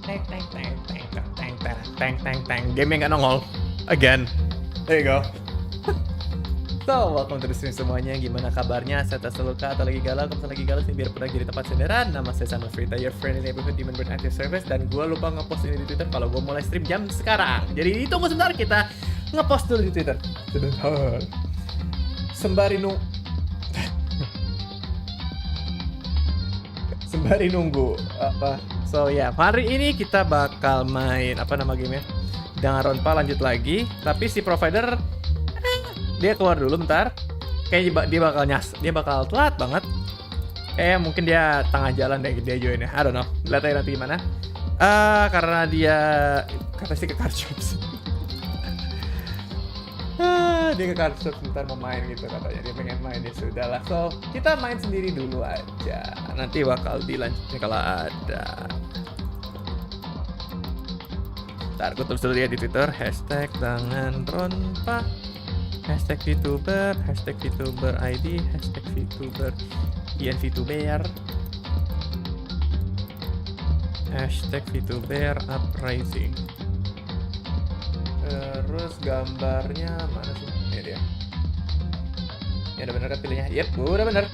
Teng teng teng teng teng teng teng teng teng teng. Game yang gak nongol. Again. There you go. So, welcome to the stream semuanya. Gimana kabarnya? Saya tak seluka atau lagi galau? Kalau lagi galau sih biar pernah jadi tempat senderan. Nama saya Samael Vrita, your friendly neighborhood demon burn active service. Dan gue lupa ngepost ini di Twitter kalau gue mulai stream jam sekarang. Jadi tunggu sebentar, kita ngepost dulu di Twitter. Sebentar. Sembari nunggu apa? So ya, hari ini kita bakal main apa nama gamenya? Danganronpa lanjut lagi. Tapi si provider dia keluar dulu bentar. Kayaknya dia bakal telat banget. Mungkin dia tengah jalan deh dia join ya. I don't know. Lihat aja nanti gimana. Karena dia kata sih ke card shops. Dia ke card shops bentar mau main gitu katanya. Dia pengen main ya sudahlah. So kita main sendiri dulu aja. Nanti bakal dilanjutnya kalau ada. Ntar gue tulis dulu ya di Twitter. #Danganronpa #VTuber #VTuber ID #VTuber VTuber #VTuber uprising. Terus gambarnya mana sih? Ini dia. Ya udah bener kan pilihnya? Yep, udah bener.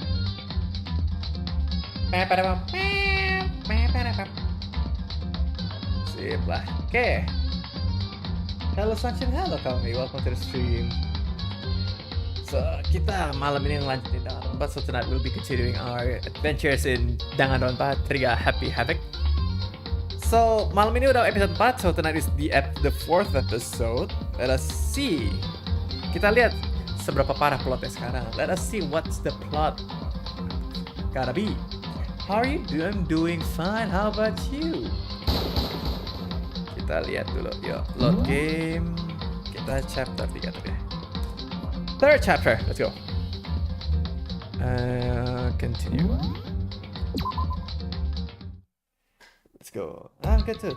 Sip lah. Oke. Halo Sunshine, halo kami. Welcome to the stream. So, kita malam ini ngelanjutin Danganronpa. So tonight we'll be continuing our adventures in Danganronpa 3 Happy Havoc. So, malam ini udah episode 4. So tonight is the 4th episode. Let us see. Kita lihat seberapa parah plotnya sekarang. Let us see what's the plot gotta be. How are you doing? I'm doing fine. How about you? Kita lihat dulu. Yuk, load game. Kita chapter 3 tadi. Third chapter. Let's go. Continue. Let's go. I'm good too.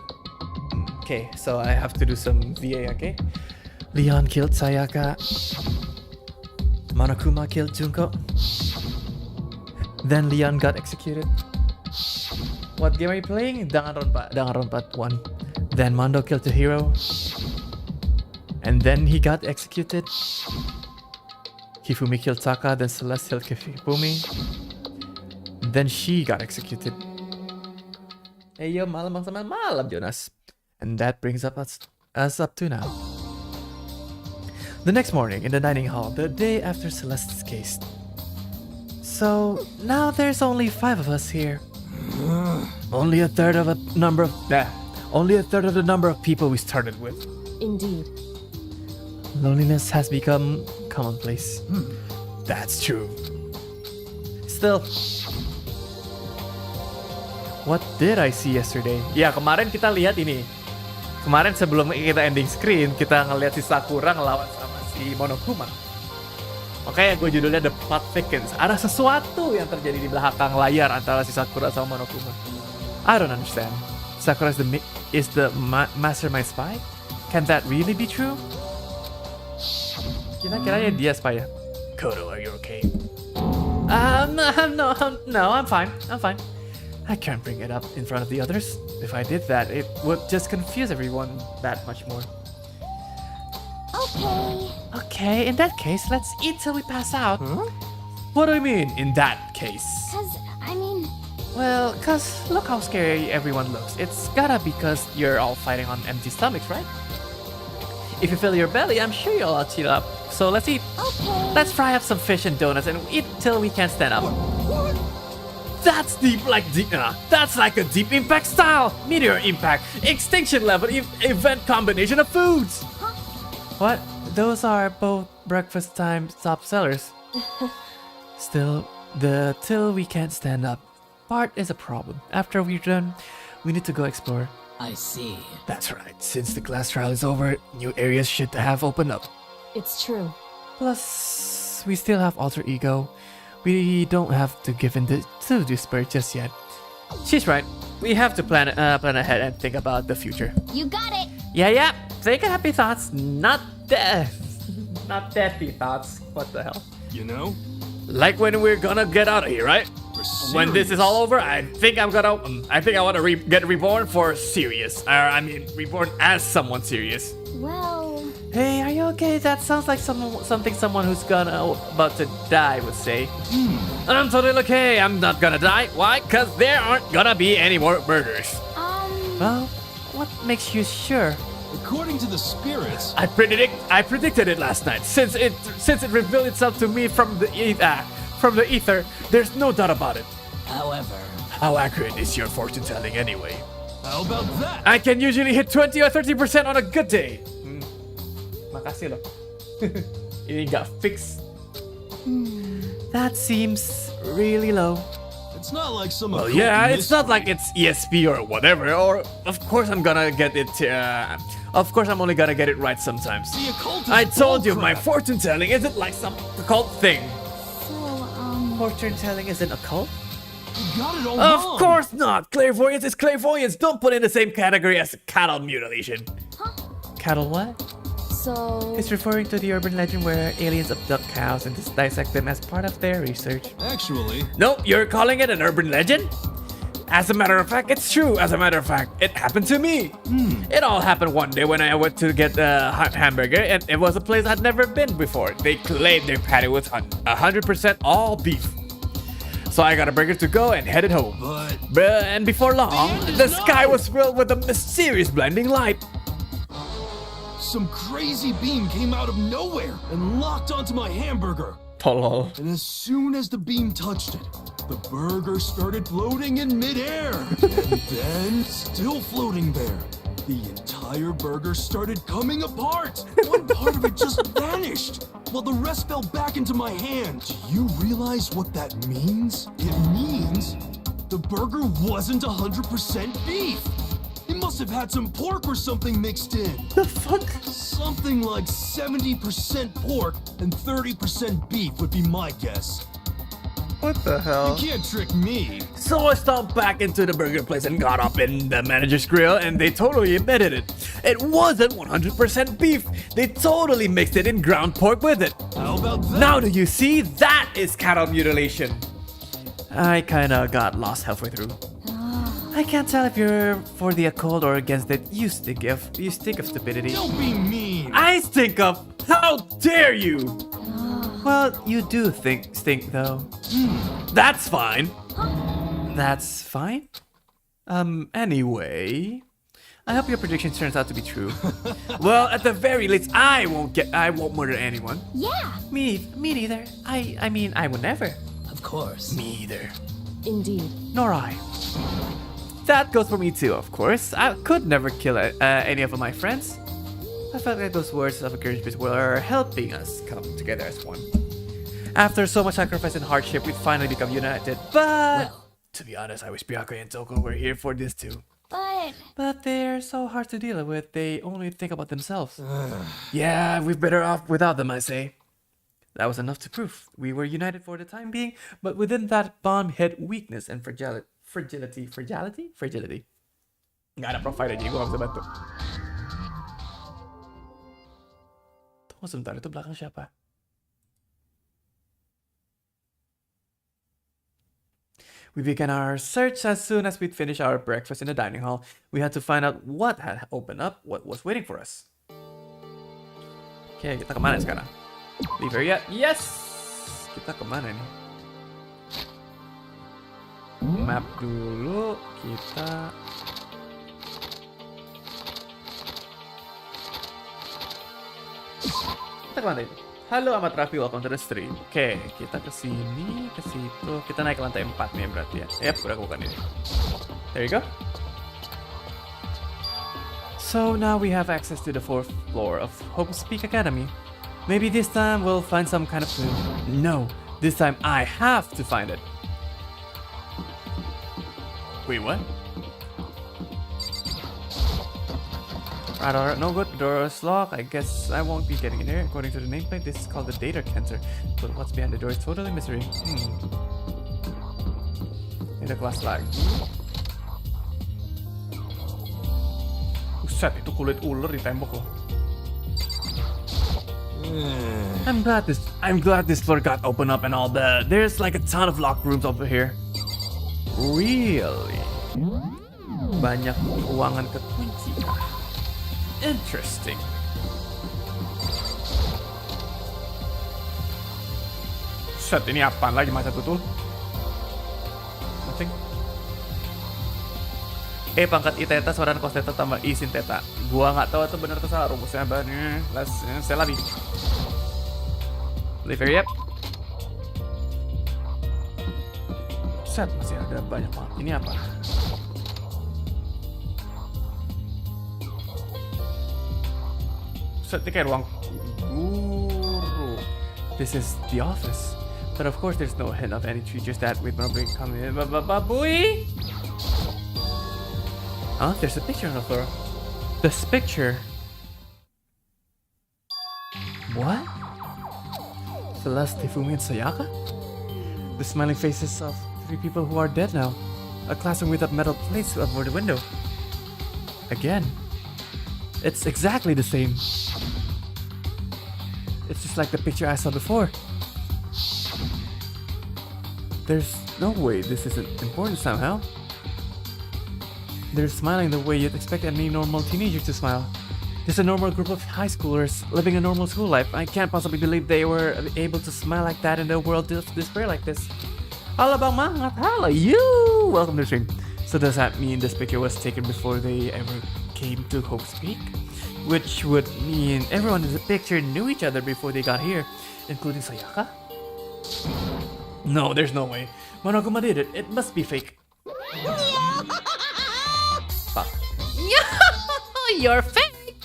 Okay, so I have to do some VA, okay? Leon killed Sayaka. Monokuma killed Junko. Then Leon got executed. What game are you playing? Danganronpa 1. Then Mondo killed the hero. And then he got executed. Hifumi killed Taka, then Celeste killed Hifumi. Then she got executed. Hey yo, malam bang sama malam Jonas. And that brings us up to now. The next morning in the dining hall, the day after Celeste's case. So now there's only 5 of us here. Only a third of the number of people we started with. Indeed. Loneliness has become commonplace. That's true. Still, what did I see yesterday? Ya, kemarin kita lihat ini. Kemarin sebelum kita ending screen, kita ngelihat si Sakura ngelawan sama si Monokuma. Makanya gue judulnya The Plot Thickens. Ada sesuatu yang terjadi di belakang layar antara si Sakura sama Monokuma. I don't understand. Sakura is the mastermind spy? Can that really be true? Kira-kiranya dia spy ya? Kodo, are you okay? No, I'm fine. I can't bring it up in front of the others. If I did that, it would just confuse everyone that much more. Okay, in that case, let's eat till we pass out. Huh? What do you mean, in that case? Well, cause look how scary everyone looks. It's gotta be because you're all fighting on empty stomachs, right? If you fill your belly, I'm sure you'll all cheat up. So let's eat. Okay. Let's fry up some fish and donuts and eat till we can't stand up. That's that's like a deep impact style. Meteor impact, extinction level, event combination of foods. Huh? What? Those are both breakfast time top sellers. Still, the till we can't stand up part is a problem. After we're done, we need to go explore. I see. That's right. Since the class trial is over, new areas should have opened up. It's true. Plus, we still have alter ego. We don't have to give in to despair just yet. She's right. We have to plan ahead and think about the future. You got it. Yeah. Think happy thoughts, not death. Not deathy thoughts. What the hell? You know? Like when we're gonna get out of here, right? For When this is all over, I think I want to get reborn for serious. Reborn as someone serious. Well, Hey, are you okay? That sounds like something someone who's about to die would say. I'm totally okay. I'm not gonna die. Why? Cause there aren't gonna be any more murders. Well, what makes you sure? According to the spirits, I predicted it last night. Since it revealed itself to me from the ether, there's no doubt about it. however, How accurate is your fortune telling anyway? how about that? I can usually hit 20 or 30% on a good day. Makasih loh. Ini nggak fix. That seems really low. It's not like some. Well, yeah, it's not like it's ESP or whatever. Or of course I'm gonna get it. Of course I'm only gonna get it right sometimes. The occult is I told you my bullcrap. fortune telling isn't like some occult thing. so, Fortune telling isn't occult? You got it all Of wrong. course not. Clairvoyance is clairvoyance. Don't put it in the same category as cattle mutilation. Cattle what? so, It's referring to the urban legend where aliens abduct cows and just dissect them as part of their research. Actually, Nope, you're calling it an urban legend? As a matter of fact, it's true. As a matter of fact, it happened to me. It all happened one day when I went to get a hamburger, and it was a place I'd never been before. They claimed their patty was 100% all beef. So I got a burger to go and headed home. And before long, end is the sky nigh. was filled with a mysterious blinding light. some crazy beam came out of nowhere and locked onto my hamburger. Tolol. And as soon as the beam touched it, the burger started floating in midair. And then, still floating there, the entire burger started coming apart. One part of it just vanished, while the rest fell back into my hand. Do you realize what that means? It means the burger wasn't 100% beef. It must have had some pork or something mixed in. The fuck? Something like 70% pork and 30% beef would be my guess. What the You hell? can't trick me. So I stomped back into the burger place and got up in the manager's grill, and they totally admitted it. It wasn't 100% beef. They totally mixed it in ground pork with it. How about that? Now do you see? That is cattle mutilation. I kinda got lost halfway through. I can't tell if you're for the occult or against it. You stink of stupidity. Don't be mean. I stink of. How dare you? Well, you do stink though. That's fine. That's fine. Anyway, I hope your prediction turns out to be true. Well, at the very least, I won't murder anyone. yeah, Me neither. I mean, I would never. Of course. Me either. indeed. Nor I. That goes for me too, of course. I could never kill any of my friends. I felt like those words of encouragement were helping us come together as one. After so much sacrifice and hardship, we finally become united. But to be honest, I wish Byakuya and Toko were here for this too. But they're so hard to deal with. They only think about themselves. Yeah, we're better off without them, I say. That was enough to prove we were united for the time being, but within that bond hid weakness and fragility. Nggak ada profile jadi gue gak bisa bantu. Tunggu sebentar, itu belakang siapa? We began our search as soon as we'd finished our breakfast in the dining hall. We had to find out what had opened up, what was waiting for us. Oke, kita kemana sekarang? Leave her yet? Yes! Kita kemana nih? Map dulu, kita... Kita kemana ini? Halo Amat Raffi, welcome to the stream. Oke, kita kesini, ke situ. Kita naik ke lantai 4 nih berarti ya. Yap, udah bukan ini. There you go. So now we have access to the 4th floor of Hope's Peak Academy. Maybe this time we'll find some kind of clue. No, this time I have to find it. Wait, what? Right, alright, no good. Door is locked. I guess I won't be getting in here. According to the nameplate, this is called the data counter. But what's behind the door is totally mystery. Ini kelas lagi. Buset, itu kulit ular di tembok loh. I'm glad this floor got opened up and all that. There's like a ton of locked rooms over here. Really? Banyak uangan kekunci. Interesting. Set, ini apaan lagi masa tutul? Nothing. Pangkat I teta saudaraan cos teta tambah I sin teta. Gua nggak tahu itu benar atau salah rumusnya. Saya lagi. Live area. Set, masih ada banyak banget. Ini apa? Set, ini kayak ruang guru. This is the office. But of course there's no hint of any creatures that would probably come in. Babuy! Huh? There's a picture on the floor. This picture. What? Celeste, Fumi, and Sayaka? The smiling faces of 3 people who are dead now. A classroom with a metal plates over the window. Again. It's exactly the same. It's just like the picture I saw before. There's no way this isn't important somehow. They're smiling the way you'd expect any normal teenager to smile. Just a normal group of high schoolers living a normal school life. I can't possibly believe they were able to smile like that in a world of despair like this. Halo Bang Mangat, hello you! Welcome to the stream. So does that mean this picture was taken before they ever came to Hope's Peak? Which would mean everyone in the picture knew each other before they got here, including Sayaka? No, there's no way. Monokuma did it. It must be fake. Fuck. You're fake!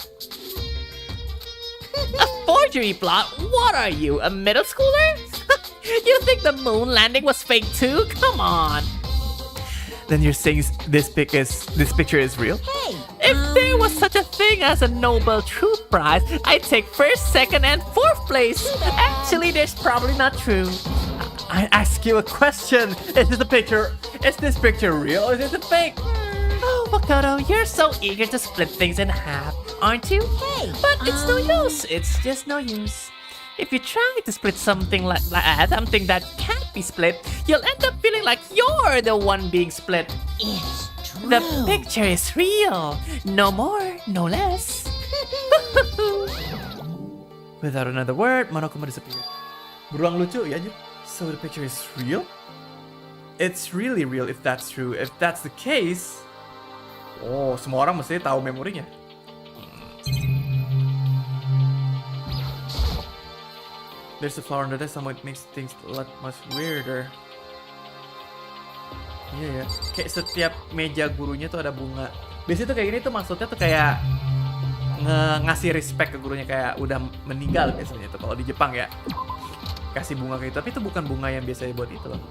A forgery plot? What are you, a middle schooler? You think the moon landing was fake too? Come on! Then you're saying this picture is real? Hey! If there was such a thing as a Nobel Truth Prize, I'd take first, second, and fourth place. Actually, that's probably not true. I ask you a question. Is this picture real or is it fake? Oh, Makoto, you're so eager to split things in half, aren't you? Hey! But it's no use. It's just no use. If you try to split something like that, something that can't be split, you'll end up feeling like you're the one being split. It's true. The picture is real. No more, no less. Without another word, Monokuma disappeared. Beruang lucu, ya anjir. So the picture is real? It's really real if that's true. If that's the case, oh, semua orang mesti tahu memorinya. There's a flower under this, someone makes things a lot much weirder. Iya ya, kayak setiap meja gurunya tuh ada bunga. Biasanya tuh kayak gini tuh maksudnya tuh kayak ngasih respect ke gurunya, kayak udah meninggal biasanya tuh kalau di Jepang ya. Kasih bunga kayak gitu, tapi itu bukan bunga yang biasanya buat itu loh.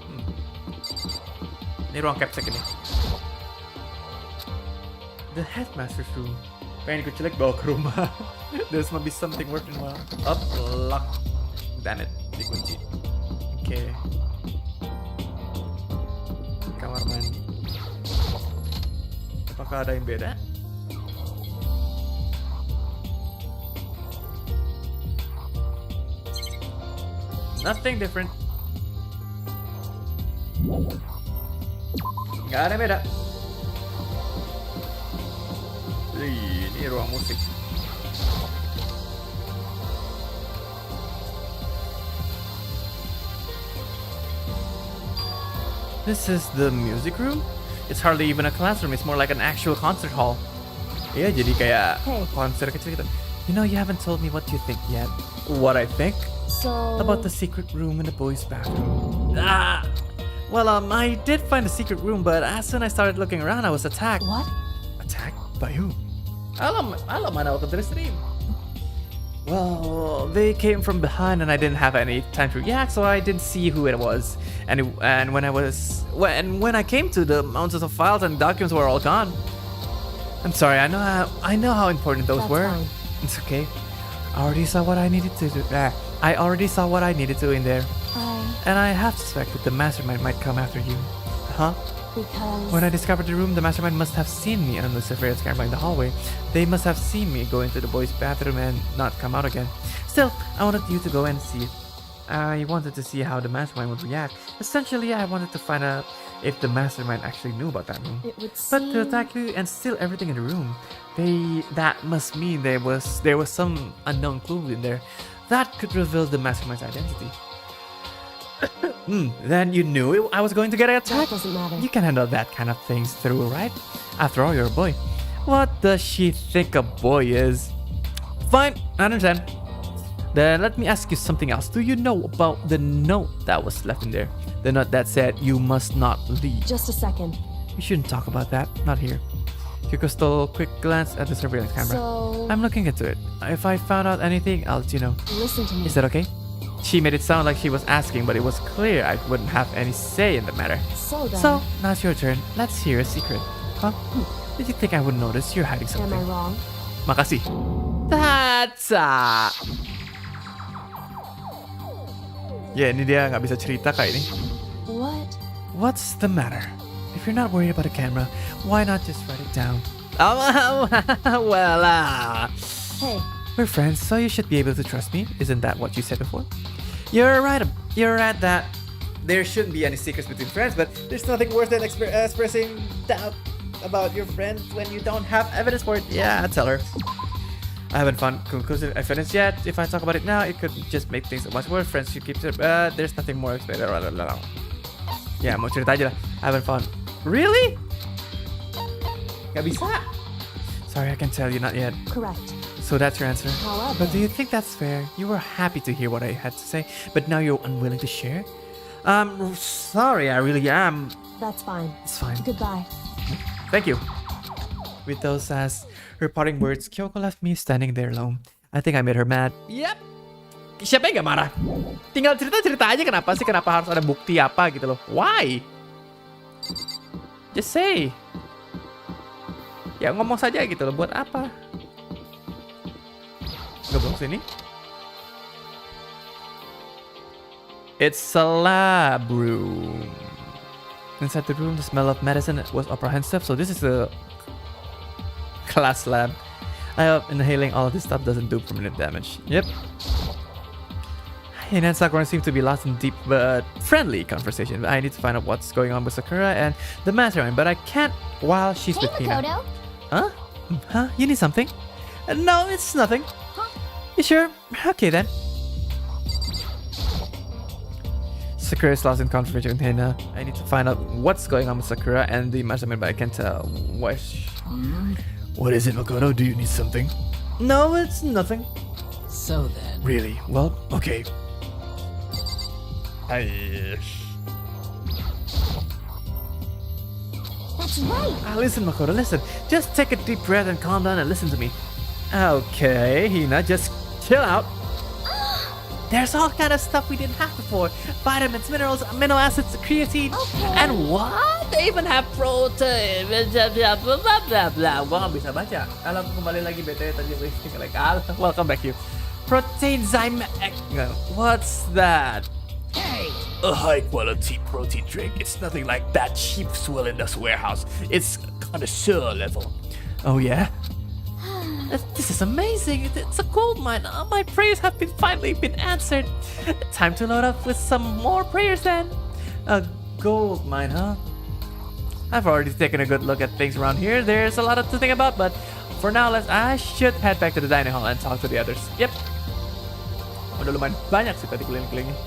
Ini ruang capsek ini. The headmaster's room. Pengen ikut jelek bawa ke rumah. There's must be something worthwhile. Up, lock. Damn it, dikunci. Oke. Kamar mandi. Apakah ada yang beda? Nothing different. Nggak ada yang beda. Ini ruang musik. This is the music room? It's hardly even a classroom, it's more like an actual concert hall. Iya, jadi kayak konser kecil gitu. You know, you haven't told me what you think yet. What I think? So... About the secret room in the boys' bathroom. Well, I did find a secret room, but as soon as I started looking around, I was attacked. What? Attacked? By who? Alam, mana ako dari stream. Well, they came from behind and I didn't have any time to react, so I didn't see who it was. And when I came to, the mountains of files and documents were all gone. I'm sorry, I know how important those were. Fine. It's okay. I already saw what I needed to do. I already saw what I needed to in there. And I have suspected the mastermind might come after you. Huh? Because... When I discovered the room, the mastermind must have seen me and Lucifer scamper in the hallway. They must have seen me go into the boys' bathroom and not come out again. Still, I wanted you to go and see it. I wanted to see how the mastermind would react. Essentially, I wanted to find out if the mastermind actually knew about that room. It would But seem... to attack you and steal everything in the room, that must mean there was some unknown clue in there that could reveal the mastermind's identity. Then you knew I was going to get That attacked? doesn't matter. You can handle that kind of things through, right? After all, you're a boy. What does she think a boy is? Fine, I understand. Then let me ask you something else. Do you know about the note that was left in there? The note that said you must not leave. Just a second. We shouldn't talk about that. Not here. Kyoko stole a quick glance at the surveillance camera. So, I'm looking into it. If I found out anything, I'll let you know. listen to me. Is that okay? She made it sound like she was asking, but it was clear I wouldn't have any say in the matter. So then, So, now it's your turn. Let's hear a secret. Huh? Did you think I would notice you're hiding am something? I wrong? Makasih. That's Ya, ini dia nggak bisa cerita kayak ini. What? What's the matter? If you're not worried about a camera, why not just write it down? Hey, We're friends, so you should be able to trust me. Isn't that what you said before? You're right. You're right that there shouldn't be any secrets between friends, but there's nothing worse than expressing doubt about your friends when you don't have evidence for it. Yeah, tell her. I haven't found conclusive evidence yet. If I talk about it now, it could just make things much worse. Friends should keep it. There's nothing more explained. Ya, mau cerita aja lah. I haven't found. Really? Gak bisa. Sorry, I can tell you not yet. correct. So that's your answer. However, But do you think that's fair? You were happy to hear what I had to say, but now you're unwilling to share? Sorry, I really am. that's fine. It's fine. Goodbye. Thank you. With those her parting words, Kyoko left me standing there alone. I think I made her mad. Yep. Siapa yang gak marah? Tinggal cerita-cerita aja kenapa sih? Kenapa harus ada bukti apa gitu loh? Why? Just say. Ya ngomong saja gitu loh. Buat apa? Gak belum sini. It's a lab room. Inside the room, the smell of medicine was apprehensive, so this is a class lab. I hope inhaling all of this stuff doesn't do permanent damage. Yep. He and Sakura seem to be lost in deep but friendly conversation. I need to find out what's going on with Sakura and the mastermind, but I can't while she's Hey, with Hina. Makoto. Huh? Huh? You need something? No, it's nothing. You sure? Okay then. Sakura is lost in conversation with Hina. I need to find out what's going on with Sakura and the mastermind, but I can't tell. What is it, Makoto? Do you need something? No, it's nothing. So then, Really? Well, okay. That's right. Listen, Makoto, listen. Just take a deep breath and calm down and listen to me. Okay, Hina, just chill out. There's all kind of stuff we didn't have before. Vitamins, minerals, amino acids, creatine, Okay. and what? They even have protein. Blah, blah, blah, blah, blah, blah. Gua nggak bisa baca. Alam, kembali lagi BTW tadi listing like welcome back you. Protein zyme. What's that? hey, A high-quality protein drink. It's nothing like that cheap swill in this warehouse. It's connoisseur level. Oh yeah. This is amazing. It's a gold mine. My prayers have finally been answered. Time to load up with some more prayers then. A gold mine, huh? I've already taken a good look at things around here. There's a lot to think about, but for now, I should head back to the dining hall and talk to the others. Yep. Udah lumayan banyak sih tadi keliling-kelilingnya.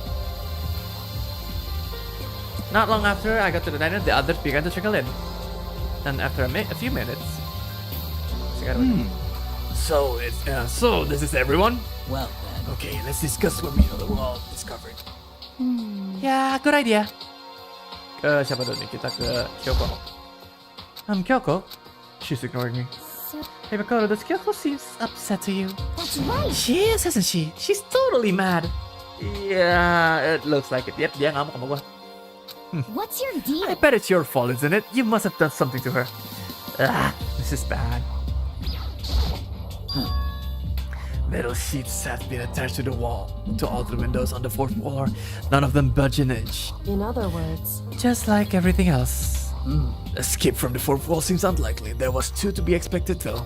Not long after I got to the diner, the others began to trickle in. And after a few minutes... So this is everyone? well then, Okay, let's discuss what we all discovered. Yeah, good idea. Ke siapa dulu nih? Kita ke Kyoko. Kyoko? She's ignoring me. Hey Makoto, does Kyoko seems upset to you? That's right. She is, isn't she? She's totally mad. Yeah, it looks like it. Yep, dia ngamuk sama gua. What's your I deal? bet it's your fault, isn't it? You must have done something to her. This is bad. Metal sheets have been attached to the wall, to all the windows on the 4th floor. None of them budge an inch. In other words, Just like everything else. Escape from the 4th wall seems unlikely. There was 2 to be expected though.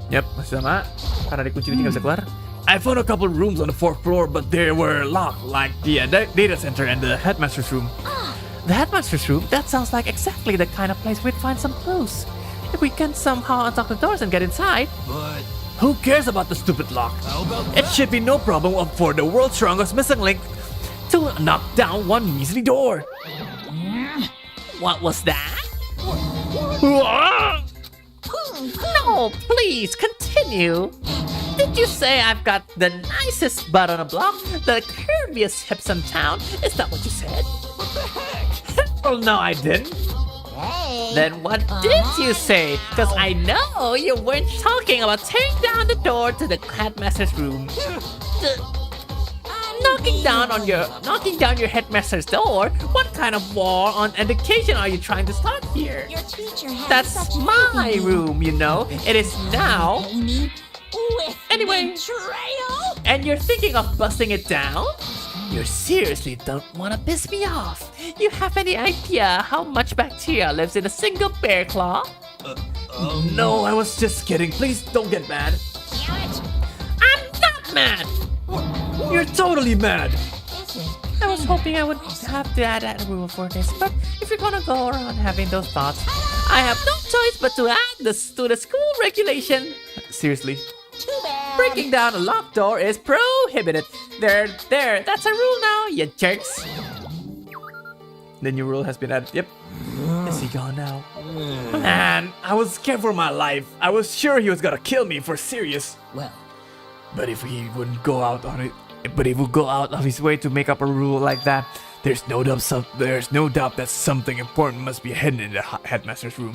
Yep, masih sama. Karena dikunci dia nggak bisa keluar. I found a couple rooms on the 4th floor, but they were locked, like the data center and the headmaster's room. The headmaster's room? That sounds like exactly the kind of place we'd find some clues. If we can somehow unlock the doors and get inside. But Who cares about the stupid lock? how about It that? should be no problem for the world's strongest missing link to knock down one measly door. What was that? Ah! No, please continue. Did you say I've got the nicest butt on the block, the curviest hips in town? Is that what you said? Well, no, I didn't. Then what did you say? Because I know you weren't talking about tearing down the door to the headmaster's room. Knocking down your headmaster's door? What kind of war on education are you trying to start here? Your teacher has That's such my room, you know. It is now. Amy, with Anyway. betrayal? And you're thinking of busting it down? You seriously don't want to piss me off. You have any idea how much bacteria lives in a single bear claw? No, I was just kidding. Please don't get mad. I'm not mad. You're totally mad. I was hoping I would have that rule for this, but if you're gonna go around having those thoughts, I have no choice but to add this to the school regulation. Seriously. Too bad. Breaking down a locked door is prohibited. There, that's a rule now, you jerks. The new rule has been added. Yep. Is he gone now? Man, I was scared for my life. I was sure he was gonna kill me for serious. Well, But if he wouldn't go out on it, but he would go out of his way to make up a rule like that, there's no doubt that something important must be hidden in the headmaster's room.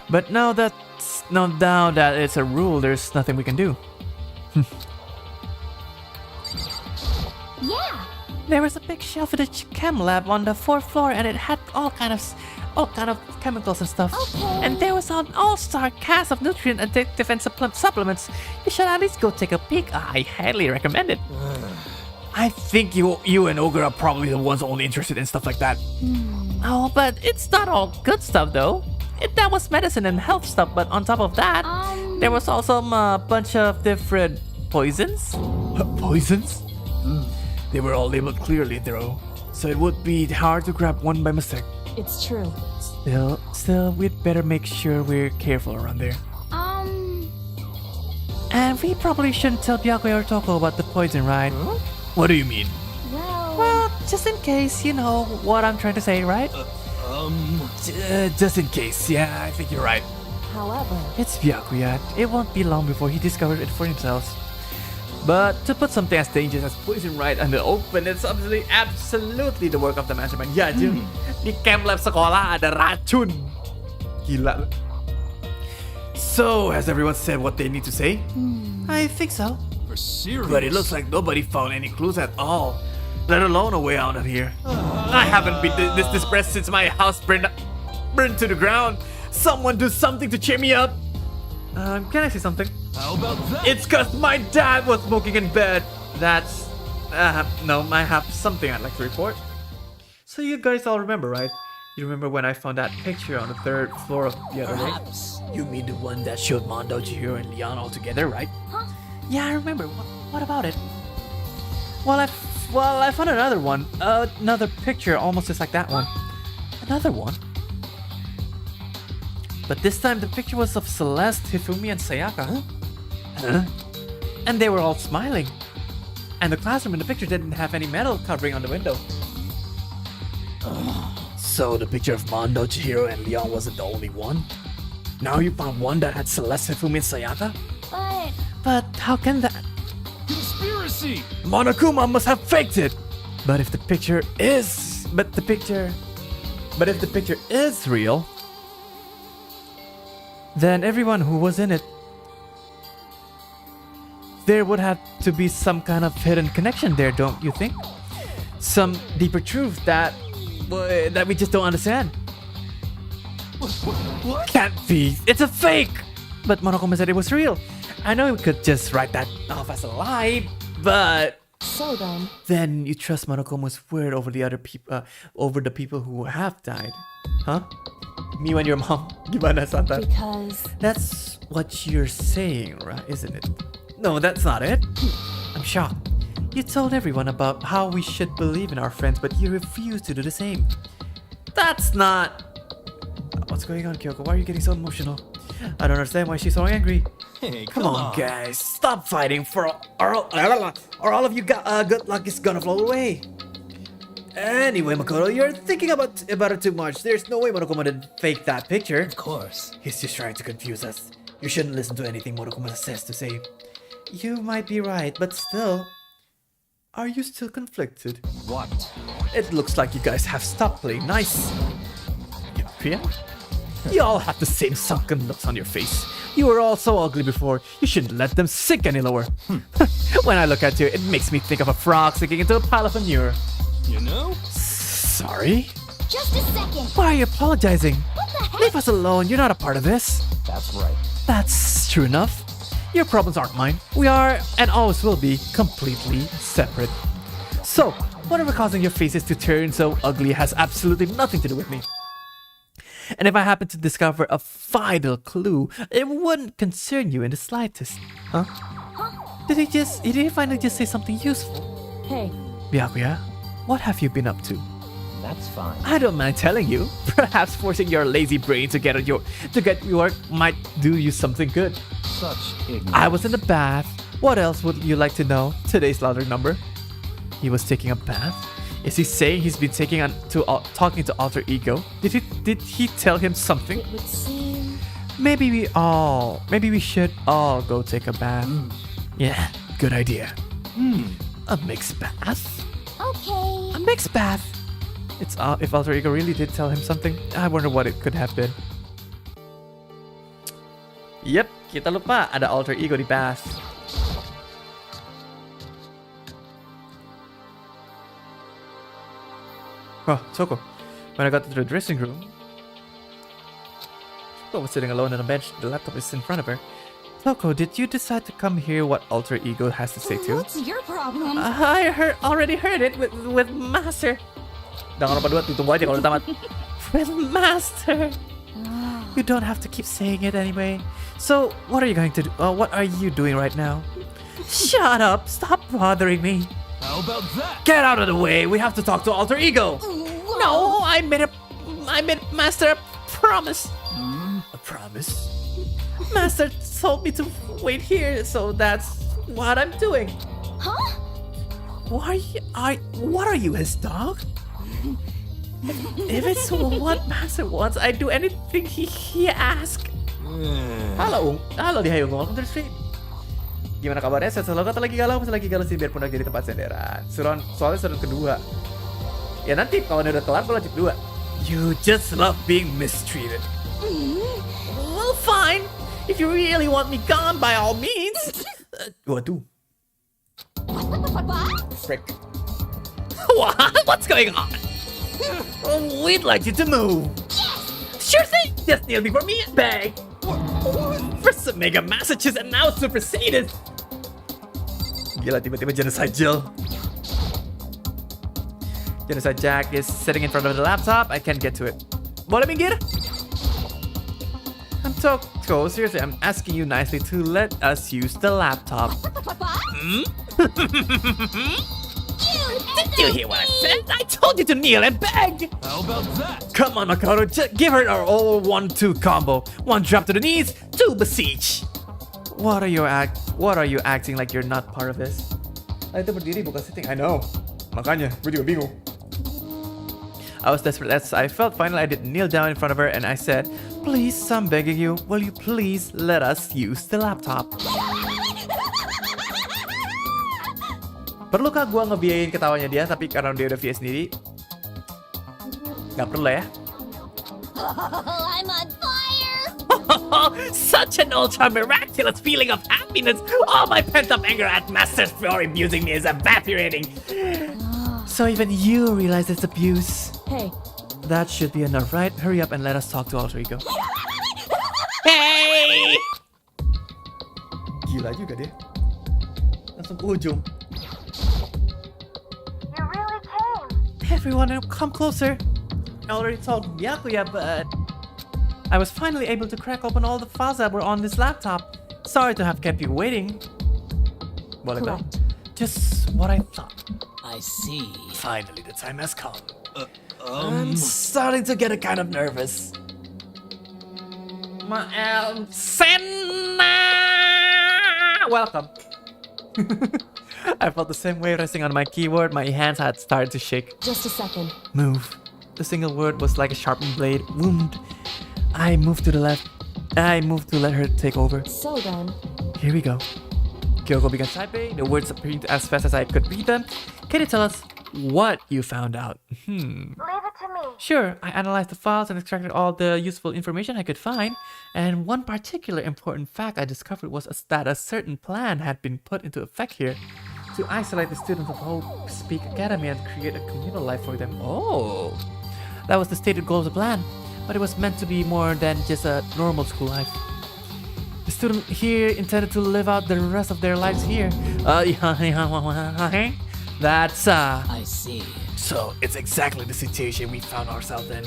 But now that it's a rule, there's nothing we can do. Yeah. there was a big shelf in the chem lab on the 4th floor, and it had all kind of chemicals and stuff. Okay. And there was an all-star cast of nutrient addictive and supplements. You should at least go take a peek. I highly recommend it. I think you and Ogre are probably the ones only interested in stuff like that. Oh, but it's not all good stuff though. That was medicine and health stuff, but on top of that, there was also a bunch of different poisons. Poisons? They were all labeled clearly though, so it would be hard to grab one by mistake. It's true. Still, we'd better make sure we're careful around there. And we probably shouldn't tell Byakuya or Toko about the poison, right? What do you mean? Well, just in case, you know what I'm trying to say, right? Just in case, yeah, I think you're right. However, It's Byakuya. It won't be long before he discovers it for himself. But to put something as dangerous as poison right in the open, it's absolutely the work of the mastermind. Ya, Jun. Di camp lab sekolah ada racun. Gila. So, has everyone said what they need to say? I think so. For serious. But it looks like nobody found any clues at all, let alone a way out of here. I haven't been this depressed since my house burned to the ground. Someone do something to cheer me up. Can I say something? How about that? It's cause my dad was smoking in bed. That's... no, I have something I'd like to report. So you guys all remember, right? You remember when I found that picture on the 3rd floor of the other day? perhaps. You mean the one that showed Mondo, Chihiro, and Leon all together, right? Yeah, I remember. What about it? Well, I found another one. Another picture almost just like that one. Another one? But this time the picture was of Celeste, Hifumi, and Sayaka. Huh? And they were all smiling. And the classroom in the picture didn't have any metal covering on the window. So the picture of Mondo, Chihiro, and Leon wasn't the only one? Now you found one that had Celeste, Hifumi, and Sayaka? but But how can that... Conspiracy! Monokuma must have faked it! But if the picture is... But if the picture is real, then everyone who was in it, there would have to be some kind of hidden connection there, don't you think? Some deeper truth that we just don't understand. What? Can't be. It's a fake. But Monokuma said it was real. I know we could just write that off as a lie, but so then you trust Monokuma's word over the other people, over the people who have died, huh? Me and your mom, gimana Santa? because That's what you're saying, right? Isn't it? No, that's not it. I'm shocked. You told everyone about how we should believe in our friends, but you refuse to do the same. That's not... What's going on, Kyoko? Why are you getting so emotional? I don't understand why she's so angry. Hey, Come on, guys. Stop fighting or all of you good luck is gonna flow away. Anyway, Makoto, you're thinking about it too much. There's no way Monokuma did fake that picture. Of course. He's just trying to confuse us. You shouldn't listen to anything Monokuma says to say. You might be right, but still... Are you still conflicted? What? It looks like you guys have stopped playing nice. Yeah? You all have the same sunken looks on your face. You were all so ugly before. You shouldn't let them sink any lower. When I look at you, it makes me think of a frog sinking into a pile of manure. You know? Sorry? Just a second. Why are you apologizing? What the heck? Leave us alone. You're not a part of this. That's right. That's true enough. Your problems aren't mine. We are, and always will be, completely separate. So, whatever causing your faces to turn so ugly has absolutely nothing to do with me. And if I happen to discover a vital clue, it wouldn't concern you in the slightest. Huh? Did he finally just say something useful? Hey, Byakuya, what have you been up to? That's fine. I don't mind telling you. Perhaps forcing your lazy brain to get your work might do you something good. Such ignorance. I was in the bath. What else would you like to know? Today's lottery number. He was taking a bath. Is he saying he's been talking to alter ego? Did he tell him something? it would seem... Maybe we should all go take a bath. Yeah, good idea. A mixed bath? Okay. A mixed bath. It's if alter ego really did tell him something, I wonder what it could have been. Yep, kita lupa ada alter ego di bath. Oh, Toko. When I got to the dressing room, Toko was sitting alone on a bench. The laptop is in front of her. Toko, did you decide to come hear what alter ego has to say too? What's your problem? I already heard it with Master. Danganronpa 2, ditunggu aja kalau udah tamat. With Master. You don't have to keep saying it anyway. So, what are you going to do? What are you doing right now? Shut up! Stop bothering me. How about that? Get out of the way. We have to talk to alter ego. No, I made Master a promise. A promise? Master told me to wait here, so that's what I'm doing. Huh? What are you, his dog? If it's what Master wants, I'd do anything he asks. Halo di Hayung, welcome to the stream. Gimana kabarnya? Sehat selalu? Kata lagi galau sih biarpun lagi di tempat senderan. Soalnya seron kedua. Ya nanti kalau udah kelar gue lanjut 2. You just love being mistreated. Well, fine. If you really want me gone, by all means. Waduh. Frick. What? What's going on? We'd like you to move. Sure thing. Just kneel before me and beg. First some mega messages and now super sadist. Gila, tiba-tiba Genocide Jill. Genocide Jack is sitting in front of the laptop. I can't get to it. Boleh minggir? I'm Toko. Seriously, I'm asking you nicely to let us use the laptop. Did you hear what I said? I told you to kneel and beg! How about that? Come on, Makoto, just give her our old 1-2 combo. 1 drop to the knees, 2 beseech. What are you acting like you're not part of this? Itu berdiri bukan sitting. I know. Makanya, gue juga bingung. I was desperate as I felt. Finally, I did kneel down in front of her and I said, "Please, I'm begging you. Will you please let us use the laptop?" Perlukah gue ngebiayain ketawanya dia tapi karena dia udah VS sendiri? Gak perlu lah ya. I'm on fire! Such an ultra miraculous feeling of happiness. All my pent up anger at Masters for abusing me is evaporating. So even you realize it's abuse. Hey, That should be enough, right? Hurry up and let us talk to Alter Ego. Hey! Gila juga dia. Langsung ke ujung. you really came. Everyone, come closer. I already told Byakuya, but I was finally able to crack open all the files that were on this laptop. Sorry to have kept you waiting. Boleh tahu? Correct. Just what I thought. I see. Finally, the time has come. I'm starting to get a kind of nervous. MikaEl, Senna! Welcome. I felt the same way resting on my keyboard. My hands had started to shake. Just a second. Move. The single word was like a sharpened blade. Wound. I moved to the left. I moved to let her take over. So then, Here we go. Kyoko began typing. The words appeared as fast as I could read them. Can you tell us what you found out? leave it to me. Sure, I analyzed the files and extracted all the useful information I could find. And one particular important fact I discovered was that a certain plan had been put into effect here to isolate the students of Hope Speak Academy and create a communal life for them. Oh, that was the stated goal of the plan, but it was meant to be more than just a normal school life. The student here intended to live out the rest of their lives here. That's I see. So, it's exactly the situation we found ourselves in.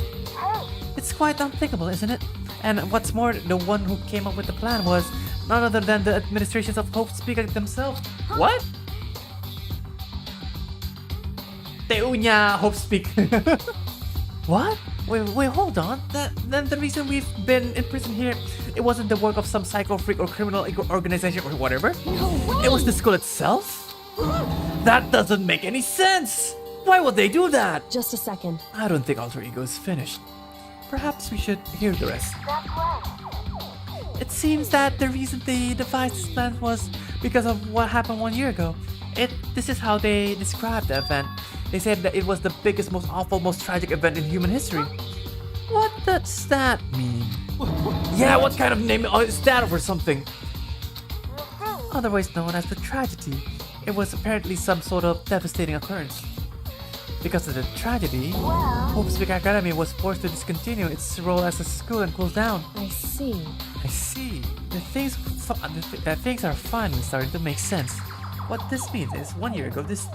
It's quite unthinkable, isn't it? And what's more, the one who came up with the plan was none other than the administrations of Hope Speak themselves. What? Teunya Hope Speak. What? Wait, hold on. Then the reason we've been in prison here, it wasn't the work of some psycho freak or criminal organization or whatever. No way. It was the school itself? That doesn't make any sense. Why would they do that? Just a second. I don't think Alter Ego is finished. Perhaps we should hear the rest. It seems that the reason they devised this plan was because of what happened 1 year ago. This is how they described the event. They said that it was the biggest, most awful, most tragic event in human history. What does that mean? Yeah, what kind of name is that or something? Otherwise known as the tragedy. It was apparently some sort of devastating occurrence. Because of the tragedy, Hope Speak Academy was forced to discontinue its role as a school and close down. I see. I see. That things are finally starting to make sense. What this means is 1 year ago, this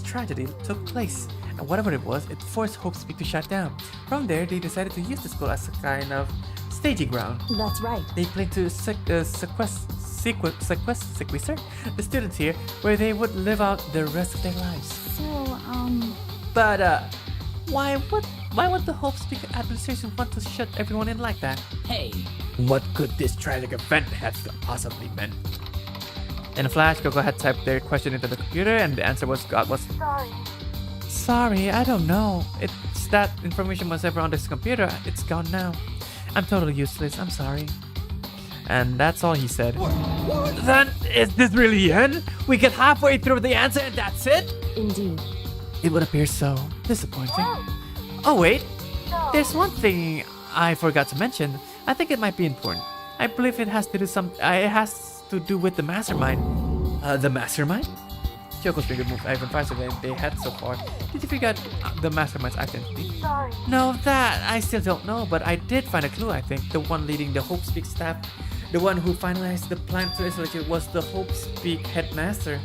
tragedy took place. And whatever it was, it forced Hope Speak to shut down. From there, they decided to use the school as a kind of staging ground. That's right. They planned to sequester the students here, where they would live out the rest of their lives. So, But why would the Hope Speak administration want to shut everyone in like that? Hey, What could this tragic event have possibly meant? In a flash, Coco had typed their question into the computer, and the answer was Sorry, I don't know. It's that information was ever on this computer. It's gone now. I'm totally useless. I'm sorry. And that's all he said. Then is this really the end? We get halfway through the answer and that's it? indeed. It would appear so. Disappointing. Oh wait, there's one thing I forgot to mention. I think it might be important. I believe it has to do with the mastermind. The mastermind? Kyoko's finger moved even faster than they had so far. Did you figure out the mastermind's identity? No, that I still don't know, but I did find a clue, I think. The one leading the Hope Speak staff, the one who finalized the plan to isolate you was the Hope Speak headmaster.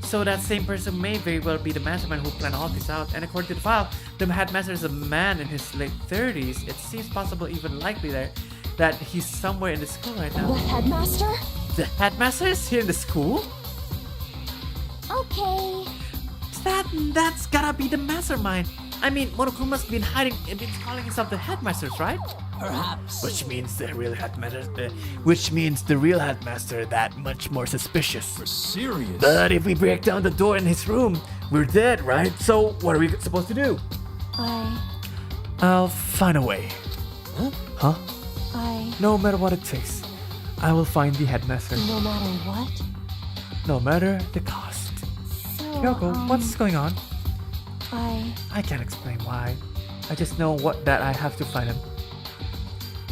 So that same person may very well be the mastermind who planned all this out. And according to the file, the headmaster is a man in his late 30s. It seems possible, even likely there, that he's somewhere in the school right The now. headmaster? The headmaster is here in the school? Okay. That's gotta be the mastermind. I mean, Monokuma's been calling himself the headmaster, right? perhaps. Which means the real headmaster that much more suspicious. For serious? But if we break down the door in his room, we're dead, right? So what are we supposed to do? I'll find a way. Huh? No matter what it takes, I will find the headmaster. No matter what? No matter the cost. So, Kyoko, what's going on? I I can't explain why. I just know that I have to find him.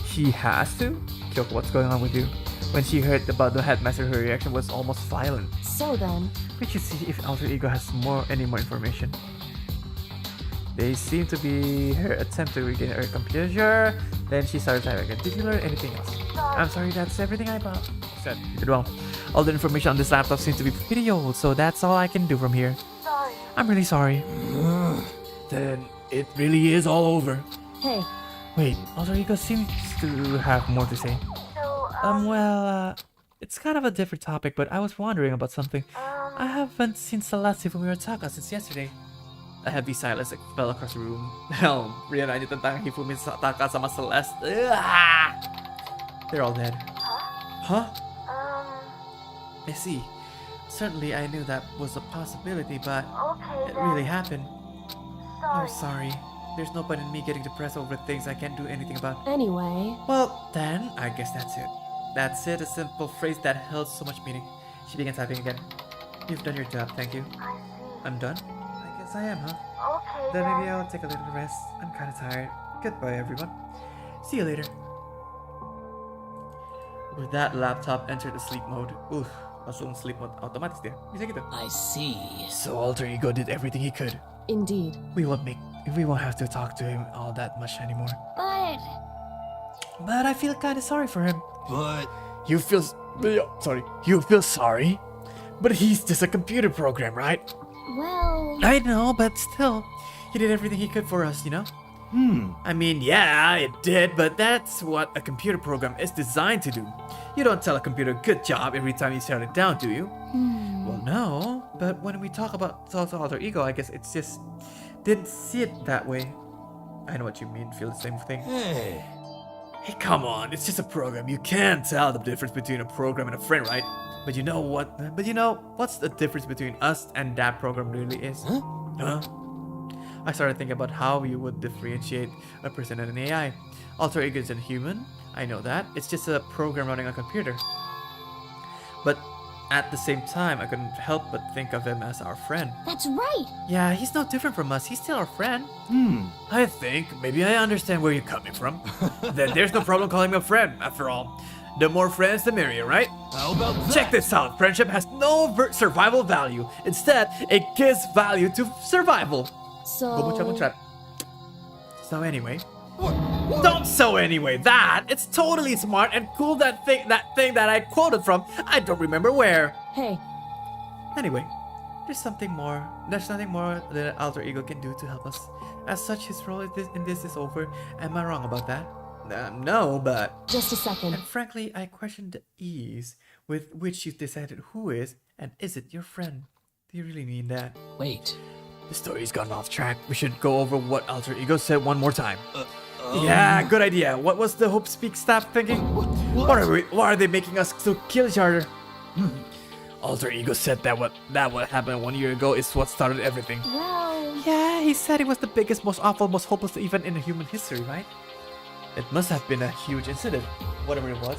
She has to? Kyoko, what's going on with you? When she heard about the headmaster, her reaction was almost violent. So then, We should see if Alter Ego has any more information. They seem to be her attempt to regain her composure. Then she started typing again. Did you learn anything else? I'm sorry, that's everything I bought. Said. You did well. All the information on this laptop seems to be pretty old, so that's all I can do from here. I'm really sorry. Then it really is all over. hey, Wait, Alter Ego seems to have more to say. It's kind of a different topic, but I was wondering about something. I haven't seen Celeste Fumika Agathe since yesterday. A heavy silence fell across the room. Rian nanya tentang Hifumi Taka sama Celeste. Ugh. They're all dead. Huh? I see. Certainly I knew that was a possibility, but it really happened. I'm sorry. There's no point in me getting depressed over things I can't do anything about. Anyway, Well, then, I guess that's it. That's it, a simple phrase that held so much meaning. She began typing again. You've done your job, thank you. I'm done? I guess I am, huh? Then maybe I'll take a little rest. I'm kinda tired. Goodbye, everyone. See you later. With that, laptop entered the sleep mode. Oof, langsung sleep mode otomatis dia. Bisa gitu. I see. So Alter Ego did everything he could. indeed. We won't have to talk to him all that much anymore. But I feel kinda sorry for him. But You feel sorry? But he's just a computer program, right? Well, I know, but still, he did everything he could for us, you know? I mean, yeah, it did, but that's what a computer program is designed to do. You don't tell a computer good job every time you shut it down, do you? Well, no, but when we talk about Alter Ego, I guess it's just didn't see it that way. I know what you mean, feel the same thing. hey, Hey, come on, it's just a program. You can't tell the difference between a program and a friend, right? But you know what's the difference between us and that program really is? Huh? I started thinking about how you would differentiate a person and an AI. Alter Ego isn't human, I know that. It's just a program running a computer. But at the same time, I couldn't help but think of him as our friend. that's right. Yeah, he's no different from us. He's still our friend. I think maybe I understand where you're coming from. Then there's no problem calling him a friend, after all. The more friends, the merrier, right? how about that? Check this out. Friendship has no survival value. Instead, it gives value to survival. So, So anyway, Don't so anyway that. It's totally smart and cool that thing that I quoted from. I don't remember where. hey, anyway, there's nothing more that Alter Ego can do to help us. As such, his role in this is over. Am I wrong about that? No, but... just a second. And frankly, I question the ease with which you decided who is and isn't your friend. Do you really mean that? Wait. The story's gone off track. We should go over what Alter Ego said one more time. Yeah, good idea. What was the Hope Speak staff thinking? Why are they making us to kill each other? Alter Ego said that what happened 1 year ago is what started everything. Well, Yeah, he said it was the biggest, most awful, most hopeless event in human history, right? It must have been a huge incident, whatever it was.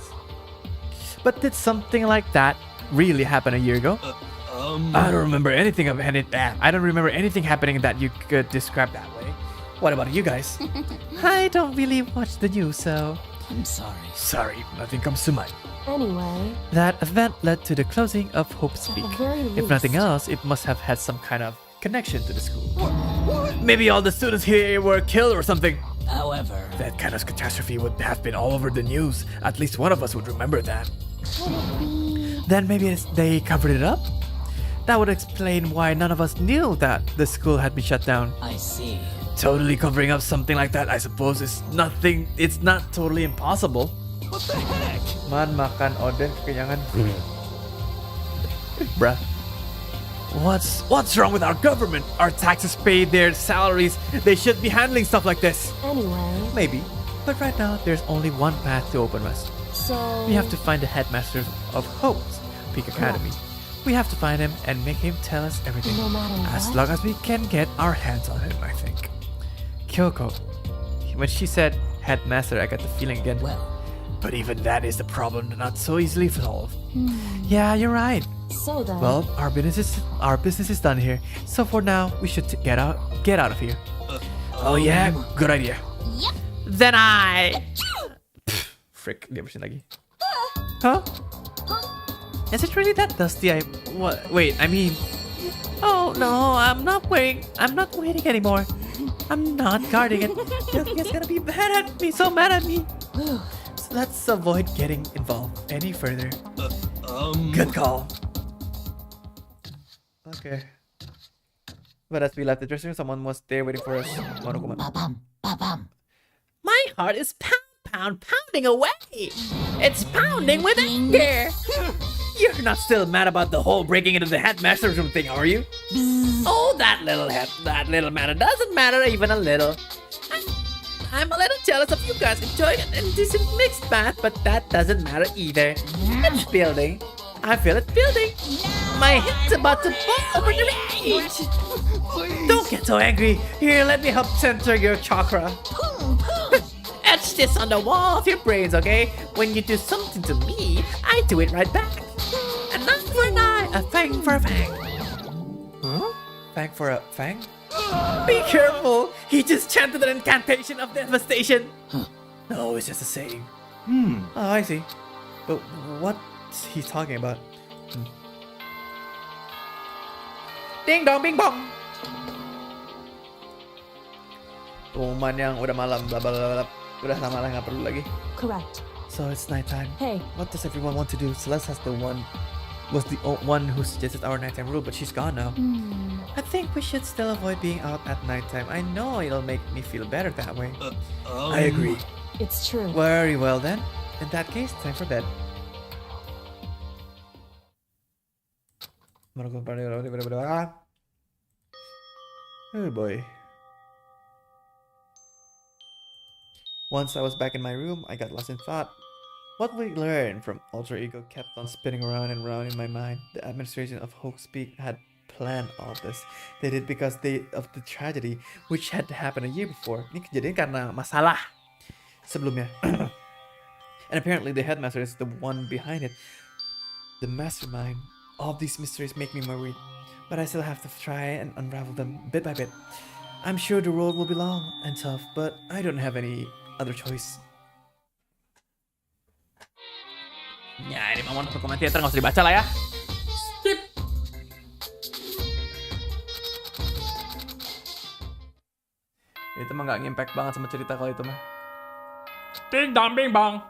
But did something like that really happen a year ago? I don't remember anything of any. I don't remember anything happening that you could describe that way. What about you guys? I don't really watch the news, so I'm sorry. Sorry, nothing comes to mind. anyway, that event led to the closing of Hope Speak. the very If nothing least. else, it must have had some kind of connection to the school. Maybe all the students here were killed or something. However, That kind of catastrophe would have been all over the news. At least one of us would remember that. could it be? Then maybe they covered it up? That would explain why none of us knew that the school had been shut down. I see. Totally covering up something like that, I suppose, is nothing. It's not totally impossible. What the heck? Man makan oden kekenyangan. Bruh. What's wrong with our government? Our taxes pay their salaries. They should be handling stuff like this. Anyway, Maybe. But right now, there's only one path to Open West. so... We have to find the headmaster of Hope's Peak Academy. We have to find him and make him tell us everything. No matter As what? long as we can get our hands on him, I think. Kyoko. When she said headmaster, I got the feeling again. Well, But even that is the problem not so easily solved. Yeah, you're right. So then... Well, our business is done here. So for now, we should get out of here. Oh yeah, good idea. Then I... Frick, dia bersin lagi. Huh? Is it really that dusty? Wait, I mean... Oh no, I'm not waiting anymore. I'm not guarding it. It's gonna be mad at me, so mad at me. So let's avoid getting involved any further. Good call. Okay. But as we left the dressing room, someone was there waiting for us. ba-bum, ba-bum. My heart is pound pounding away. It's pounding with anger. You're not still mad about the whole breaking into the headmaster's room thing, are you? Oh, that little matter doesn't matter even a little. I'm a little jealous of you guys enjoying an indecent mixed bath, but that doesn't matter either. It's building. I feel it building. My head's about to fall over the rage. Don't get so angry. Here, let me help center your chakra. Etch this on the wall of your brains, okay? When you do something to me, I do it right back. An eye for an eye, a fang for a fang. Huh? Fang for a fang? Be careful! He just chanted an incantation of devastation. No, it's just a saying. Oh, I see. But what's he talking about? Ding dong, bing bong. Pengumuman yang udah malam, bla bla bla bla. Udah lama lah, nggak perlu lagi. Correct. So it's nighttime. Hey. What does everyone want to do? Celeste was the one who suggested our nighttime rule, but she's gone now. I think we should still avoid being out at nighttime. I know it'll make me feel better that way. I agree. It's true. Very well then. In that case, time for bed. Oh boy. Once I was back in my room, I got lost in thought. What we learned from Alter Ego kept on spinning around and around in my mind. The administration of Hoaxpeak had planned all this. They did because of the tragedy which had happened a year before. Ini kejadian karena masalah sebelumnya. And apparently the headmaster is the one behind it. The mastermind. All these mysteries make me worried. But I still have to try and unravel them bit by bit. I'm sure the road will be long and tough, but I don't have any other choice. Ya, ini mau dokumen teater nggak usah dibaca lah ya. Skip. Itu mah nggak ngimpact banget sama cerita kalau itu mah. Ding dong, bing bong.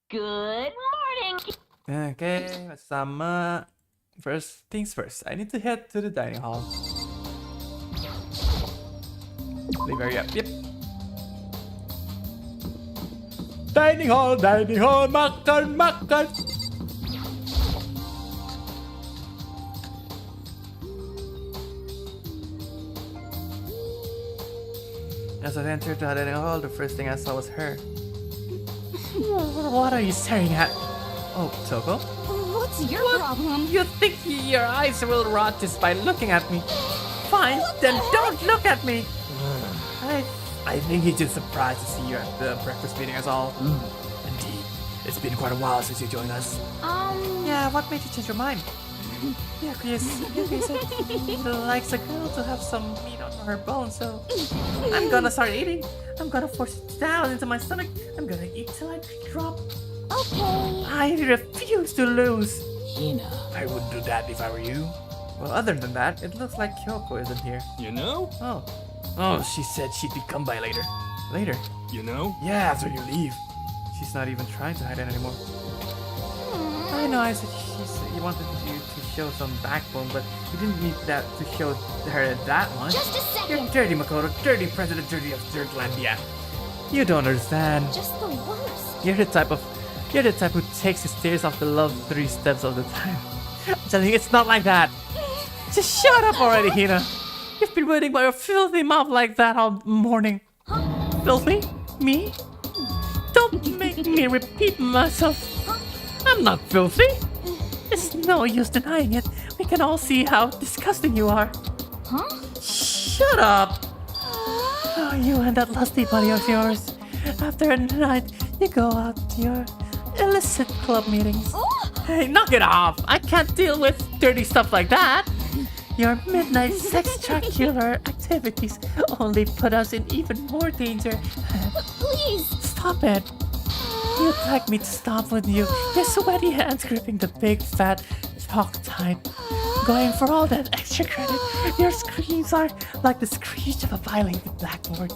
Good morning. Okay, sama. First things first, I need to head to the dining hall. Leave area. Yep. Dining hall, makan, makan. As I entered the dining hall, the first thing I saw was her. What are you staring at? Oh, Toko? What's your problem? You think your eyes will rot just by looking at me? Fine, then don't look at me. I think he's just surprised to see you at the breakfast meeting as all. Indeed. It's been quite a while since you joined us. Yeah, what made you change your mind? Yuki said he likes a girl to have some meat on her bones, so I'm gonna start eating. I'm gonna force it down into my stomach. I'm gonna eat till I drop. Okay. I refuse to lose. Hina. I wouldn't do that if I were you. Well, other than that, it looks like Kyoko isn't here. You know? Oh, she said she'd be come by later. Later. You know? Yeah, after you leave. She's not even trying to hide it anymore. I know I said you wanted you to show some backbone, but you didn't need that to show her that much. Just a You're second. dirty, Makoto. Dirty president, dirty of Dirtlandia. You don't understand. Just the worst. You're the type who takes his tears off the love 3 steps of the time. I'm telling you, it's not like that. Just shut up already, Hina. You've been waiting by your filthy mouth like that all morning. Filthy? Me? Don't make me repeat myself. I'm not filthy. It's no use denying it. We can all see how disgusting you are. Huh? Shut up. Oh, you and that lusty buddy of yours. After a night, you go out to your illicit club meetings. Hey, knock it off. I can't deal with dirty stuff like that. Your midnight sextracular activities only put us in even more danger. Please. Stop it. You'd like me to stop with you. Your sweaty hands gripping the big fat chalk type. Going for all that extra credit. Your screams are like the screech of a violated blackboard.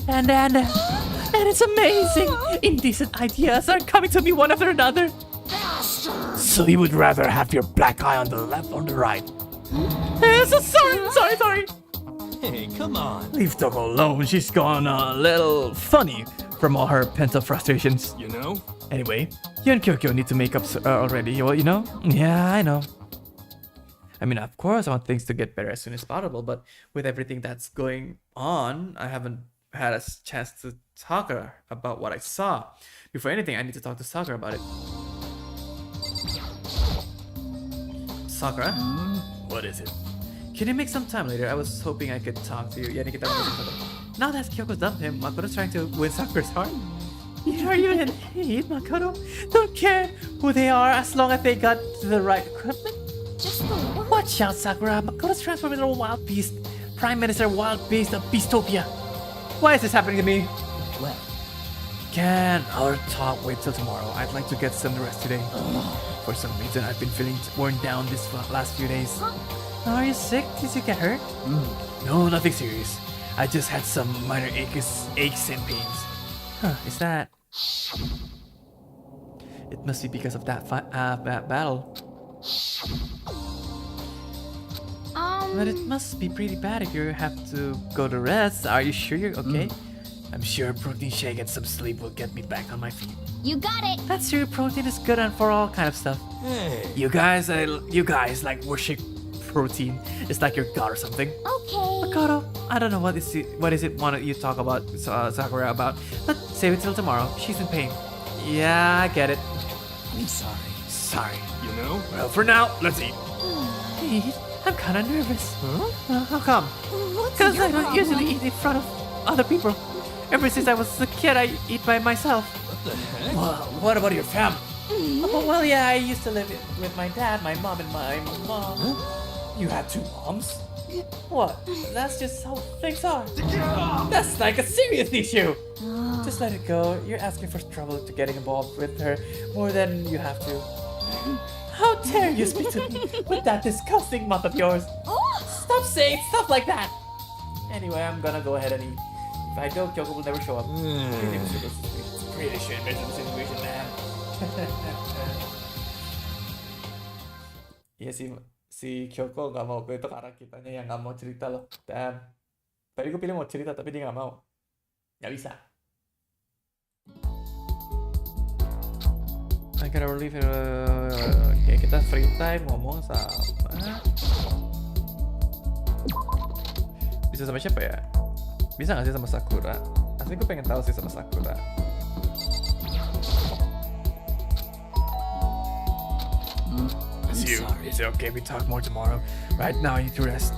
And it's amazing. Indecent ideas are coming to me one after another. So you would rather have your black eye on the left or the right? So sorry. Hey, come on. Leave Toko alone. She's gone a little funny from all her pent-up frustrations. You know? Anyway, you and Kyokyo need to make up already. Well, you know? Yeah, I know. I mean, of course, I want things to get better as soon as possible, but with everything that's going on, I haven't had a chance to talk to her about what I saw. Before anything, I need to talk to Sakura about it. Sakura? What is it? Can you make some time later? I was hoping I could talk to you. Now that Kyoko's done with him, Makoto's trying to win Sakura's heart. Are you in hate, Makoto? Don't care who they are as long as they got the right equipment. Just the word. Watch out, Sakura. Makoto's transforming into a wild beast. Prime Minister Wild Beast of Beastopia. Why is this happening to me? Well, Can our talk wait till tomorrow? I'd like to get some rest today. For some reason, I've been feeling worn down this last few days. Are you sick? Did you get hurt? No, nothing serious. I just had some minor aches and pains. Huh, is that... It must be because of that battle. But it must be pretty bad if you have to go to rest. Are you sure you're okay? I'm sure a protein shake and some sleep will get me back on my feet. You got it. That's true. Protein is good and for all kind of stuff. Hey. You guys like worship protein. It's like your god or something. Okay. Makoto, I don't know what is it want you talk about Sakura about, but save it till tomorrow. She's in pain. Yeah, I get it. I'm sorry. Sorry. You know? Well, for now, let's eat. Eat? I'm kind of nervous. How come? What's Because your I don't problem? usually eat in front of other people. Ever since I was a kid, I eat by myself. What the heck? What about your family? Oh, well, yeah, I used to live with my dad, my mom, and my mom. You had two moms? What? That's just how things are. That's like a serious issue. Just let it go. You're asking for trouble to getting involved with her more than you have to. How dare you speak to me with that disgusting mouth of yours? Stop saying stuff like that. Anyway, I'm gonna go ahead and eat. If I don't, Kyoko will never show up. It's pretty shit situation, man. Iya si Kyoko nggak mau itu karena kitanya yang nggak mau cerita loh. Dan tadi gue pilih mau cerita tapi dia nggak mau. Nggak bisa. I gotta relieve. Oke, kita free time ngomong sama. Bisa sama siapa ya? Bisa nggak sih sama Sakura? Asli gue pengen tahu sih sama Sakura. Sorry. Is it okay we talk more tomorrow? Right now, you need to rest.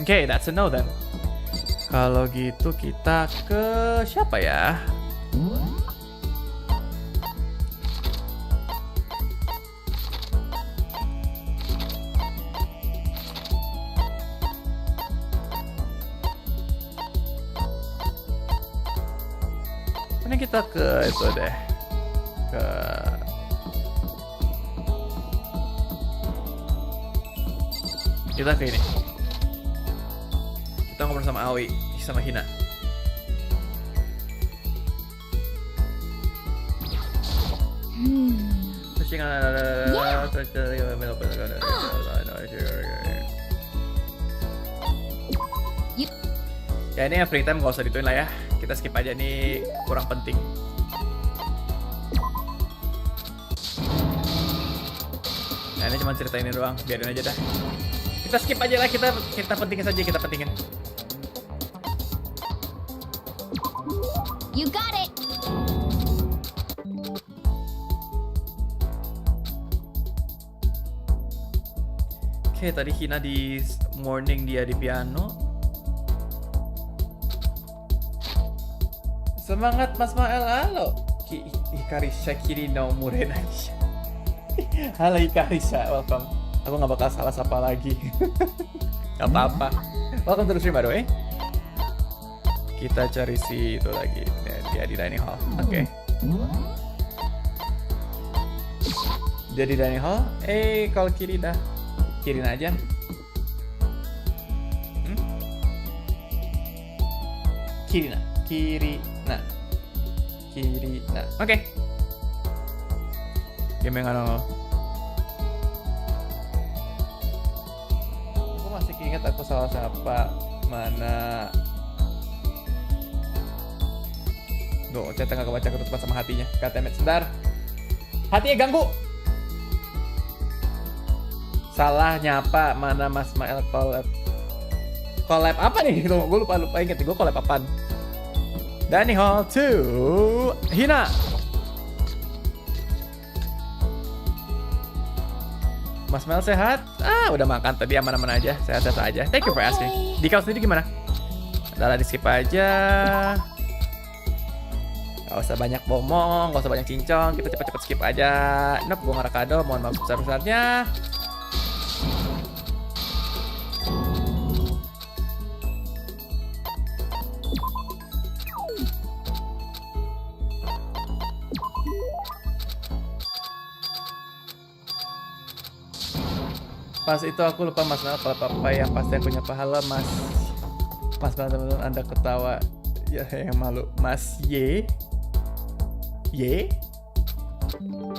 Okay, that's a no then. Kalau gitu kita ke siapa ya? Ini kita ke itu deh. Kita ke ini. Kita ngobrol sama Aoi, sama Hina. Ya ini ya free time gak usah dituin lah ya. Kita skip aja nih, kurang penting. Nah ini cuma cerita ini doang, biarin aja dah. Kita skip aja lah, kita pentingin saja, kita pentingin. You got it. Oke, tadi Hina di morning dia di piano. Semangat Mas Mael, halo. Hikarisha Kiri no Murenaisha. Halo Hikarisha, welcome. Aku nggak bakal salah sapa lagi. Gak apa-apa. Welcome to the stream by the way. Kita cari si itu lagi. Dia di dining hall. Oke. Dia di dining hall. Kalau kiri dah. Kirin aja. Kirina. Oke. Game yang aku masih ingat aku salah siapa. Mana? Duh, ternyata nggak kebaca ketutupan sama hatinya. Kata sebentar. Hatinya ganggu. Salah nyapa. Mana Mas Mael collab? Collab apa nih? Gue lupa inget. Gue collab apaan? Danny Hall 2 Hina. Mas Mel sehat? Udah makan tadi, aman-aman aja, sehat-sehat aja. Thank you for asking. Di kau sendiri gimana? Udah di skip aja. Gak usah banyak bomong, gak usah banyak cincong. Kita cepet-cepet skip aja. Nope, gue ngarah kado. Mohon maaf besar-besarnya. Pas itu aku lupa Mas Mel kalau apa yang pasti yang punya pahala Mas Mel teman-teman Anda ketawa ya yang malu Mas Y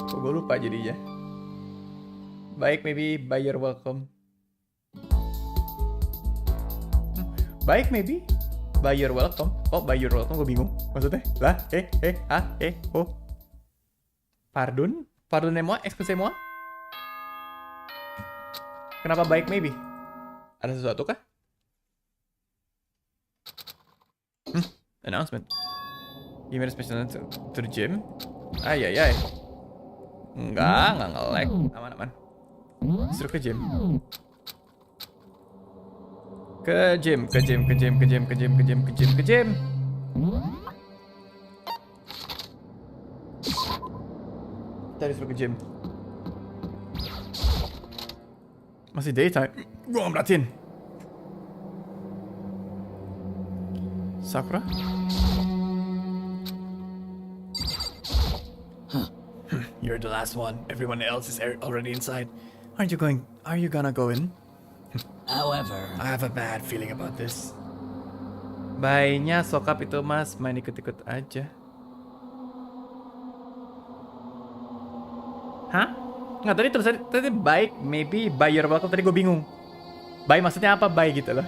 kok gue lupa jadinya. Baik, maybe buy your welcome. Baik, maybe buy your welcome. Oh, buy your welcome, gue bingung maksudnya lah. Oh pardonnez-moi, excusez-moi. Kenapa baik maybe? Ada sesuatu kah? Announcement. Give me a special to the gym. Ayayay. Enggak nge-lag. Aman. Disuruh ke gym. Ke gym. Tadi disuruh ke gym. Masih daytime. Gue gak merhatiin. Sakura? You're the last one. Everyone else is already inside. Are you gonna go in? However, I have a bad feeling about this. Bayinya sokap itu Mas, main ikut-ikut aja. Hah? Nggak, tadi baik, maybe buy your welcome. Tadi gue bingung. Buy maksudnya apa? Buy gitu loh.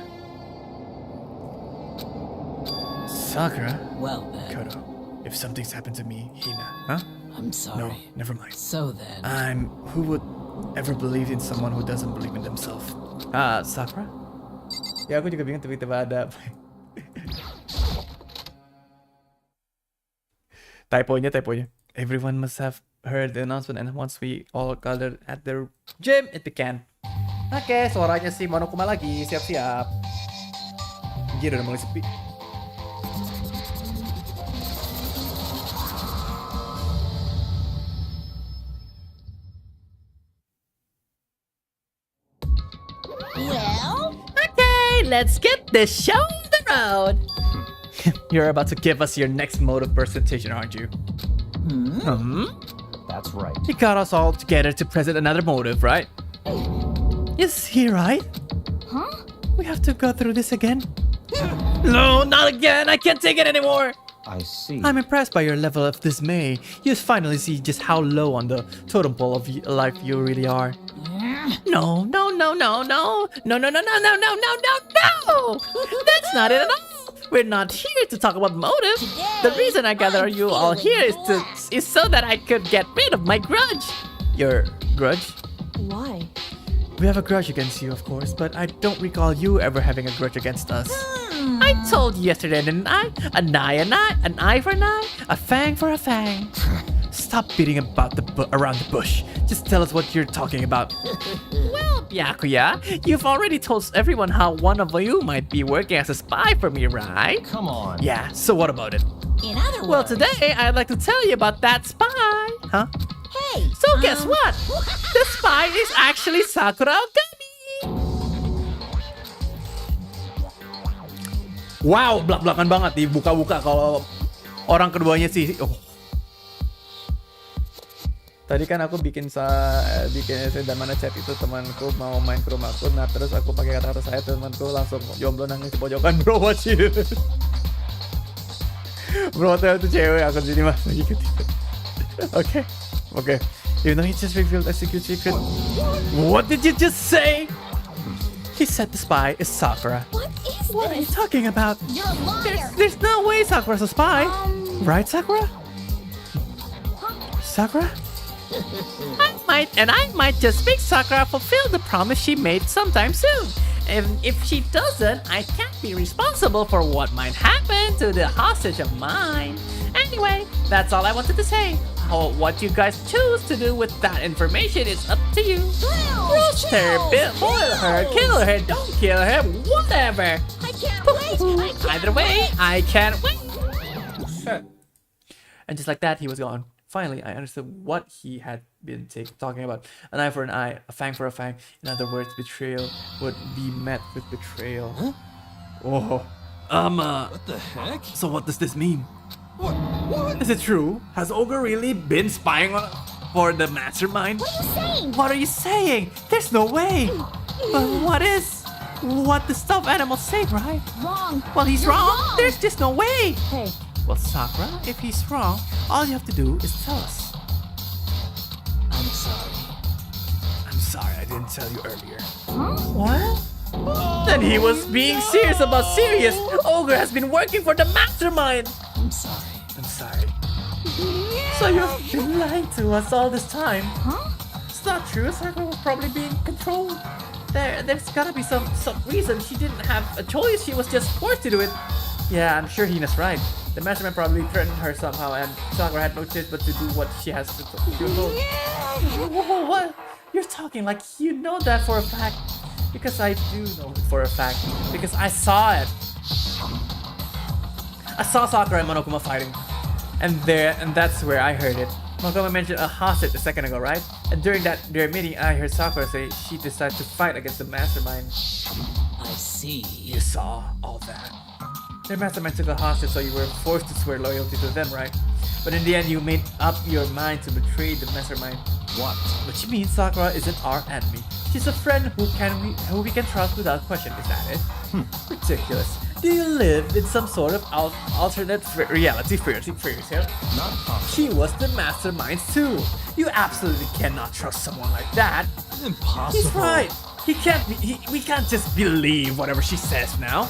Sakura? well then, Koto, if something's happened to me, Hina. Hah? I'm No, sorry. never mind. So then, Who would ever believe in someone who doesn't believe in themselves? Sakura? Ya aku juga bingung tiba-tiba ada. Typonya. Everyone must have heard the announcement and once we all gathered at the gym, it began. Oke, suaranya si Monokuma lagi, siap-siap. Gila, udah mulai sepi. Well, Okay, let's get this show on the road. You're about to give us your next mode of presentation, aren't you? That's right. You got us all together to present another motive, right? Is he right? huh? We have to go through this again? No, not again! I can't take it anymore! I see. I'm impressed by your level of dismay. You finally see just how low on the totem pole of life you really are. No! That's not it at all! We're not here to talk about motive. The reason I gather you all here is so that I could get rid of my grudge. Your grudge? Why? We have a grudge against you, of course, but I don't recall you ever having a grudge against us. I told you yesterday, didn't I? An eye for an eye, a fang for a fang. Stop beating about around the bush. Just tell us what you're talking about. Well, Byakuya, you've already told everyone how one of you might be working as a spy for me, right? Come on. Yeah, so what about it? In other Well, words, today I'd like to tell you about that spy. Huh? hey. So guess what? The spy is actually Sakura Ogami. Wow, belak-belakan banget dibuka-buka kalau orang keduanya sih. Oh. Tadi kan aku bikin dan mana chat itu temanku mau main ke rumahku. Nah terus aku pakai kata-kata saya, temanku langsung jomblo nangis di pojokan. Bro, what you? Bro, hotel itu cewek, aku sini mas lagi ketiga. Okay. Even though he just revealed a secret. What did you just say? He said the spy is Sakura. What is What are you this? talking about? You're a liar. There's no way Sakura's a spy. Right, Sakura? Sakura? I might just make Sakura fulfill the promise she made sometime soon. And if she doesn't, I can't be responsible for what might happen to the hostage of mine. Anyway, that's all I wanted to say. What you guys choose to do with that information is up to you. Roast her, boil her, kill her, don't kill her, whatever. I can't wait. Either way, I can't wait. And just like that, he was gone. Finally, I understood what he had been talking about. An eye for an eye, a fang for a fang. In other words, betrayal would be met with betrayal. Huh? Oh. What the heck? So what does this mean? What? Is it true? Has Ogre really been spying for the mastermind? What are you saying? What are you saying? There's no way. But what is? What the stuffed animals say, right? Wrong. Well, he's You're wrong. There's just no way. Hey, Well, Sakura, if he's wrong, all you have to do is tell us. I'm sorry. I'm sorry I didn't tell you earlier. What? Then he was being serious about serious. Ogre has been working for the mastermind. I'm sorry. I'm sorry. So you've been lying to us all this time. huh? It's not true. Sakura was probably being controlled. There's gotta be some reason. She didn't have a choice. She was just forced to do it. Yeah, I'm sure Hina's right. The mastermind probably threatened her somehow, and Sakura had no choice but to do what she has to do. Whoa, what? You're talking like you know that for a fact. Because I do know it for a fact. Because I saw it. I saw Sakura and Monokuma fighting. And that's where I heard it. Monokuma mentioned a hostage a second ago, right? And during their meeting, I heard Sakura say she decided to fight against the mastermind. I see. You saw all that. Their mastermind took a hostage, so you were forced to swear loyalty to them, right? But in the end, you made up your mind to betray the mastermind. What? Which means Sakura isn't our enemy. She's a friend who we can trust without question. Is that it? Ridiculous. Do you live in some sort of alternate reality fairy tale? Not possible. She was the mastermind too. You absolutely cannot trust someone like that. Impossible. He's right. We can't just believe whatever she says now.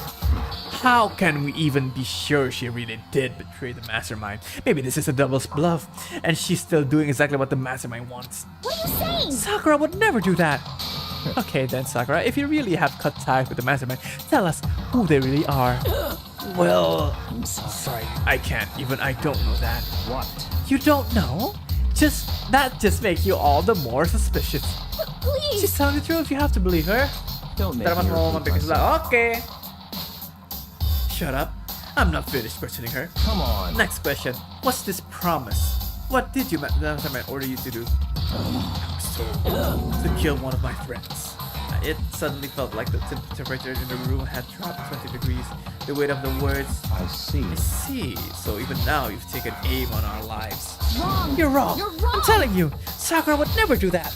How can we even be sure she really did betray the mastermind? Maybe this is a double bluff, and she's still doing exactly what the mastermind wants. What are you saying? Sakura would never do that. Okay then, Sakura, if you really have cut ties with the mastermind, tell us who they really are. Well, I'm sorry. Sorry, I can't. Even I don't know that. What? you don't know? That just makes you all the more suspicious. Please. She's telling the truth, you have to believe her. Don't make Pero mas me mo repeat mabiglas myself. lang, okay. Shut up. I'm not finished questioning her. Come on. Next question. What's this promise? What did the mastermind order you to do? To kill one of my friends. It suddenly felt like the temperature in the room had dropped 20 degrees. The weight of the words. I see. I see. So even now you've taken aim on our lives. Wrong. You're wrong. You're wrong. I'm telling you, Sakura would never do that.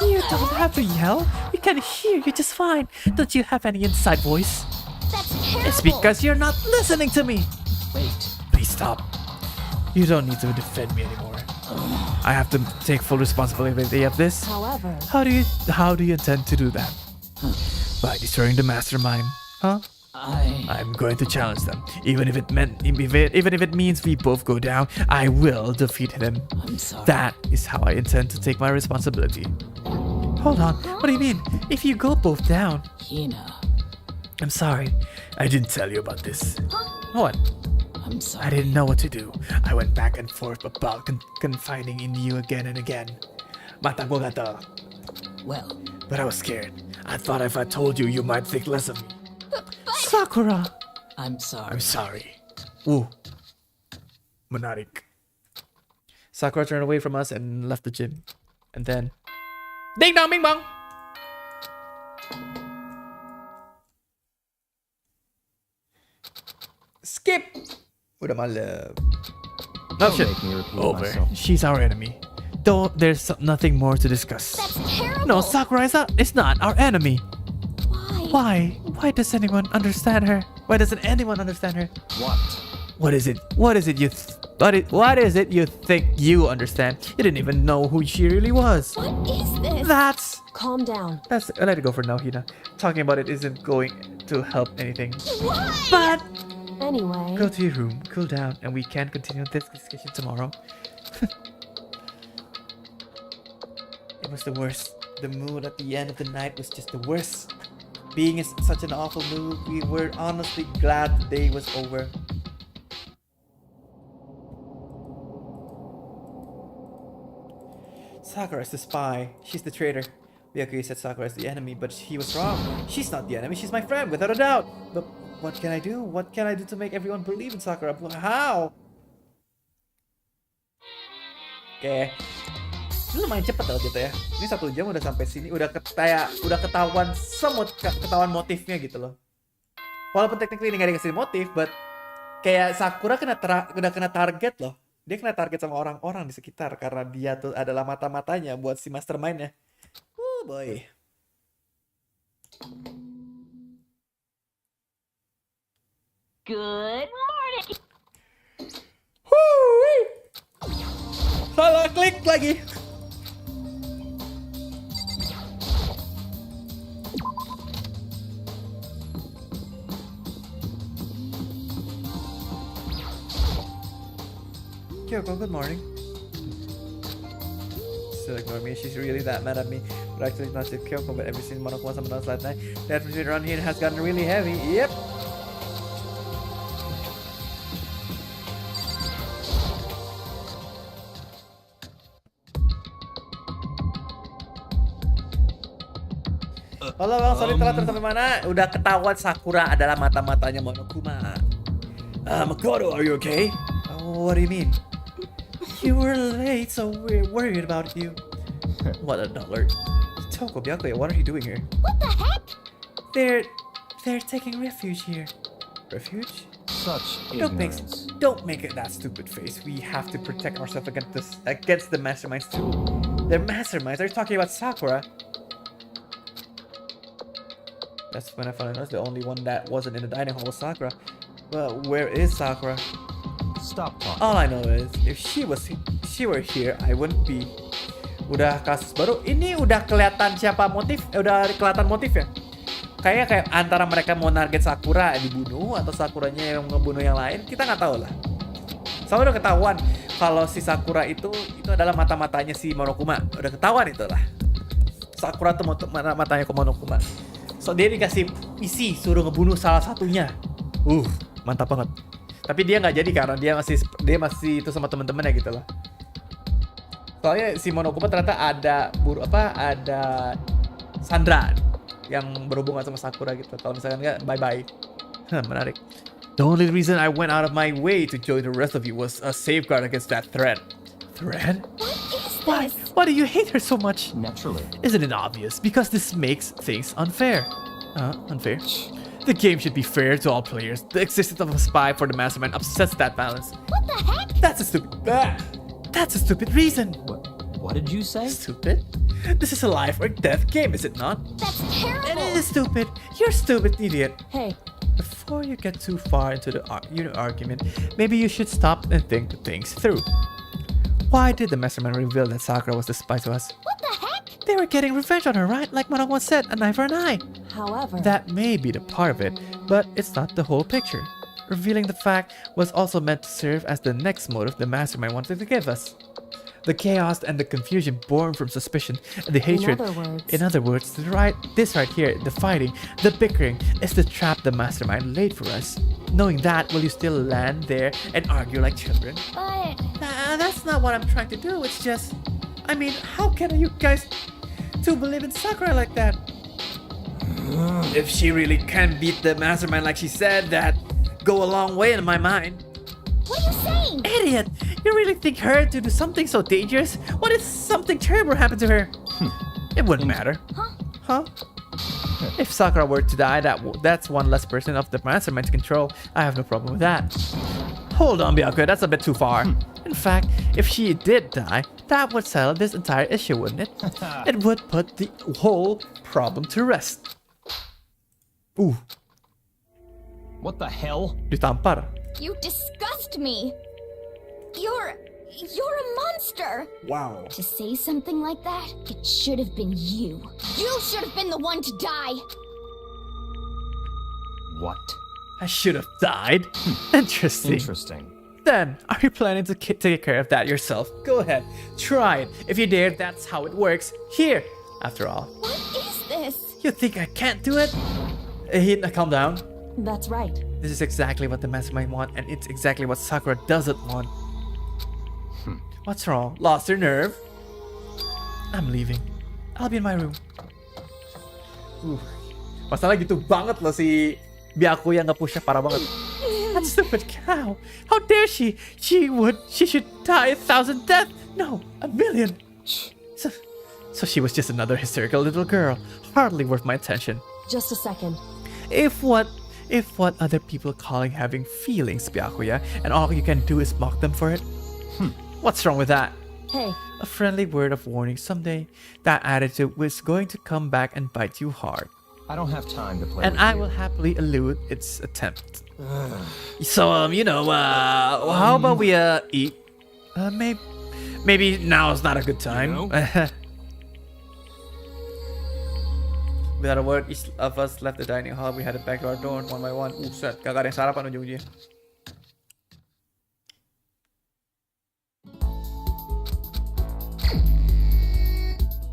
You don't have to yell. We can hear you just fine. Don't you have any inside voice? That's terrible. It's because you're not listening to me. Wait. Please stop. You don't need to defend me anymore. I have to take full responsibility of this. However, How do you intend to do that? By destroying the mastermind, huh? I'm going to challenge them. Even if it means we both go down, I will defeat them. I'm sorry. That is how I intend to take my responsibility. Hold on. What do you mean? If you go both down. Hina. I'm sorry. I didn't tell you about this. What? I'm sorry. I didn't know what to do. I went back and forth about confiding in you again and again. Matago gata. Well, But I was scared. I thought if I told you, you might think less of me. Sakura. I'm sorry. I'm sorry. Ooh. Monarik. Sakura turned away from us and left the gym. And then... Ding dong bing bong! Skip! Udah malam. Oh Don't shit. make me repeat Over. myself. She's our enemy. Though there's nothing more to discuss. that's terrible. No, Sakura is not our enemy. Why? Why does anyone understand her? Why doesn't anyone understand her? What? What is it? What is it you What is it you think you understand? You didn't even know who she really was. What is this? Calm down. I let it go for now, Hina. Talking about it isn't going to help anything. Why? But Anyway. go to your room, cool down, and we can continue this discussion tomorrow. It was the worst. The mood at the end of the night was just the worst. Being in such an awful mood, we were honestly glad the day was over. Sakura is the spy. She's the traitor. Byakuya said Sakura is the enemy, but he was wrong. She's not the enemy. She's my friend, without a doubt. But what can I do? What can I do to make everyone believe in Sakura? How? Oke. Ini lumayan cepet loh gitu ya. Ini 1 jam udah sampai sini. Udah ketahuan ketahuan motifnya gitu loh. Walaupun technically ini gak dikasih motif, but kayak Sakura udah kena target loh. Dia kena target sama orang-orang di sekitar karena dia tuh adalah mata-matanya buat si mastermind-nya. Oh boy. Good morning. Salah klik lagi. Kyoko, good morning. Still ignore me. She's really that mad at me. But actually, not just Kyoko, but ever since Monokuma summoned us last night, the atmosphere around here has gotten really heavy. Yep. Halo bang, sorry telat sampai mana? Udah ketahuan Sakura adalah mata-matanya Monokuma. Makoto, are you okay? What do you mean? You were late, so we're worried about you. What an alert. Toko, Byakuya, what are you doing here? What the heck? They're taking refuge here. Refuge? Such Don't ignorance. make it that stupid face. We have to protect ourselves against the masterminds too. They're masterminds. Are you talking about Sakura? That's when I finally noticed the only one that wasn't in the dining hall was Sakura. Well, where is Sakura? Stop talking. All I know is if she were here, I wouldn't be. Udah kasus baru. Ini udah kelihatan siapa motif? Udah kelihatan motif ya? Kayak antara mereka mau target Sakura dibunuh atau Sakuranya yang ngebunuh yang lain, kita nggak tahu lah. Soalnya udah ketahuan kalau si Sakura itu adalah mata-matanya si Monokuma. Udah ketahuan itulah. Sakura tuh matanya ke Monokuma. So dia dikasih misi suruh ngebunuh salah satunya. Mantap banget. Tapi dia nggak jadi karena dia masih itu sama temen-temennya gitu loh. Soalnya si Monokuma ternyata ada Sandra yang berhubungan sama Sakura gitu. Kalau misalkan nggak, bye-bye. Menarik. The only reason I went out of my way to join the rest of you was a safeguard against that threat. Threat? What is this? Why do you hate her so much? Naturally. Isn't it obvious? Because this makes things unfair. Unfair? The game should be fair to all players. The existence of a spy for the mastermind upsets that balance. What the heck? That's a stupid reason. What did you say? Stupid? This is a life or death game, is it not? That's terrible. It is stupid. You're a stupid idiot. Hey, Before you get too far into the argument, maybe you should stop and think things through. Why did the mastermind reveal that Sakura was the spy to us? what the heck? They were getting revenge on her, right? Like Monokuma said, an eye for an eye. However, That may be the part of it, but it's not the whole picture. Revealing the fact was also meant to serve as the next motive the mastermind wanted to give us. The chaos and the confusion born from suspicion and the hatred. In other words, this right here, the fighting, the bickering, is the trap the mastermind laid for us. Knowing that, will you still land there and argue like children? but That's not what I'm trying to do. It's just, I mean, how can you guys two believe in Sakura like that? If she really can beat the mastermind like she said, that go a long way in my mind. what are you saying? Idiot! You really think her to do something so dangerous? What if something terrible happened to her? It wouldn't matter. Huh? If Sakura were to die, that's one less person of the mastermind to control. I have no problem with that. Hold on, Byakuya, that's a bit too far. In fact, if she did die, that would settle this entire issue, wouldn't it? It would put the whole problem to rest. What the hell? Ditampar. You disgust me. You're a monster! Wow. To say something like that, it should have been you. You should have been the one to die! What? I should have died. Interesting. Interesting. Then, are you planning to take care of that yourself? Go ahead, try it. If you dare, that's how it works. Here. After all, What is this? you think I can't do it? Calm down. That's right. This is exactly what the mastermind want, and it's exactly what Sakura doesn't want. What's wrong? Lost your nerve? I'm leaving. I'll be in my room. Masalah gitu banget loh si Byakuya nge-push-nya parah banget. That stupid cow. How dare she? She should die 1,000 deaths. No, 1,000,000. So she was just another hysterical little girl. Hardly worth my attention. Just a second. If what other people calling having feelings, Byakuya, and all you can do is mock them for it? What's wrong with that? Hey, A friendly word of warning someday. That attitude was going to come back and bite you hard. I don't have time to play And with I you. will happily elude its attempt. So, how about we eat? Maybe now is not a good time. You Without a word, each of us left the dining hall. We headed back to our dorm one by one. Set, kagak ada yang sarapan ujung-ujungnya.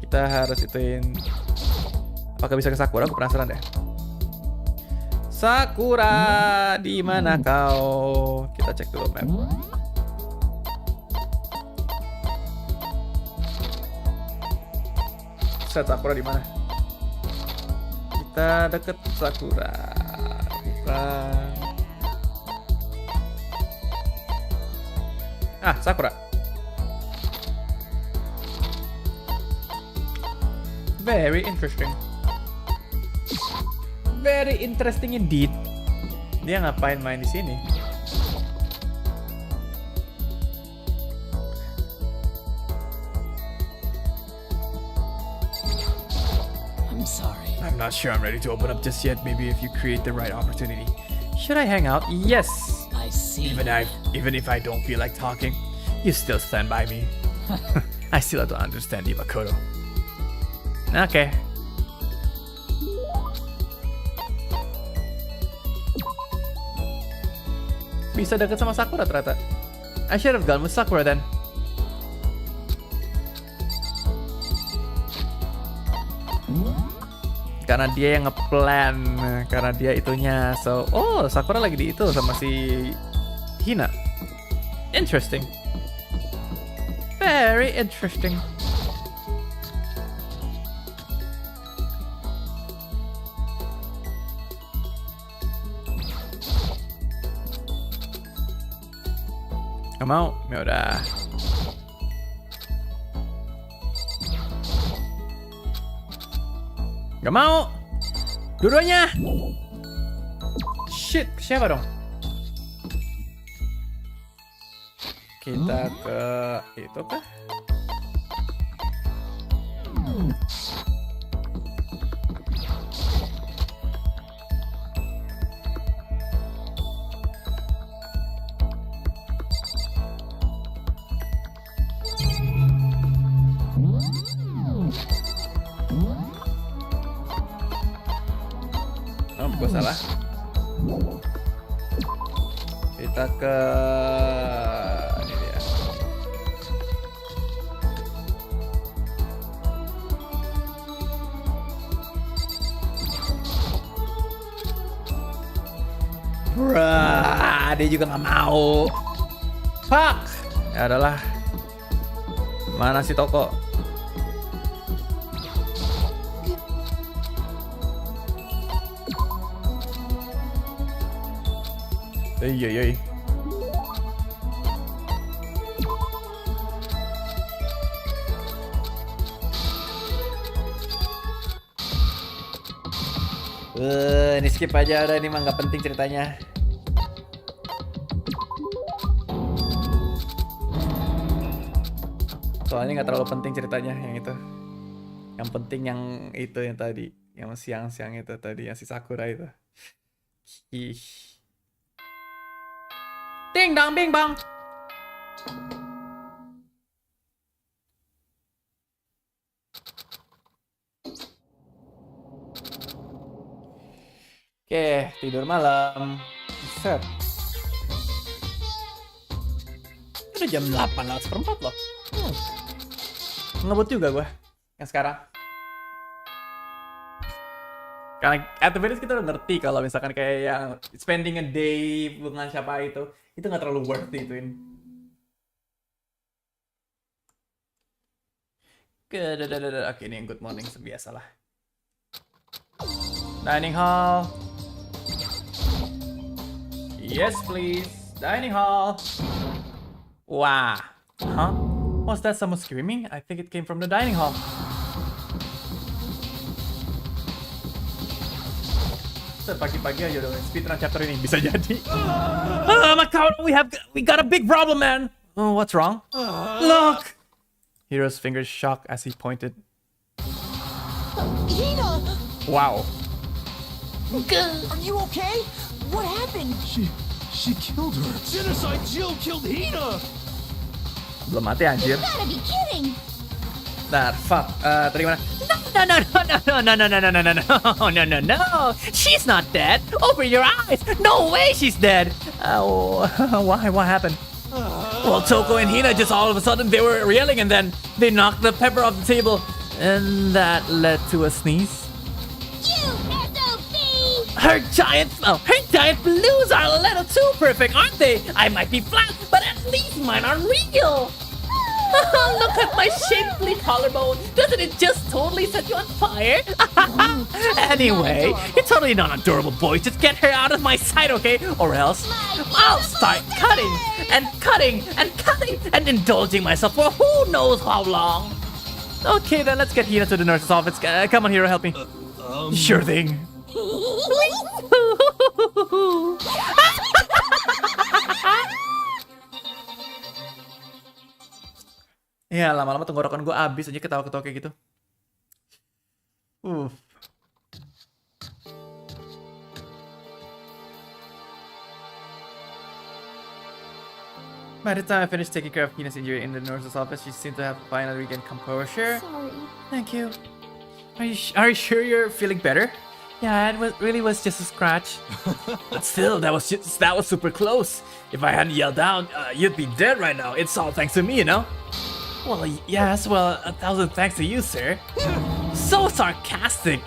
Kita harus ituin. Apakah bisa ke Sakura? Aku penasaran deh. Sakura, di mana kau? Kita cek dulu map. Set, Sakura di mana? Kita deket Sakura. Bukan. Sakura. Very interesting. Very interesting indeed. Dia ngapain main di sini? I'm sorry. I'm not sure I'm ready to open up just yet. Maybe if you create the right opportunity. Should I hang out? Yes. I see. Even if I don't feel like talking, you still stand by me. I still don't understand you, Makoto. Okay. Bisa deket sama Sakura ternyata. I should have gone with Sakura then. Karena dia yang ngeplan, karena dia itunya. So, Sakura lagi di itu sama si Hina. Interesting. Very interesting. Gak mau? Ya udah. Gak mau. Dua-duanya. Shit, siapa dong? Kita ke itu kah? Gue salah. Kita ke ini dia. Bruh, dia juga nggak mau. Fuck. Ya adalah. Mana si toko? Iya. Ini skip aja udah, ini mah nggak penting ceritanya. Soalnya nggak terlalu penting ceritanya yang itu. Yang penting yang itu yang tadi, yang siang-siang itu tadi, yang si Sakura itu. Ih. Ding dong bing bang. Oke, tidur malam. Set. Udah jam 8 lewat seperempat loh. Ngebut juga gue yang sekarang. Karena at the very least kita udah ngerti kalau misalkan kayak yang spending a day dengan siapa itu nggak terlalu worth it ituin. Oke, ini yang good morning sebiasalah. Dining hall. Yes, please. Dining hall. Wah. Huh? Was that someone screaming? I think it came from the dining hall. Pagi-pagi aja udah speedrun chapter ini, bisa jadi. Oh my god, we got a big problem, man. Oh, what's wrong? Look. Hero's fingers shocked as he pointed. Hina! Wow. Are you okay? What happened? She killed her. Genocide Jill killed Hina. Belum mati anjir. You gotta be kidding! Nah, fuck. Tadi mana? No. She's not dead. Open your eyes. No way she's dead. Oh, why? What happened? Well, Toko and Hina just all of a sudden they were yelling and then they knocked the pepper off the table. And that led to a sneeze. You SOB! Her giant blues are a little too perfect, aren't they? I might be flat, but at least mine are real. Look at my shapely collarbone. Doesn't it just totally set you on fire? Anyway, you're totally not adorable, boys. Just get her out of my sight, okay? Or else I'll start cutting and cutting and cutting and indulging myself for who knows how long. Okay, then let's get Hina to the nurse's office. Come on, Hero, help me. Sure thing. Ya, lama-lama tenggorokan gue abis aja ketawa-ketawa kayak gitu. By the time I finished taking care of Hina's injury in the nurse's office, she seemed to have finally regained composure. Sorry. Thank you. Are you sure you're feeling better? Yeah, it really was just a scratch. But still, that was super close. If I hadn't yelled out, you'd be dead right now. It's all thanks to me, you know? Well, yes, 1,000 thanks to you, sir. So sarcastic.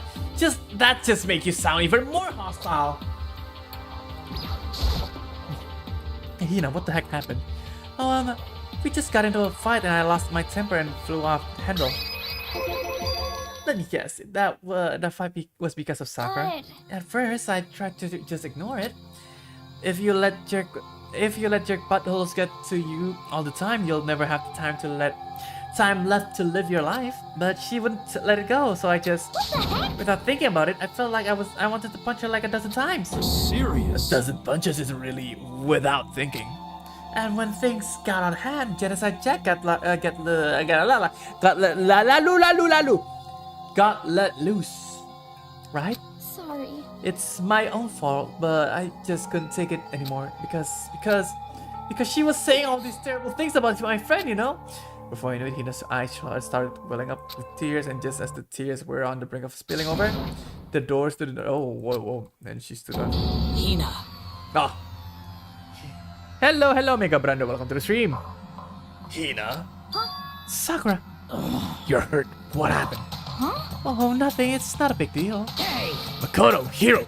That just makes you sound even more hostile. Hey, Hina, what the heck happened? Oh, we just got into a fight and I lost my temper and flew off the handle. Let me guess, that fight was because of Sakura? What? At first, I tried to just ignore it. If you let your buttholes get to you all the time, you'll never have the time left to live your life. But she wouldn't let it go, so I just, without thinking about it, I felt like I wanted to punch her like a dozen times. Serious? A dozen punches isn't really without thinking. And when things got out of hand, Genocide Jack got let loose, right? Sorry. It's my own fault, but I just couldn't take it anymore because she was saying all these terrible things about my friend, you know? Before I knew it, Hina's eyes started welling up with tears, and just as the tears were on the brink of spilling over, the door stood. Oh, whoa! And she stood up. Hina. Ah. Hello, Mega Brando. Welcome to the stream. Hina? Sakura. You're hurt. What happened? Oh, nothing. It's not a big deal. Makoto, Hiro,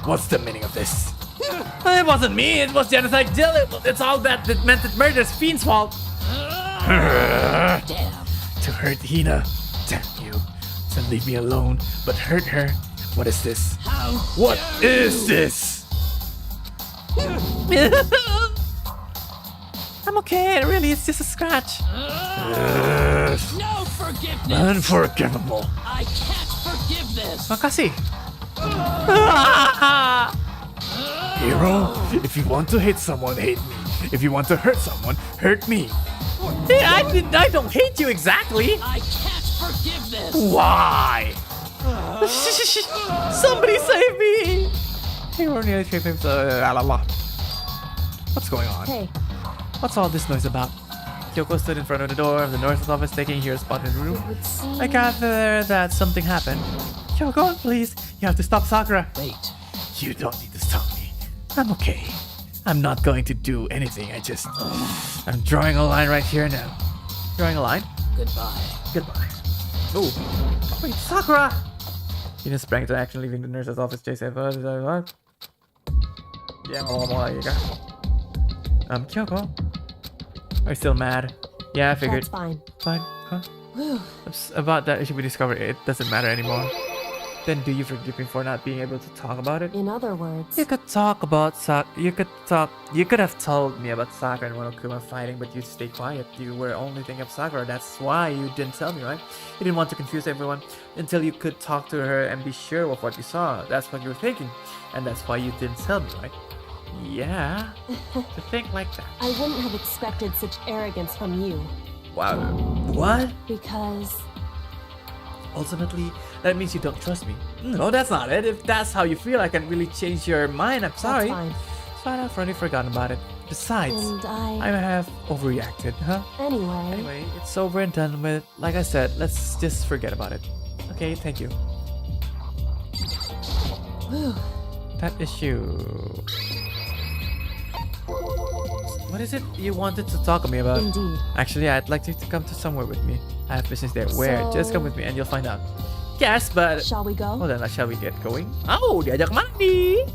what's the meaning of this? It wasn't me. It was Genocide Jill. It's all that demented murderous fiend's fault. Damn. To hurt Hina. Damn you. To leave me alone, but hurt her. What is this? How? What is this? I'm okay. Really, it's just a scratch. No forgiveness. Unforgivable. I can't forgive this. Makasih. Hiro, if you want to hate someone, hate me. If you want to hurt someone, hurt me. I don't hate you exactly. I can't forgive this. Why? Somebody save me. Hero nearly tripped him. What's going on? Hey, What's all this noise about? Kyoko stood in front of the door of the nurse's office taking her spot in the room. It would seem... I gather that something happened. Kyoko, please, you have to stop Sakura. Wait. You don't need to stop me. I'm okay. I'm not going to do anything. I'm drawing a line right here now. Drawing a line. Goodbye. Goodbye. Oh, wait, Sakura! He just sprang to action, leaving the nurse's office. Chase what? Yeah, Kyoko. Are you still mad? Yeah, I figured. That's fine. Fine, huh? Whew. About that issue we discovered, it doesn't matter anymore. Then do you forgive me for not being able to talk about it? In other words... You could talk about you could have told me about Sakura and Monokuma fighting, but you stayed quiet. You were only thinking of Sakura. That's why you didn't tell me, right? You didn't want to confuse everyone until you could talk to her and be sure of what you saw. That's what you were thinking. And that's why you didn't tell me, right? Yeah. To think like that. I wouldn't have expected such arrogance from you. Wow. What? Because... Ultimately, that means you don't trust me. No, that's not it. If that's how you feel, I can really change your mind. I'm sorry. That's fine. So I've already forgotten about it. Besides, And I have overreacted, huh? Anyway... Anyway, it's over and done with. Like I said, let's just forget about it. Okay, thank you. Whew. That issue. What is it you wanted to talk to me about? Indeed. Actually, I'd like you to come to somewhere with me. I have business there. Where? So- Just come with me and you'll find out. Yes, but... Shall we go? Well then, shall we get going? Oh, diajak mandi!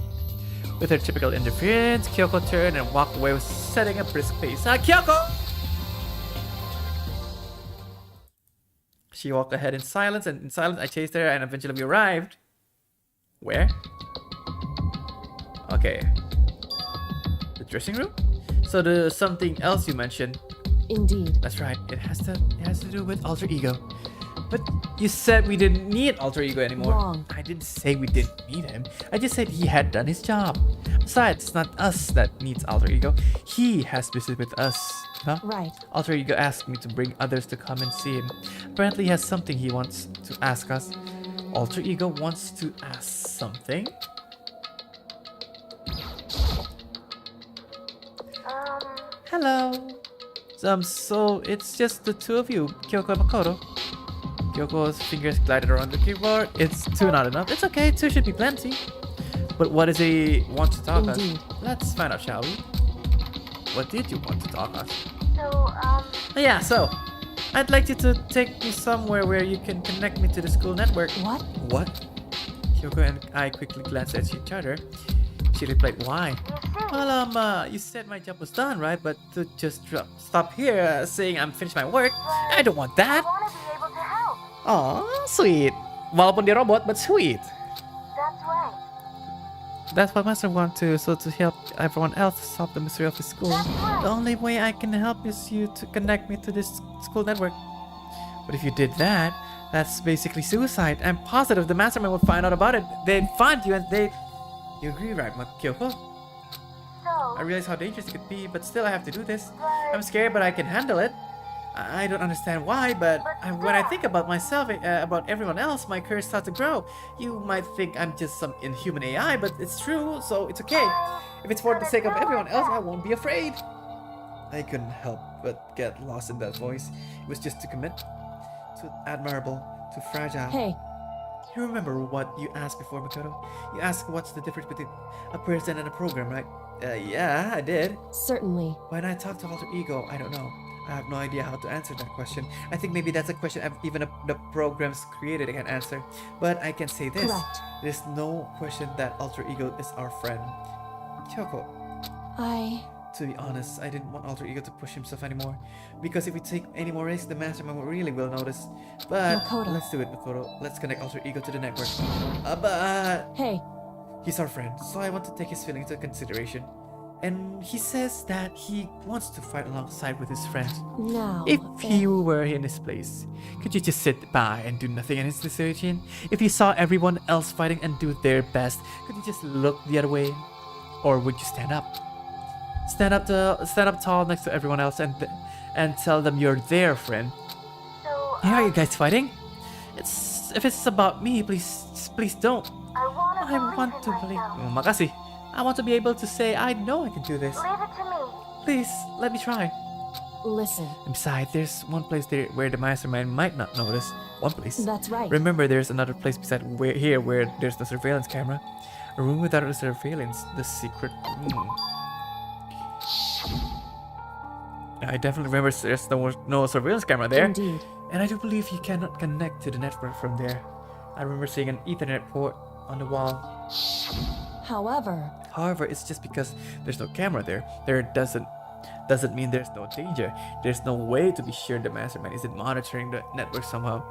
With her typical interference, Kyoko turned and walked away, setting a brisk pace. Kyoko! She walked ahead in silence, and in silence I chased her, and eventually we arrived. Where? Okay. The dressing room? So there's something else you mentioned. Indeed. That's right. It has to do with alter ego. But you said we didn't need alter ego anymore. Wrong. I didn't say we didn't need him. I just said he had done his job. Besides, it's not us that needs alter ego. He has business with us. Huh? Right. Alter ego asked me to bring others to come and see him. Apparently he has something he wants to ask us. Alter ego wants to ask something? Hello. So it's just the two of you, Kyoko and Makoto. Kyoko's fingers glided around the keyboard. It's two not enough. It's okay, two should be plenty. But what does he want to talk us? Indeed. Let's find out, shall we? What did you want to talk us? So, I'd like you to take me somewhere where you can connect me to the school network. What? What? Kyoko and I quickly glanced at each other. She replied, why? Well, you said my job was done, right? But to just stop here saying I'm finished my work, I don't want that. I want to be able to help. Aw, sweet. Walaupun dia robot, but sweet. That's right. That's what Master wants to, so to help everyone else to solve the mystery of the school. That's right. The only way I can help is you to connect me to this school network. But if you did that, that's basically suicide. I'm positive the mastermind would find out about it. They'd find you and they'd... You agree, right, Kyoko? So, I realize how dangerous it could be, but still I have to do this. I'm scared, but I can handle it. I don't understand why, but when I think about myself, about everyone else, my courage starts to grow. You might think I'm just some inhuman AI, but it's true, so it's okay. If it's for the sake of everyone else, I won't be afraid. I couldn't help but get lost in that voice. It was just too too admirable, too fragile. Hey, You remember what you asked before, Makoto? You asked what's the difference between a person and a program, right? Yeah, I did. certainly. When I talk to Alter Ego, I don't know. I have no idea how to answer that question. I think maybe that's a question even the programs created can answer. But I can say this. Correct. There's no question that Alter Ego is our friend. Kyoko, to be honest, I didn't want Alter Ego to push himself anymore. Because if we take any more risks, the mastermind really will notice. But Makoto. let's do it, Makoto. Let's connect Alter Ego to the network. But Hey, he's our friend, so I want to take his feelings into consideration. And he says that he wants to fight alongside with his friends. now... If you were in his place, could you just sit by and do nothing in his situation? If you saw everyone else fighting and do their best, could you just look the other way? Or would you stand up? Stand up tall next to everyone else and tell them you're their friend. so Hey, are you guys fighting? If it's about me, please don't. I want to believe in myself. Oh, makasih. I want to be able to say I know I can do this. Leave it to me. Please, let me try. Listen, And besides, there's one place there where the mastermind might not notice. One place. that's right. Remember, there's another place beside here where there's the surveillance camera. A room without a surveillance. The secret room. I definitely remember there's no surveillance camera there. Indeed. And I do believe you cannot connect to the network from there. I remember seeing an Ethernet port on the wall. However, it's just because there's no camera there. There doesn't mean there's no danger. There's no way to be sure the mastermind isn't monitoring the network somehow.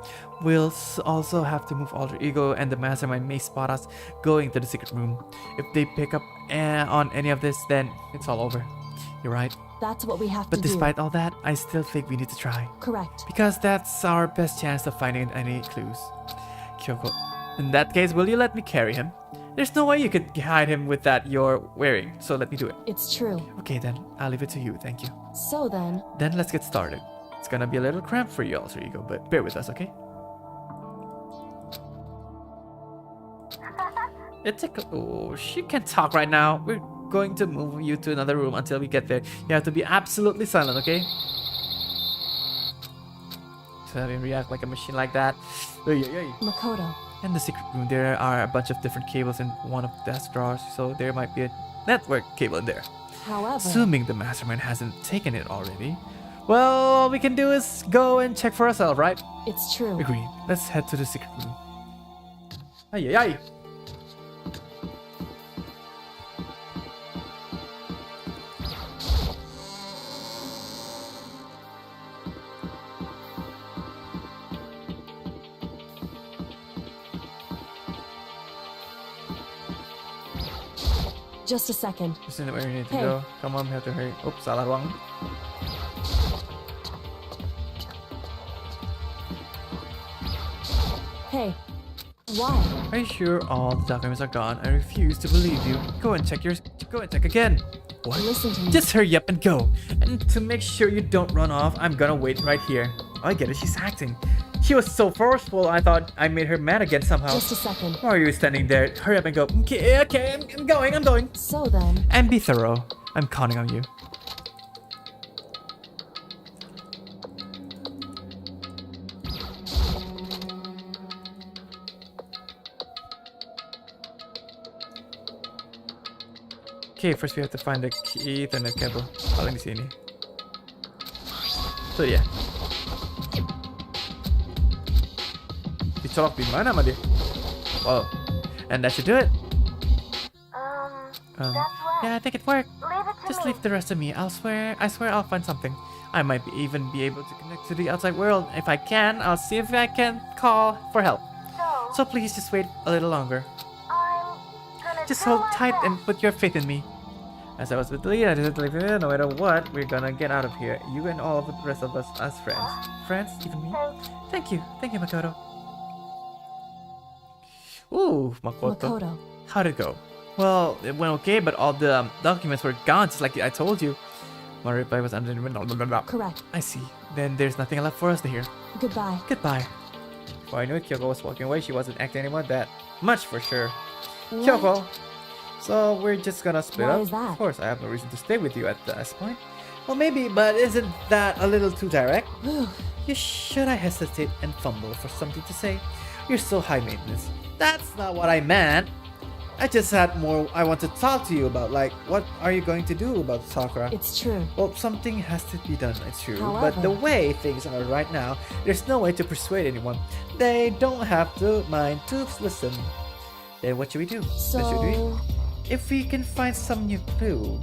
We'll also have to move Alter Ego, and the mastermind may spot us going to the secret room. If they pick up on any of this, then it's all over. You're right. That's what we have But to do. despite all that, I still think we need to try. Correct. Because that's our best chance of finding any clues. Kyoko, in that case, will you let me carry him? There's no way you could hide him with that you're wearing, so let me do it. It's true. Okay then, I'll leave it to you, thank you. So then, Then let's get started. It's gonna be a little cramped for you, Alter Ego, but bear with us, okay? Oh, she can talk right now. We're going to move you to another room until we get there. You have to be absolutely silent, okay? To have him react like a machine like that. Makoto. In the secret room, there are a bunch of different cables in one of the desk drawers, so there might be a network cable in there. However, Assuming the mastermind hasn't taken it already. Well, all we can do is go and check for ourselves, right? it's true. Agreed. Let's head to the secret room. Ay, ay, ay. Just a second. Just in where you need to Hey. go. Come on, we have to hurry. Oops, salah ruang. Hey, why? Are you sure all the documents are gone? I refuse to believe you. Go and check again. What? Listen to me. Just hurry up and go. And to make sure you don't run off, I'm gonna wait right here. I get it, she's acting. She was so forceful, I thought I made her mad again somehow. Just a second. Why are you standing there? Hurry up and go. Okay, I'm going. So then, And be thorough. I'm counting on you. Okay, first we have to find the Ethernet cable. Paling di sini. Tuh dia. Dicolok di mana sama dia? Wow. And that should do it. That's right. Yeah, I think it worked. Leave it to Just me. leave the rest to me. I swear I'll find something. I might even be able to connect to the outside world. If I can, I'll see if I can call for help. So please just wait a little longer. I'm gonna Just do hold my tight best. and put your faith in me. As I was with Lee, I just believe no matter what, we're gonna get out of here. You and all of the rest of us as friends. Friends? Even me? Thank you, Makoto. Ooh, Makoto. Makoto. How'd it go? Well, it went okay, but all the documents were gone, just like I told you. My reply was under the Correct. I see. Then there's nothing left for us to hear. Goodbye. Goodbye. Before I knew it, Kyoko was walking away. She wasn't acting anymore that much for sure. What? Kyoko! So we're just gonna split Why up? is that? Of course, I have no reason to stay with you at this point. Well, maybe, but isn't that a little too direct? Should I hesitate and fumble for something to say? You're so high maintenance. That's not what I meant. I just had more I want to talk to you about. Like, what are you going to do about Sakura? It's true. Well, something has to be done, it's true. But the However- way things are right now, there's no way to persuade anyone. They don't have to mind to listen. Then what should we do? Then should we? So, If we can find some new clue,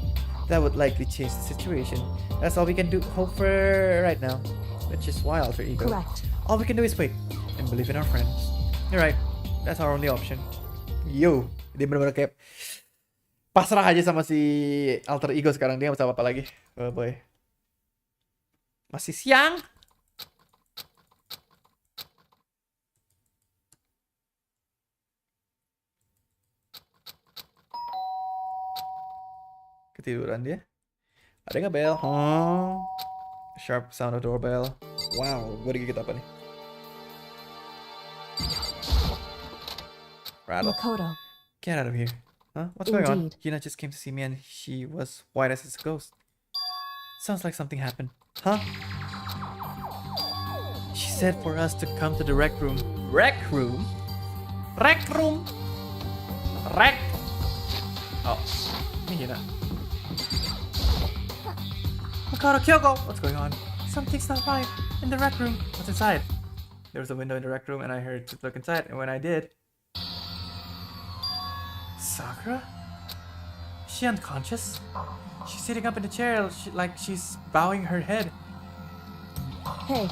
that would likely change the situation. That's all we can do. Hope for right now. Which is why Alter Ego. correct. All we can do is wait and believe in our friends. You're right. That's our only option. Yo, dia benar-benar kayak pasrah aja sama si Alter Ego sekarang. Dia nggak bisa apa-apa lagi. Oh boy. Masih siang. Ketiduran dia. Ada nggak bel? Oh. Sharp sound of doorbell. Wow, gue digigit apa nih? Rattle. Makoto. Get out of here. Huh? What's going on? Indeed. Yuna just came to see me and she was white as a ghost. Sounds like something happened. Huh? She said for us to come to the rec room. Rec room? Rec room? Rec? Oh, Mihina. Makoto, Kyoko! What's going on? Something's not right. In the rec room. What's inside? There was a window in the rec room and I heard to look inside, and when I did... Sakura? Is she unconscious? She's sitting up in the chair like she's bowing her head. Hey.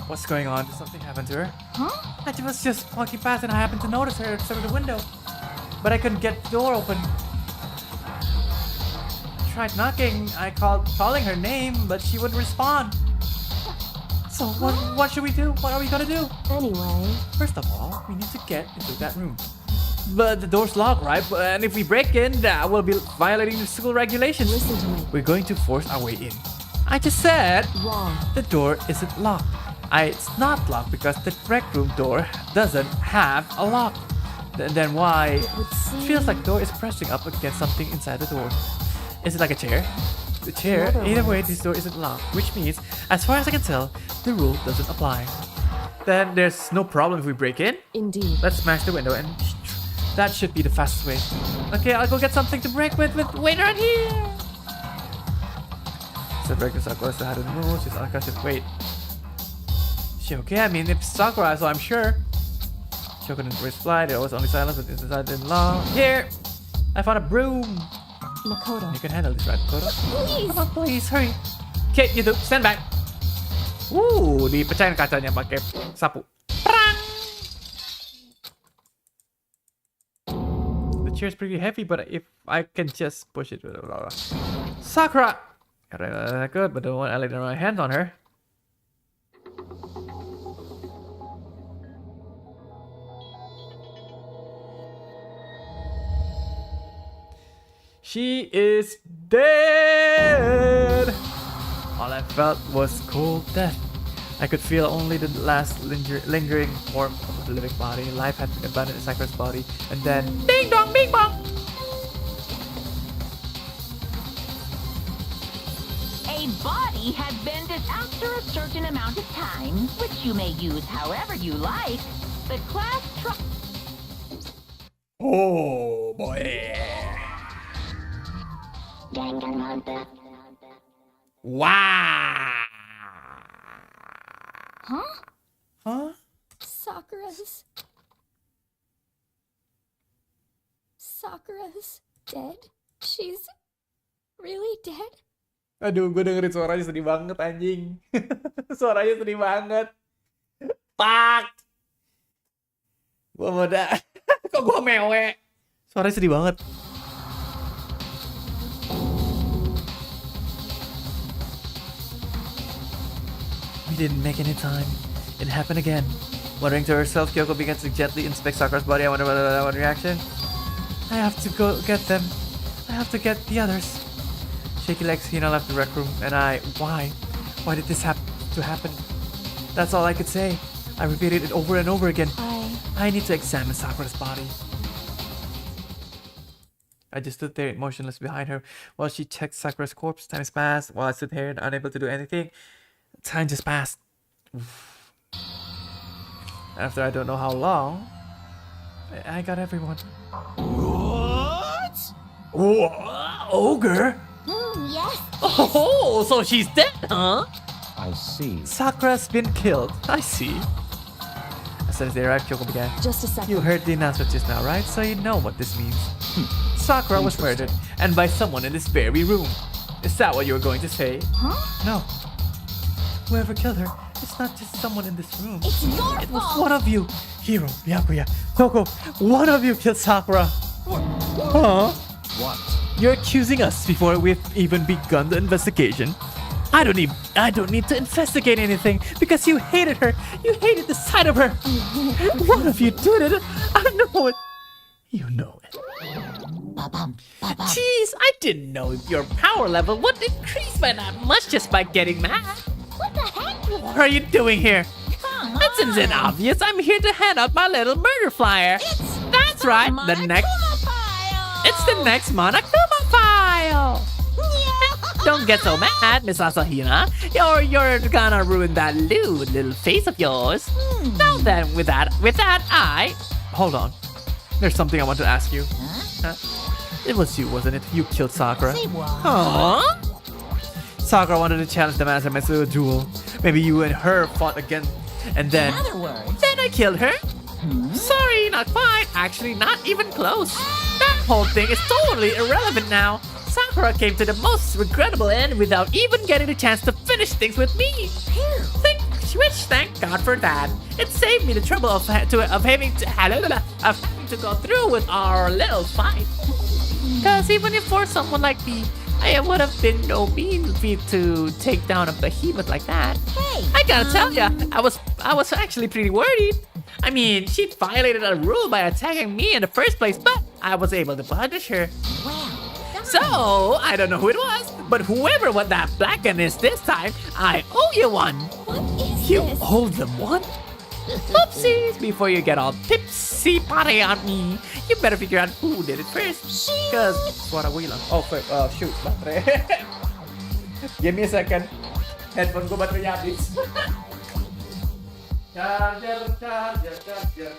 What's going on? Did something happen to her? Huh? I was just walking past and I happened to notice her through the window. But I couldn't get the door open. I tried knocking. I calling her name, but she wouldn't respond. So what should we do? What are we gonna do? Anyway. First of all, we need to get into that room. But the door's locked, right? And if we break in, that will be violating the school regulations. Listen to me. We're going to force our way in. I just said Wrong. the door isn't locked. It's not locked because the rec room door doesn't have a lock. Then why? would seem- It feels like the door is pressing up against something inside the door. Is it like a chair? The chair? Another Either one. way, this door isn't locked, which means, as far as I can tell, the rule doesn't apply. Then there's no problem if we break in. Indeed. Let's smash the window and that should be the fastest way. Okay, I'll go get something to break with. Wait right here. So break the Sakura still hadn't moved. She's unconscious. Wait. Is she okay? I mean, if Sakura, so I'm sure. She couldn't reply. There was only silence, but inside didn't long. Here! I found a broom. Makoto. You can handle this, right, Makoto? Please. Come on, please, hurry. Okay, you do. Stand back. Dipecahin kacanya pakai sapu. Prang! The chair's pretty heavy, but if I can just push it. Sakura! Good, but don't want to lay my hands on her. She is dead! All I felt was cold death. I could feel only the last lingering warmth of the living body. Life had abandoned Sakura's body, and then ding dong, bing bong! A body had bended after a certain amount of time, which you may use however you like. The class Oh boy! Danganronpa. Wow! Huh? Huh? Sakura's dead? She's really dead? Aduh, gue dengerin suaranya sedih banget anjing. Suaranya sedih banget. Pak. Gue mau dah. Kok gue mewe? Suaranya sedih banget. We didn't make any time. It happened again. Muttering to herself, Kyoko began to gently inspect Sakura's body. I wonder whether that one reaction. I have to go get them. I have to get the others. Shaky legs, Hina left the rec room, and why? Why did this have to happen? That's all I could say. I repeated it over and over again. I need to examine Sakura's body. I just stood there motionless behind her while she checked Sakura's corpse. Time passed while I stood here unable to do anything. Time just passed. After I don't know how long, I got everyone. What? Oh, ogre? Yes. Oh, so she's dead, huh? I see. Sakura's been killed. I see. As soon as they arrived, Kyoko began. Just a second. You heard the announcement just now, right? So you know what this means. Sakura was murdered, and by someone in this very room. Is that what you were going to say? Huh? No. Whoever killed her, it's not just someone in this room. It's your It was fault. one of you. Hiro, Byakuya, Koko, one of you killed Sakura. Huh? What? You're accusing us before we've even begun the investigation. I don't need to investigate anything because you hated her. You hated the sight of her. One of you did it. I know it. You know it. Jeez, I didn't know your power level would increase by that much just by getting mad. What the heck? What are you doing here? It seems obvious. I'm here to hand out my little murder flyer. That's right. The next. It's the next Monokuma file. Don't get so mad, Miss Asahina, or you're gonna ruin that lewd little face of yours. Now then, with that, I... Hold on. There's something I want to ask you. Huh? It was you, wasn't it? You killed Sakura. Huh? Sakura wanted to challenge the Master to a duel. Maybe you and her fought again, and then... Then I killed her? Sorry, not quite. Actually, not even close. That whole thing is totally irrelevant now. Sakura came to the most regrettable end without even getting a chance to finish things with me. Thank God for that. It saved me the trouble of having to go through with our little fight. Because even if for someone like me, I would have been no mean feat to take down a behemoth like that. I gotta tell ya, I was actually pretty worried. I mean, she violated a rule by attacking me in the first place, but I was able to punish her. So, I don't know who it was, but whoever what that black gun is this time, I owe you one. You owe them one? Oopsies, before you get all tipsy potty on me, you better figure out who did it first. Cause, Suara gue hilang. Oh, shoot, baterai. Give me a second. Handphone gue baterainya habis. Charger.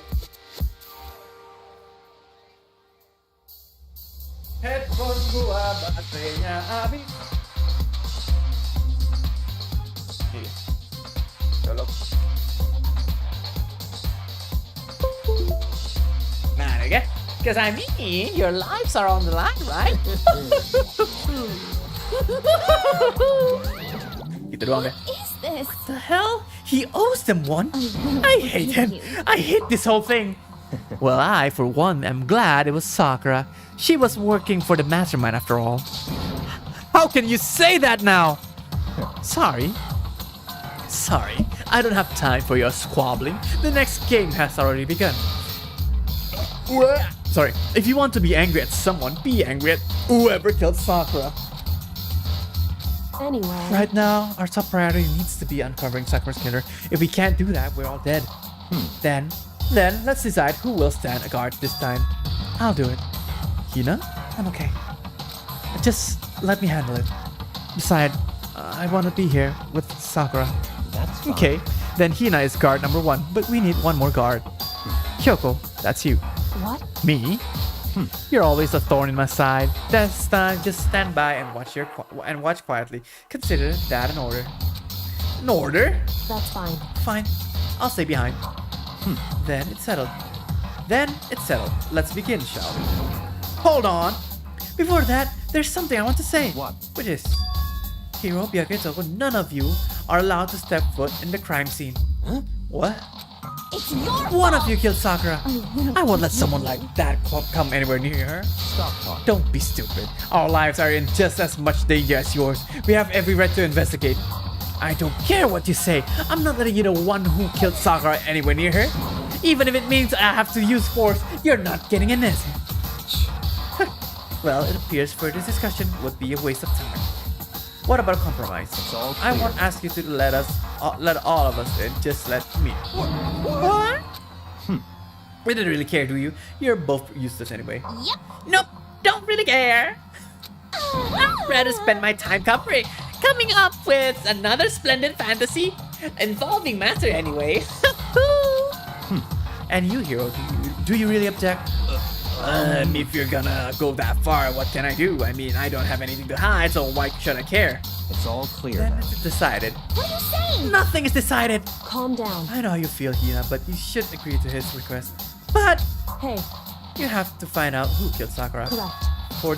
Handphone gua baterainya habis. Iya. Colok. nah, okay? Cause I mean, your lives are on the line, right? Gitu doang deh. Is this? The hell? He owes them one? I hate him. I hate this whole thing. Well, I, for one, am glad it was Sakura. She was working for the mastermind after all. How can you say that now? Sorry, I don't have time for your squabbling. The next game has already begun. Sorry, if you want to be angry at someone, be angry at whoever killed Sakura. Anyway. Right now, our top priority needs to be uncovering Sakura's killer. If we can't do that, we're all dead. Then let's decide who will stand a guard this time. I'll do it. Hina? I'm okay. Just let me handle it. Besides, I want to be here with Sakura. That's fine. Okay, then Hina is guard number 1, but we need one more guard. Kyoko, that's you. What? Me? You're always a thorn in my side. This time, just stand by and watch quietly. Consider that an order. An order? That's fine. Fine. I'll stay behind. Then it's settled. Let's begin, shall we? Hold on. Before that, there's something I want to say. What? Which is, Hiro, Byakuya, Toko, none of you are allowed to step foot in the crime scene. Huh? What? It's your One fault. of you killed Sakura. I won't let someone like that come anywhere near her. Stop talking. Don't be stupid. Our lives are in just as much danger as yours. We have every right to investigate. I don't care what you say. I'm not letting you the one who killed Sakura anywhere near her. Even if it means I have to use force, you're not getting in this. Well, it appears further discussion would be a waste of time. What about a compromise? It's all I clear. won't ask you to let all of us in. Just let me. What? We didn't really care, do you? You're both useless anyway. Yep. Nope, don't really care. I'd rather spend my time coming up with another splendid fantasy involving matter anyway. And you, Hiro, do you really object? If you're gonna go that far, what can I do? I mean, I don't have anything to hide, so why should I care? It's all clear Then now. it's decided. What are you saying? Nothing is decided. Calm down. I know how you feel, Hina, but you should agree to his request. But Hey, you have to find out who killed Sakura. correct. For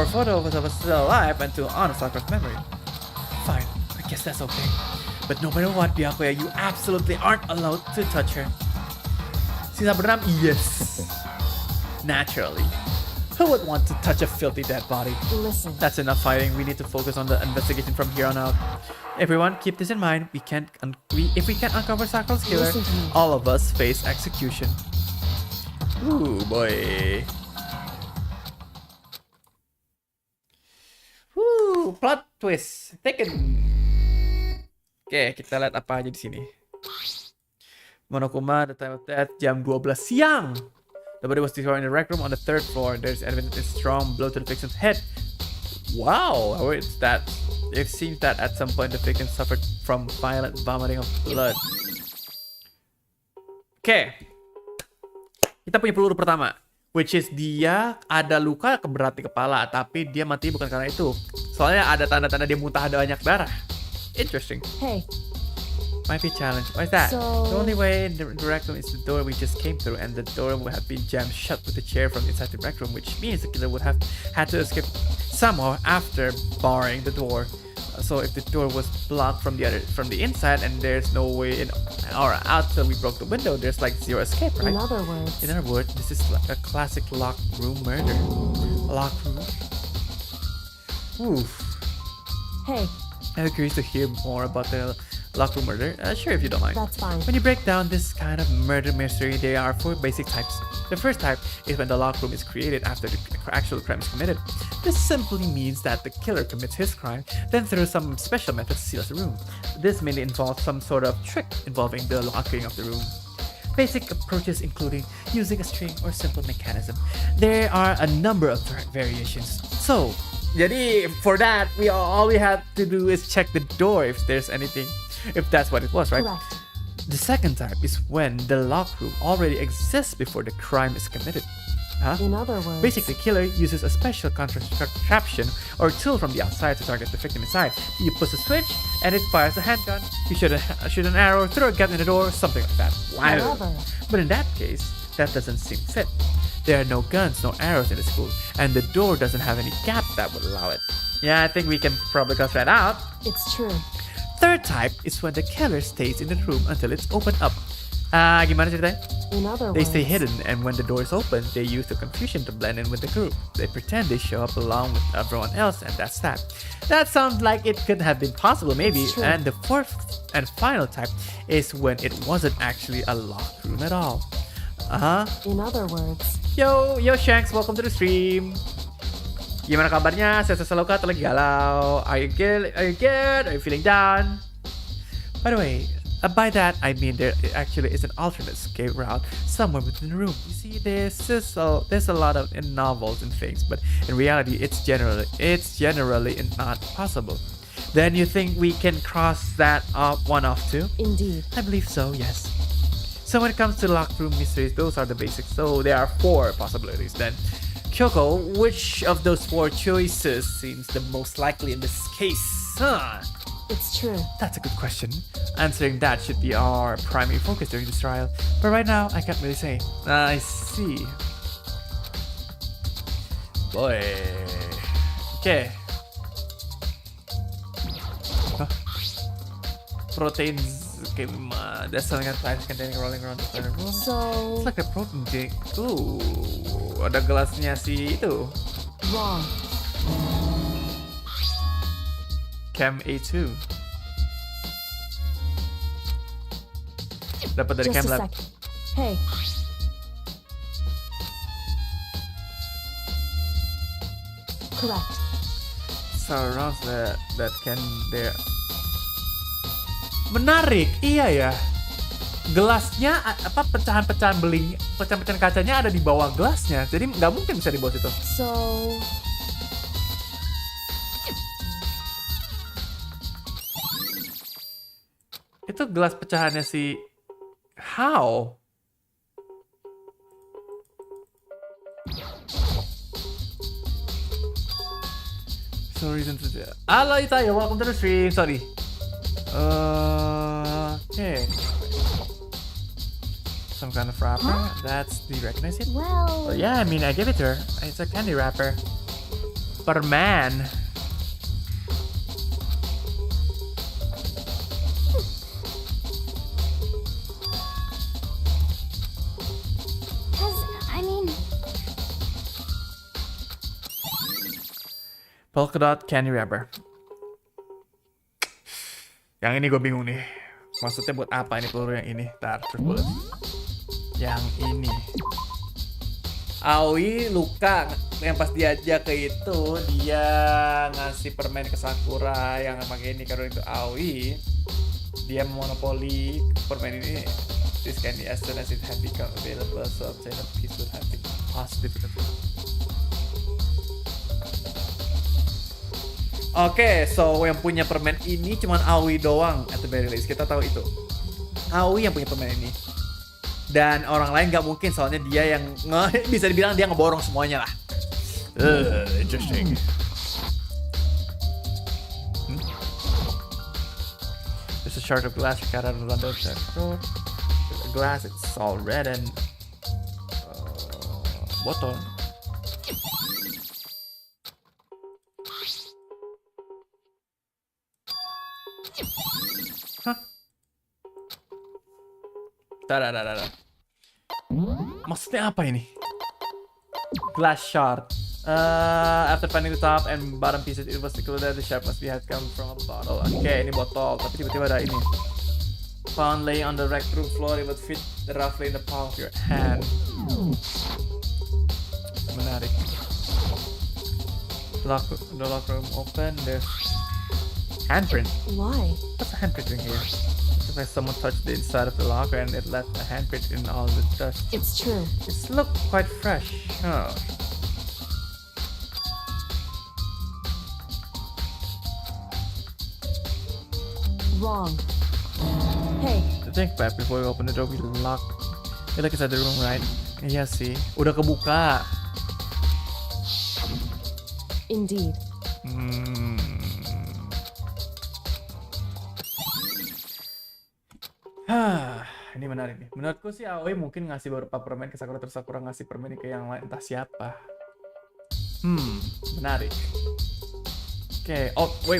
a photo of us still alive and to honor Sakura's memory. Fine, I guess that's okay. But no matter what, Byakuya, you absolutely aren't allowed to touch her. Sisa berenam, yes. Naturally. Who would want to touch a filthy dead body? Listen. That's enough fighting. We need to focus on the investigation from here on out. Everyone, keep this in mind. If we can't uncover Sakura's killer, Listen to me. all of us face execution. Ooh, boy. Plot twist. Thickens. Oke, kita lihat apa aja di sini. Monokuma, the time of death, jam 12 siang. The body was destroyed in the rec room on the 3rd floor. There's evidence of a strong blow to the victim's head. Wow, wait, that it seems that at some point the victim suffered from violent vomiting of blood. Oke, kita punya peluru pertama, which is dia ada luka berat di kepala, tapi dia mati bukan karena itu. Soalnya ada tanda-tanda dia muntah ada banyak darah. Interesting. Hey. Might be a challenge. Why is that? So... The only way in the rec room is the door we just came through, and the door would have been jammed shut with a chair from inside the rec room, which means the killer would have had to escape somehow after barring the door. So if the door was blocked from the inside, and there's no way in or out till we broke the window, there's like zero escape, right? In other words, this is like a classic locked room murder. Locked room. Oof. hey, I'm curious to hear more about the locked room murder. Sure, if you don't mind. that's fine. When you break down this kind of murder mystery, there are 4 basic types. The first type is when the locked room is created after the actual crime is committed. This simply means that the killer commits his crime, then through some special method seals the room. This mainly involves some sort of trick involving the locking of the room. Basic approaches including using a string or simple mechanism. There are a number of variations. So, jadi for that, all we have to do is check the door if there's anything. If that's what it was, right? Correct. The second type is when the locked room already exists before the crime is committed. In other words, Basically, the killer uses a special contraption or tool from the outside to target the victim inside. You push a switch and it fires a handgun. You shoot an arrow, throw a gun in the door, something like that. Wow. However, But in that case, that doesn't seem fit. There are no guns, no arrows in the school, and the door doesn't have any gap that would allow it. Yeah, I think we can probably cut that out. it's true. Third type is when the killer stays in the room until it's opened up. Gimana ceritanya? In other They words, stay hidden, and when the door is open, they use the confusion to blend in with the group. They pretend they show up along with everyone else, and that's that. That sounds like it could have been possible, maybe. It's true. And the fourth and final type is when it wasn't actually a locked room at all. in other words, Yo Shanks, welcome to the stream. Gimana kabarnya? Sehat selalu kah atau lagi galau? Are you good? Are you feeling down? By the way, by that I mean there actually is an alternate escape route somewhere within the room. You see, there's a lot of in novels and things, but in reality, it's generally not possible. Then you think we can cross that one off too? indeed. I believe so, yes. So when it comes to locked room mysteries, those are the basics. So there are 4 possibilities then. Kyoko, which of those 4 choices seems the most likely in this case? It's true. That's a good question. Answering that should be our primary focus during this trial. But right now, I can't really say. I see. Boy. Okay. Huh? Proteins. Okay, that's something that flies containing rolling around the corner room. So, It's like a protein drink. Ooh, ada gelasnya si itu. wrong. Chem A2. Dapat dari Just Chem a Lab. second. Hey, correct. Surrounds that can there. Menarik, iya ya. Gelasnya pecahan-pecahan kacanya ada di bawah gelasnya, jadi nggak mungkin bisa di bawah situ. So, Itu gelas pecahannya si How? So reason to halo Itayo, welcome to the stream. Sorry. Okay. Some kind of wrapper. That's, do you recognize it? Well, Yeah, I mean, I give it to her. It's a candy wrapper. Perman. I mean, Polka dot candy wrapper. Yang ini gue bingung nih. Maksudnya buat apa ini peluru yang ini? Ntar, terus bullet. Yang ini. Aoi luka yang pas diajak ke itu, dia ngasih permen ke Sakura yang pakai ini karena itu Aoi. Dia memonopoli permen ini. This candy as soon as it had become available, so obtain a piece would have been positive. Oke, so yang punya permen ini cuman Aoi doang at the very least. Kita tahu itu. Aoi yang punya permen ini. Dan orang lain nggak mungkin soalnya dia yang bisa dibilang dia ngeborong semuanya lah. Interesting. There's a shard of glass cut out of the glass. It's all red and botol. Hah? Tada. Maksudnya apa ini? Glass shard. After finding the top and bottom pieces, it was clear that the shard must have come from a bottle. Oke, ini botol, tapi tiba-tiba ada ini. Found laying on the rec room floor, it would fit roughly in the palm of your hand. Menarik. The locker room open. There's handprint. Why? What's a handprint doing here? It's like someone touched the inside of the locker and it left a handprint in all the dust. It's true. It's look quite fresh. Oh. Wrong. Hey, To think back before we open the door, we lock. We look inside the room, right? Iya sih. Udah kebuka. indeed. Ini menarik nih. Menurutku sih Aoi mungkin ngasih beberapa permen ke Sakura, terus Sakura ngasih permen ke yang lain, entah siapa. Menarik. Oke. Oh, wait.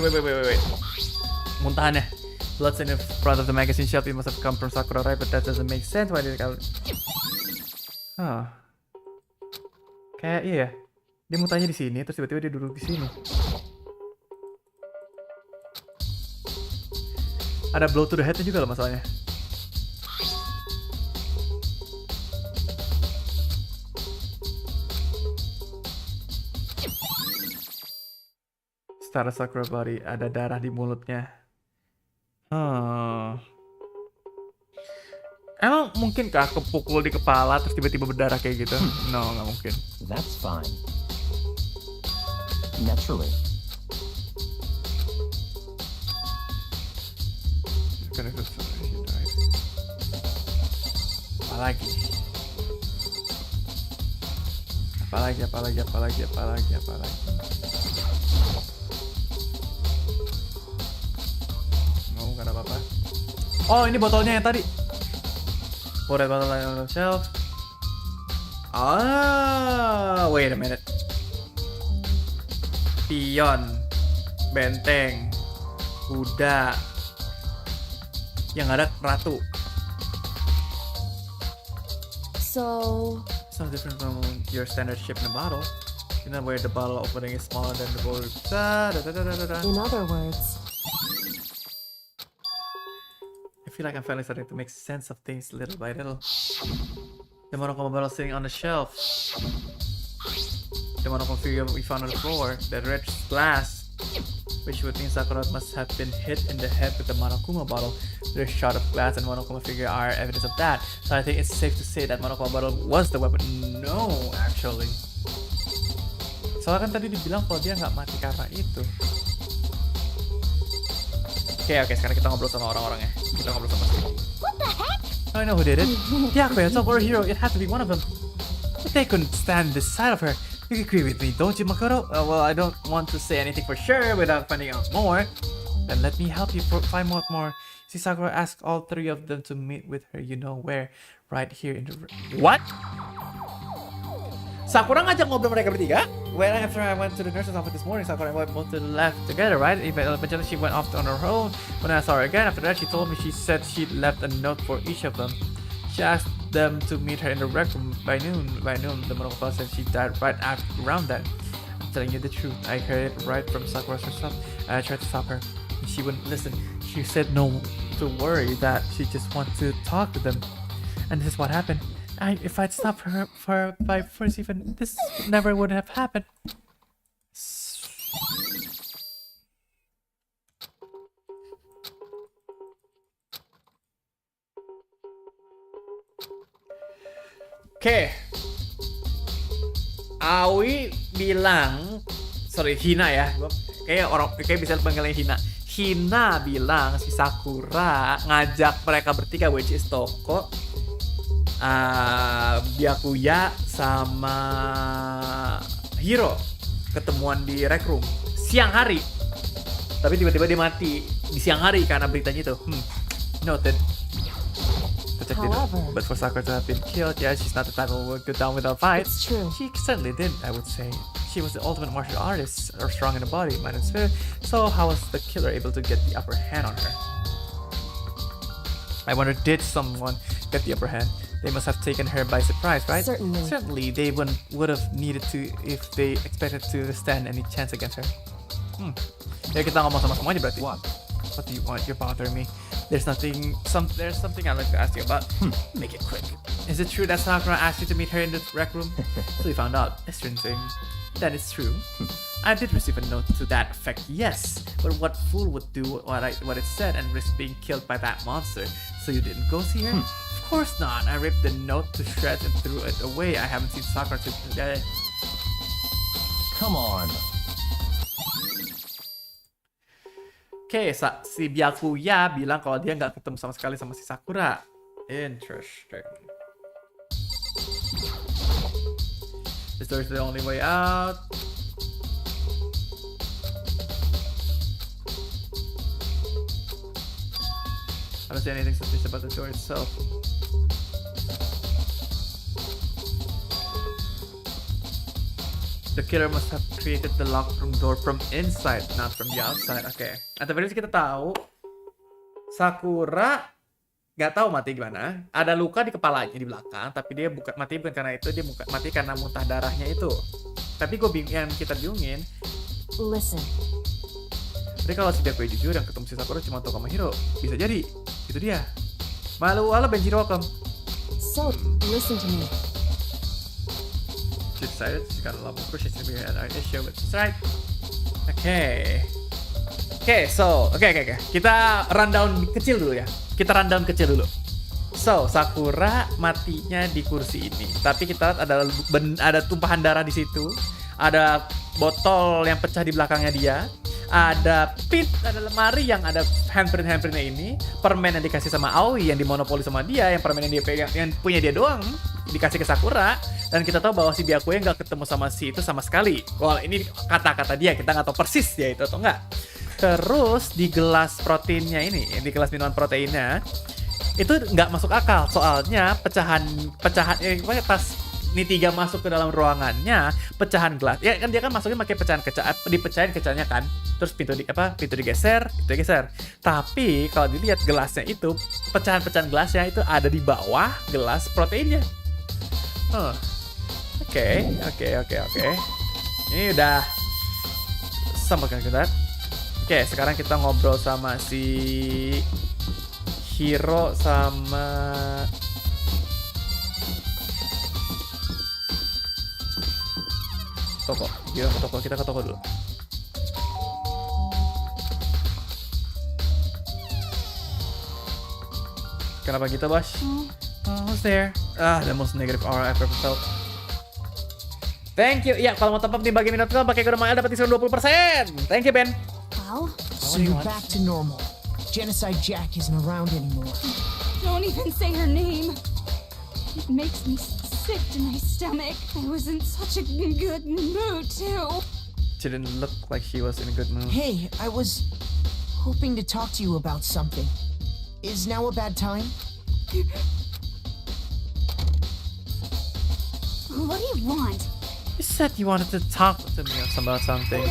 Muntahannya. Blood's in the front of the magazine shelf. It must have come from Sakura, right? But that doesn't make sense. Why did it come? Kayak iya. Dia muntahnya di sini, terus tiba-tiba dia duduk di sini. Ada blow to the head-nya juga loh masalahnya. Setara Sakura body, ada darah di mulutnya. Emang mungkinkah kepukul di kepala terus tiba-tiba berdarah kayak gitu? No, nggak mungkin. That's fine. Naturally. Apalagi. Gak ada apa-apa. Oh, ini botolnya yang tadi. Pour that bottle on the shelf. Wait a minute. Pion, benteng, kuda, yang ada ratu. So, It's not different from your standard ship in a bottle. You know where the bottle opening is smaller than the bowl. in other words, I feel like I'm finally starting to make sense of things little by little. The monochrome bottle sitting on the shelf. The monochrome figure we found on the floor. The red glass, which would mean Sakura must have been hit in the head with the Monokuma bottle. The shard of glass and Monokuma figure are evidence of that. So I think it's safe to say that Monokuma bottle was the weapon. No, actually. Soalnya kan tadi dibilang kalau dia nggak mati karena itu. Oke, sekarang kita ngobrol sama orang-orangnya. Kita ngobrol sama Steve. What the heck? I know who did it. Yeah, it's a horror hero. It had to be one of them. But they couldn't stand this side of her. You agree with me, don't you, Makoto? Well, I don't want to say anything for sure without finding out more. Then let me help you find out more. See, Sakura asked all three of them to meet with her. You know where? Right here in the... What? Sakura ngajak ngobrol mereka bertiga? Well, after I went to the nurse's office this morning, Sakura and I both left together, right? Eventually she went off on her own. When I saw her again, after that she told me she said she'd left a note for each of them. She asked them to meet her in the rec room by noon. The Monokuma said she died right around then. I'm telling you the truth. I heard it right from Sakura herself. I tried to stop her. She wouldn't listen. She said no to worry, that she just wanted to talk to them. And this is what happened. If I'd stopped her by first, even this never would have happened. Oke. Aoi bilang, sorry, Hina ya. kayak bisa panggilnya Hina. Hina bilang si Sakura ngajak mereka bertiga, which is Toko, Byakuya sama Hiro ketemuan di rec room siang hari. Tapi tiba-tiba dia mati di siang hari karena beritanya itu. Noted. However, But for Sakura to have been killed, yeah, she's not the type who would go down without a fight. it's true. She certainly did, I would say. She was the ultimate martial artist, or strong in the body, mind and spirit. So how was the killer able to get the upper hand on her? I wonder, did someone get the upper hand? They must have taken her by surprise, right? Certainly. Certainly, they would have needed to if they expected to stand any chance against her. Ya kita ngomong sama semuanya berarti. What do you want? You're bothering me. There's something I'd like to ask you about. Make it quick. Is it true that Sakura asked you to meet her in the rec room? So you found out. That's interesting. That is true. I did receive a note to that effect, yes. But what fool would do what it said and risk being killed by that monster? So you didn't go see her? Of course not. I ripped the note to shreds and threw it away. I haven't seen Sakura today. Come on. Oke, si Byakuya bilang kalau dia nggak ketemu sama sekali sama si Sakura. Interesting. This door is the only way out. I don't see anything suspicious about the door itself. The killer must have created the locked room door from inside, not from the outside. Oke. At the very least kita tahu Sakura nggak tahu mati gimana. Ada luka di kepalanya di belakang, tapi dia mati bukan karena itu, dia mati karena muntah darahnya itu. Tapi yang kita bingungin. Listen. Jadi kalau si Byakuya jujur yang ketemu si Sakura cuma Toko sama Hiro, bisa jadi itu dia. Halo Benjiro, welcome. So, listen to me. She decided she's got a lot more questions to be an issue, but she's right. Oke. Kita rundown kecil dulu ya. So, Sakura matinya di kursi ini. Tapi kita lihat ada tumpahan darah di situ. Ada botol yang pecah di belakangnya dia. Ada lemari yang ada handprintnya ini. Permen yang dikasih sama Aoi yang dimonopoli sama dia. Yang permen yang dia pegang, yang punya dia doang, dikasih ke Sakura. Dan kita tahu bahwa si Byakuya nggak ketemu sama si itu sama sekali. Well, ini kata-kata dia, kita nggak tahu persis ya itu atau nggak. Terus di gelas proteinnya ini, di gelas minuman proteinnya itu nggak masuk akal. Soalnya pecahan pas Nitiga masuk ke dalam ruangannya, pecahan gelas. Ya kan dia kan masuknya pakai dipecahin kacanya kan. Terus pintu digeser. Tapi kalau dilihat gelasnya itu, pecahan-pecahan gelasnya itu ada di bawah gelas proteinnya. Oke. Ini udah sama kan kita. Oke, sekarang kita ngobrol sama si Hiro sama Toko. Kita ke toko dulu. Kenapa gitu, Bos? Who's there? The most negative aura I've ever felt. Thank you. Iya, kalau mau top up di bagi.com pakai kode MikaEl dapat diskon 20%. Thank you, Ben. Wow. So you're back to normal. Genocide Jack isn't around anymore. Don't even say her name. It makes me sick to my stomach. I was in such a good mood, too. She didn't look like she was in a good mood. Hey, I was hoping to talk to you about something. Is now a bad time? What do you want? You said you wanted to talk to me about something.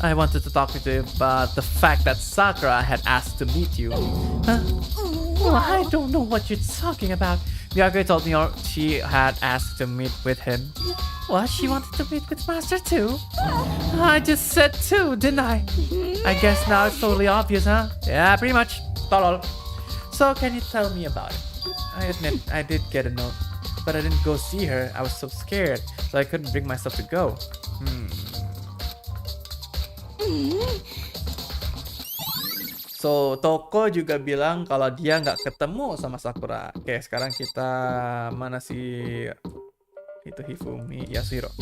I wanted to talk to you about the fact that Sakura had asked to meet you. Huh? Well, I don't know what you're talking about. Byakuya told me she had asked to meet with him. What? She wanted to meet with Master too? I just said too, didn't I? I guess now it's totally obvious, huh? Yeah, pretty much. Tolol. So, can you tell me about it? I admit, I did get a note, but I didn't go see her. I was so scared, so I couldn't bring myself to go. So, Toko juga bilang kalau dia nggak ketemu sama Sakura. Oke, sekarang kita mana sih itu Hifumi Yasuhiro.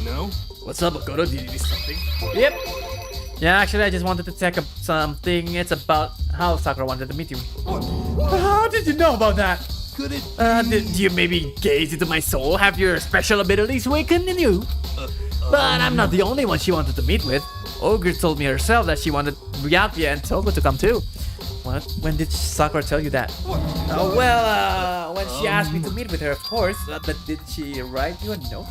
you know? What's up, Makoto? Did you do something? Yep. Yeah, actually, I just wanted to check up something. It's about how Sakura wanted to meet you. How did you know about that? Could it Did you maybe gaze into my soul? Have your special abilities awakened in you? But I'm not the only one she wanted to meet with. Ogre told me herself that she wanted Ryapia and Togo to come too. What? When did Sakura tell you that? When she asked me to meet with her, of course. But did she write you a note?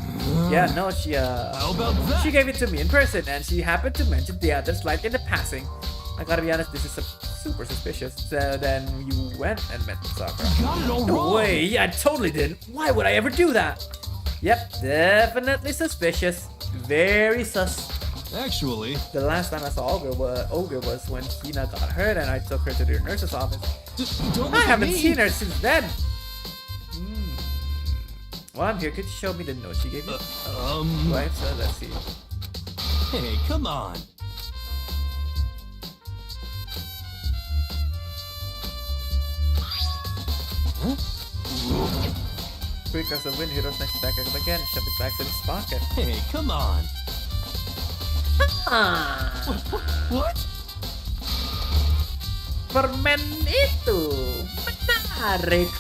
Yeah, no, How about that? she gave it to me in person, and she happened to mention the others like in the passing. I gotta be honest, this is super suspicious. So then you went and met Sakura. Got it all No wrong. way, I totally didn't. Why would I ever do that? Yep, definitely suspicious. Very sus. Actually, The last time I saw Ogre was when Hina got hurt and I took her to the nurse's office. don't I look at haven't me. seen her since then. Well, I'm here. Could you show me the note she gave you? Right, so let's see. Hey, come on. Quick as a wind, Hiro's next back up again. Shove it back to his pocket. Hey, come on. What? Permen itu menarik.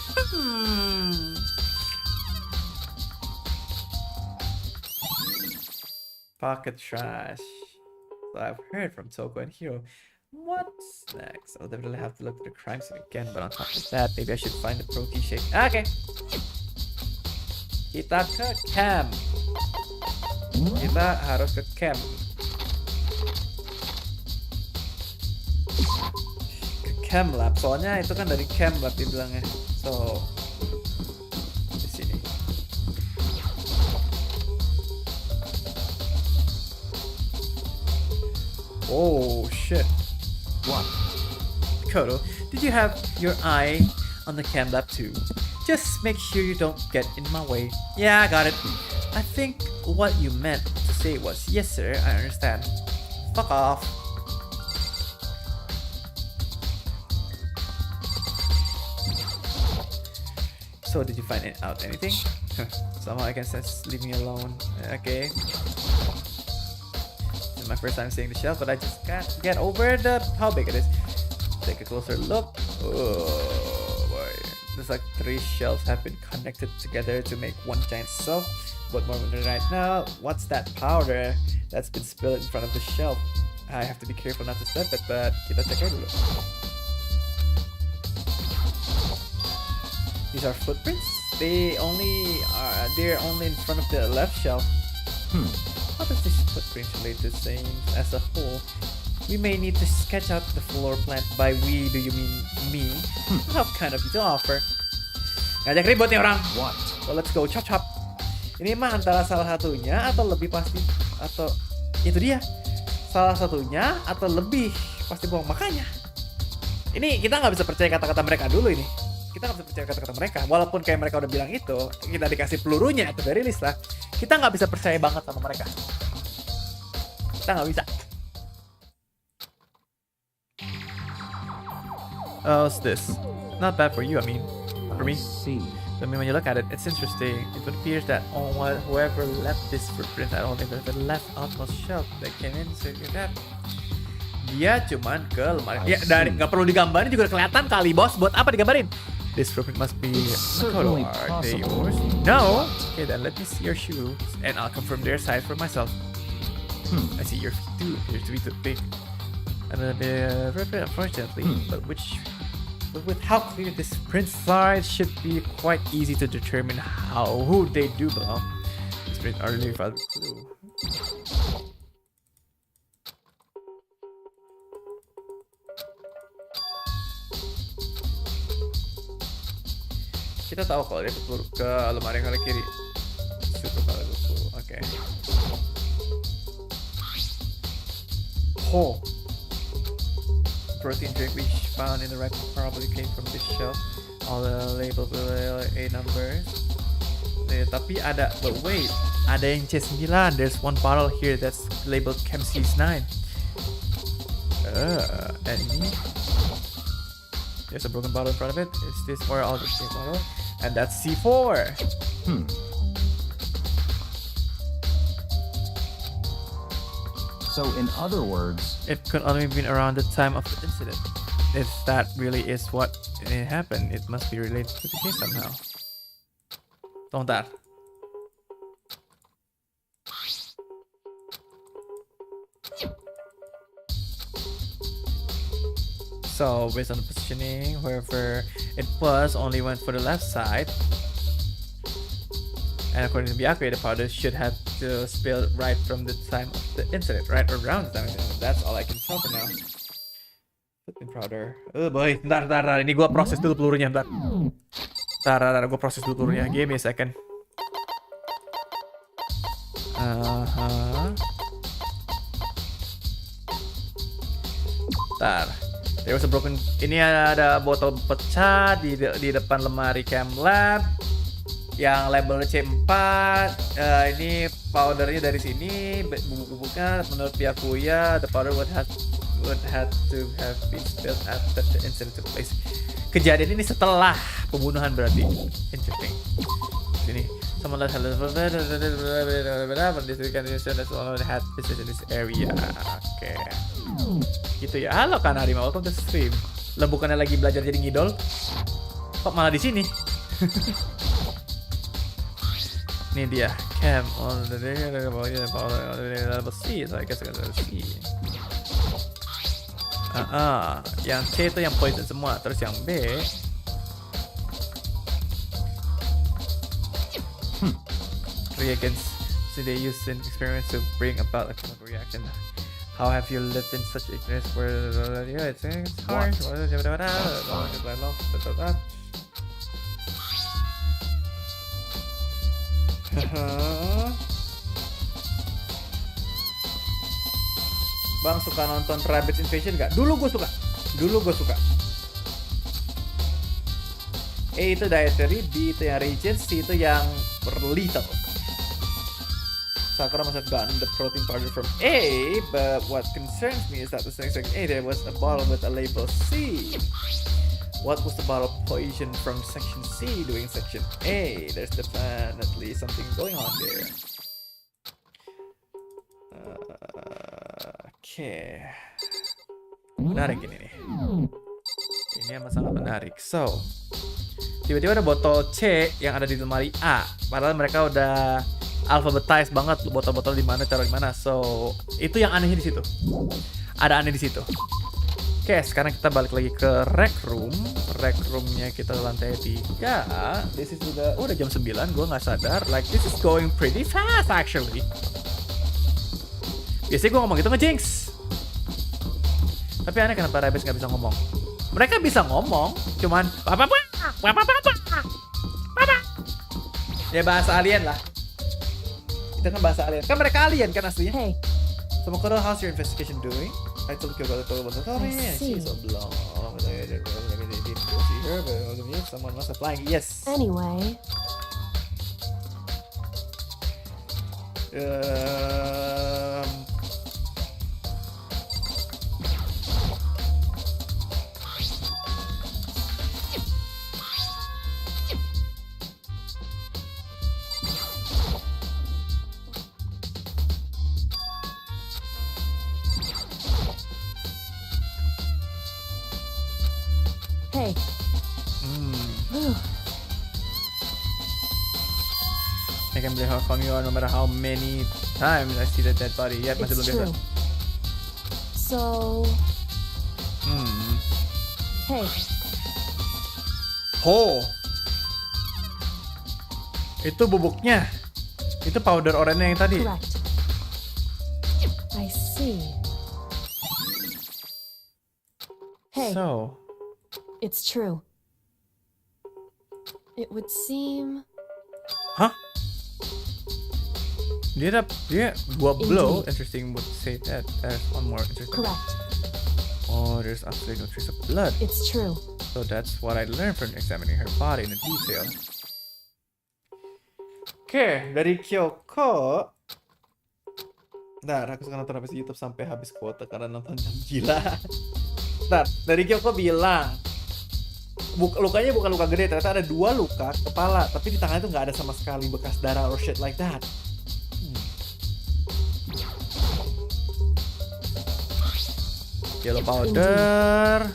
Pocket trash. So I've heard from Toko and Hiro. What's next? I'll definitely have to look at the crime scene again, but on top of that, maybe I should find the protein shake. Okay. Kita ke camp. Kita harus ke camp. Ke camp lab. Soalnya itu kan dari camp lab dibilangnya. So di sini. Oh shit. What? Koto, did you have your eye on the cam lab too? Just make sure you don't get in my way. Yeah, I got it. I think what you meant to say was, yes sir, I understand. Fuck off. So did you find out anything? Somehow I can sense leave me alone. Okay. This is my first time seeing the shelf, but I just can't get over how big it is. Take a closer look. Oh boy. There's like 3 shelves have been connected together to make one giant shelf. But more than right now, what's that powder that's been spilled in front of the shelf? I have to be careful not to step it, but kita check it dulu. These are footprints? They're only in front of the left shelf. How does this footprint relate to things as a whole? We may need to sketch out the floor plan. By we, do you mean me? How kind of you to offer? Ngajak ribut nih orang. What? So let's go chop chop. Ini mah antara salah satunya atau lebih pasti atau itu dia. Salah satunya atau lebih pasti bohong. Makanya ini kita nggak bisa percaya kata-kata mereka dulu ini. Kita nggak bisa percaya kata-kata mereka. Walaupun kayak mereka udah bilang itu, kita dikasih pelurunya atau dari list lah. Kita nggak bisa percaya banget sama mereka. Kita nggak bisa. What's this? Not bad for you, I mean. For me. See. I mean, when you look at it, it's interesting. It appears that whoever left this footprint, I don't think there's the left outmost shelf that came in, so you that. Dia cuman ke lemari. Ya, dari nggak perlu digambarin juga kelihatan kali, bos. Buat apa digambarin? This footprint must be Makoto. Are they yours? No. Okay, then let me see your shoes, and I'll confirm their size for myself. I see your feet too. Appears to be too big. And unfortunately, but with how clear this print's are, it should be quite easy to determine who they do belong. These prints are really valid clue. Kita tahu kalau dia ke lemari yang kiri. Super valid clue. Okay. Oh. Protein drink we found in the rack probably came from this shelf. All the labels with A numbers. Tapi ada, but wait, ada yang C9. There's one bottle here that's labeled Chem C9. And ini, there's a broken bottle in front of it. Is this or all the same bottle? And that's C4. So in other words, it could only been around the time of the incident. If that really is what happened, it must be related to the case somehow. Bentar. So based on the positioning, wherever it was, only went for the left side. And according to Byakuya, the powder should have to spill right from the time of the incident, right around the time of the incident. That's all I can tell for now. Putting powder. Oh boy, bentar. Ini gua proses dulu pelurunya, bentar. Bentar, gua proses dulu pelurunya. Give me a second. Bentar. There was a broken. Ini ada botol pecah di depan lemari cam lab. Yang labelnya C4, ini powdernya dari sini, bubuk-bubuknya menurut Byakuya, the powder would have to have been spilled after the incident took place. Kejadian ini setelah pembunuhan berarti. Interesting. Sini, someone that had this area. Oke. Gitu ya. Halo Kanarima, welcome to stream. Lah bukannya lagi belajar jadi ngidol? Kok malah di sini? Ini dia cam on the level C, so I guess I gotta C. Yang C itu yang poison semua, terus yang B reagents. So they use an experiment to bring about a chemical reaction. How have you lived in such ignorance? Where it's hard. Bang suka nonton Rabbids Invasion gak? Dulu gue suka. A itu dietary, B itu yang reagent, C itu yang lethal. Sakura must have gotten the protein powder from A, but what concerns me is that the section A there was a bottle with a label C. What was the bottle poison from section C doing section A? There's definitely something going on there. Oke. Menarik ini nih. Ini amat sangat menarik. So, tiba-tiba ada botol C yang ada di lemari A. Padahal mereka udah alphabetize banget botol-botol di mana, taruh di mana. So, itu yang anehnya di situ. Ada aneh di situ. Oke, sekarang kita balik lagi ke rec room. Rec roomnya kita lantai 3. This is udah jam 9, gue nggak sadar. Like, this is going pretty fast actually. Biasanya gue ngomong gitu nge-jinx. Tapi aneh kenapa Rabbids nggak bisa ngomong. Mereka bisa ngomong, cuman ya bahasa alien lah. Itu kan bahasa alien. Kan mereka alien kan aslinya. Hey. Samael, how's your investigation doing? I told you about the laboratory and she's so blonde. I didn't go see her, but someone must have flying. Yes. Anyway. Hey. I can believe how calm you are no matter how many times I see the dead body. Yet masih It's belum biasa. true. So. Hey. Oh. Itu bubuknya. Itu powder oranye yang tadi. Correct. I see. Hey. So. It's true. It would seem. Hah? Dia dua blow. Indeed. Interesting would say that. There's one more interesting. Correct. Oh, there's absolutely no trace of blood. It's true. So that's what I learned from examining her body in detail. Oke, dari Kyoko. Ntar, aku suka nonton habis YouTube sampai habis kuota karena nonton jam gila. Ntar, dari Kyoko bilang lukanya bukan luka gede, ternyata ada 2 luka kepala, tapi di tangannya tuh nggak ada sama sekali bekas darah or shit like that. Yellow powder.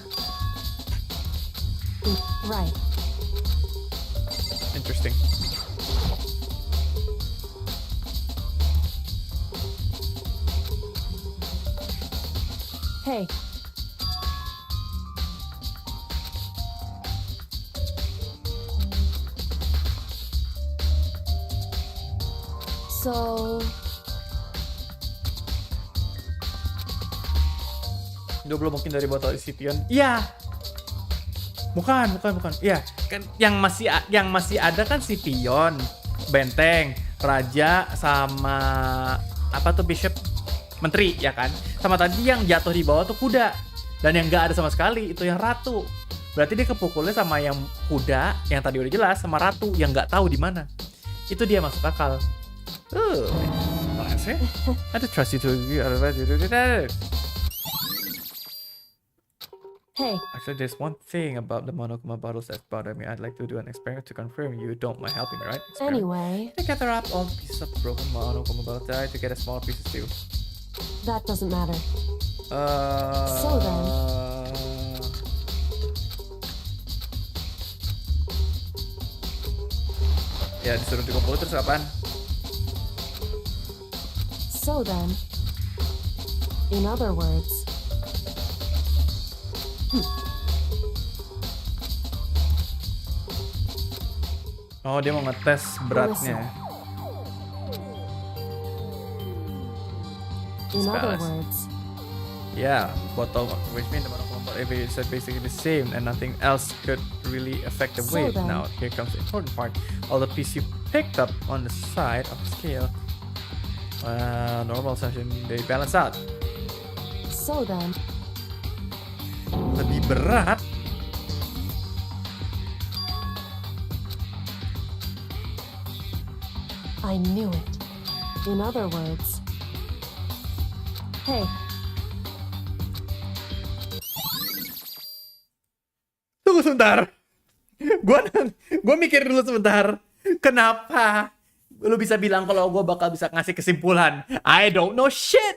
Right. Interesting. Hey. So, 20 mungkin dari botol isi pion. Iya. Bukan. Iya, kan yang masih ada kan si pion, benteng, raja sama apa tuh bishop, menteri ya kan. Sama tadi yang jatuh di bawah tuh kuda. Dan yang nggak ada sama sekali itu yang ratu. Berarti dia kepukulnya sama yang kuda yang tadi udah jelas sama ratu yang nggak tahu di mana. Itu dia masuk akal. Nice. I don't trust you to agree. hey, Actually, there's one thing about the monokuma bottles that bother me. I'd like to do an experiment to confirm you don't mind helping, right? Experiment. anyway, I gather up all the pieces of broken monokuma bottle try to get a small pieces too. that doesn't matter. So then. Ya disuruh dikumpul terus apaan? So then, in other words, Oh, dia mau ngetes beratnya. in other Spells. words, Yeah, bottle, which means the monokuma bottle is basically the same and nothing else could really affect the So weight. then. Now, here comes the important part. All the pieces you picked up on the side of the scale, normal session, they balance out. so then, Lebih berat. I knew it. In other words, hey, Tunggu sebentar. Gua mikir dulu sebentar. Kenapa? Lu bisa bilang kalau gua bakal bisa ngasih kesimpulan. I don't know shit.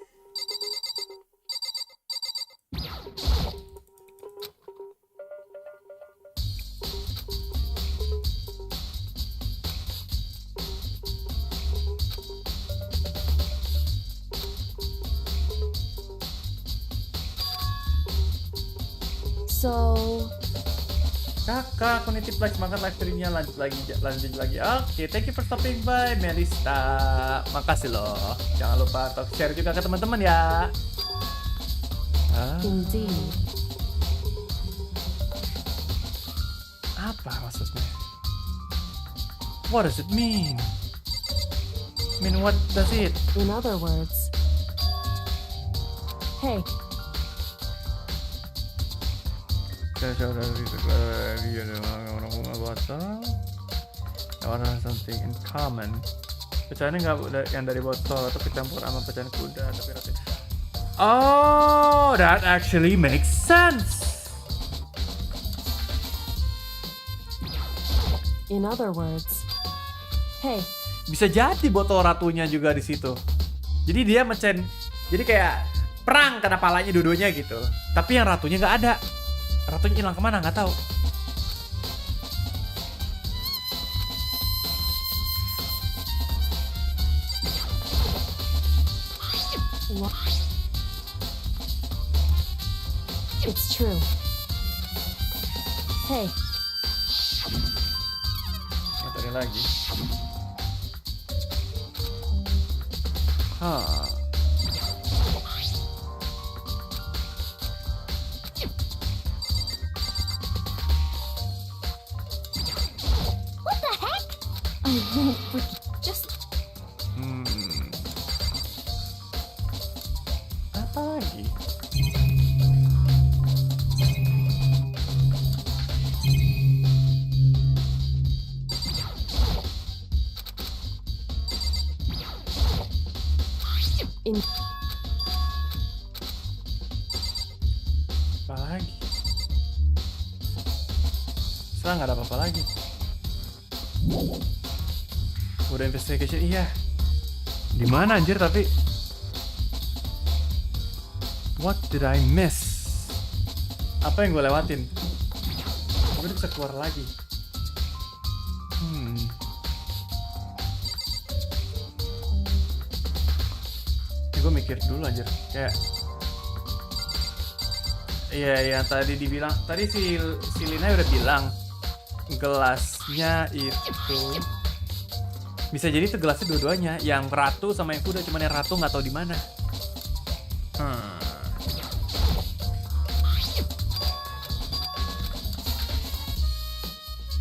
so, Kakak, aku nitip like semangat live streamnya lanjut lagi. Oke, thank you for stopping by, Melista. Makasih loh. Jangan lupa talk share juga ke teman-teman ya. indeed, Apa maksudnya? What does it mean? I mean, what does it? in other words, hey, Orang something in common. Pecahannya nggak yang dari botol atau kecampur sama pecahan kuda tapi rasanya. Oh, that actually makes sense. in other words, hey, Bisa jadi botol ratunya juga di situ. Jadi dia mecen, jadi kayak perang kena palanya dua-duanya gitu. Tapi yang ratunya nggak ada. Ratunya hilang kemana nggak tahu. it's true. Hey, Materi lagi. Hah. What the heck? I won't forget. Just Apa lagi? in Apa lagi? Setelah nggak ada apa-apa lagi. Udah investigation, iya. Di mana anjir tapi? What did I miss? Apa yang gue lewatin? Gue bisa keluar lagi. Gue mikir dulu aja. Kayak iya yang tadi dibilang. Tadi si Lina udah bilang gelasnya itu bisa jadi itu gelasnya dua-duanya. Yang ratu sama yang kuda. Cuman yang ratu nggak tahu di mana.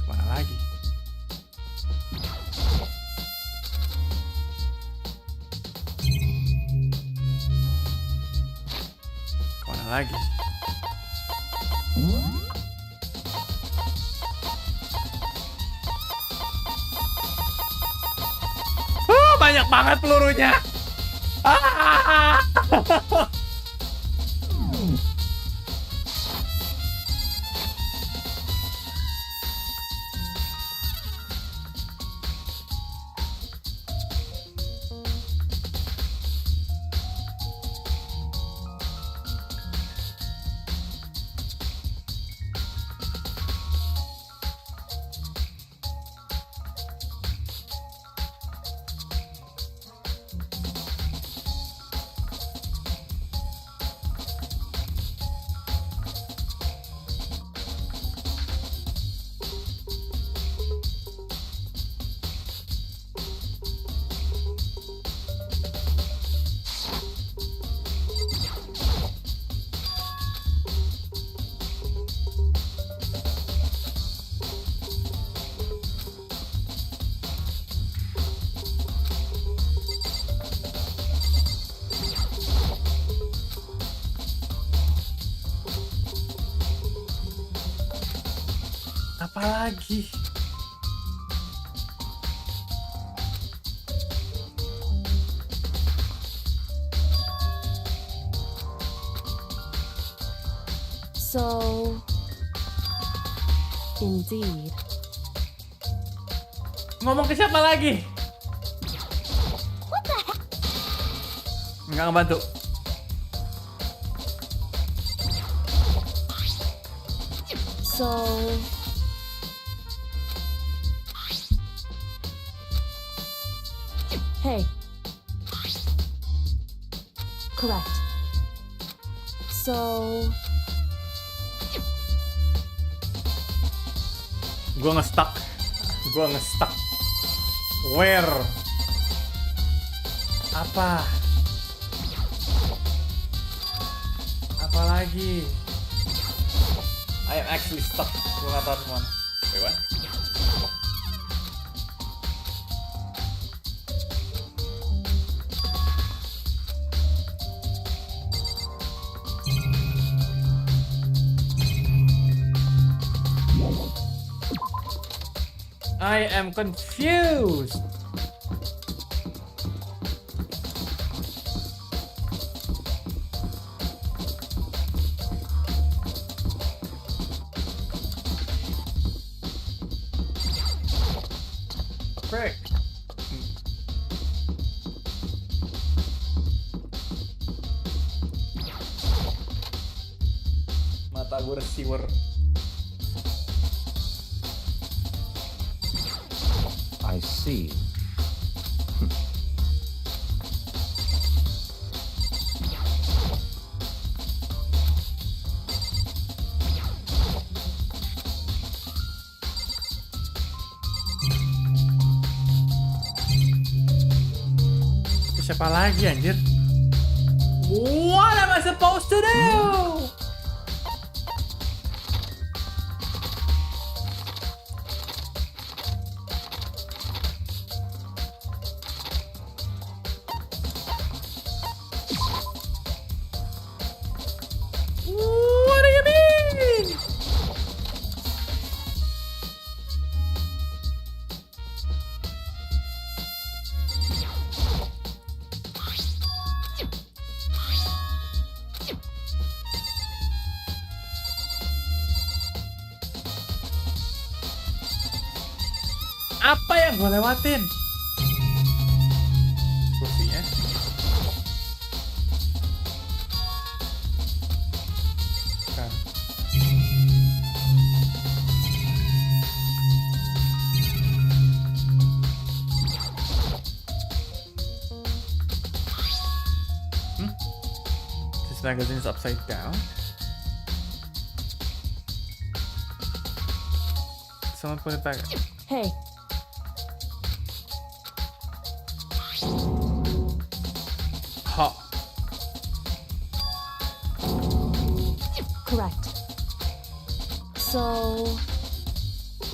Mana lagi? Kemana lagi? Banyak banget pelurunya. Apalagi? So, indeed. Ngomong ke siapa lagi? Nggak ngebantu. So, hey. Correct. So, Gue nge-stuck. Where? Apa? Apalagi? I am actually stuck. Gue gak tau kemana. Wait, what? I am confused. Frick. Mata gue receiver. I see. Siapa lagi anjir? What am I supposed to do? What do you mean? Apa yang gue lewatin? Kursinya. Kan. magazine is upside down. Someone put it back. Hey, Ha. correct. So,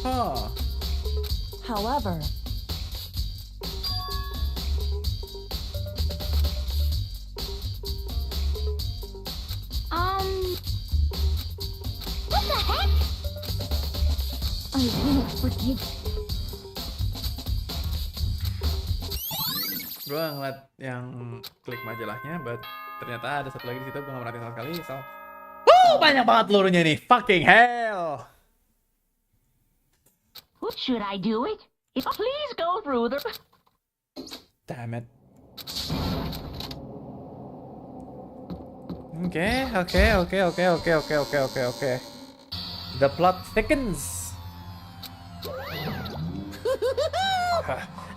Ha. however, What the heck? I won't forgive. Gue ngeliat yang klik majalahnya, but ternyata ada satu lagi di situ gue nggak merhatiin sama sekali. So, banyak banget pelurunya nih. Fucking hell. What should I do it? Please go through the... Damn it. Okay. The plot thickens.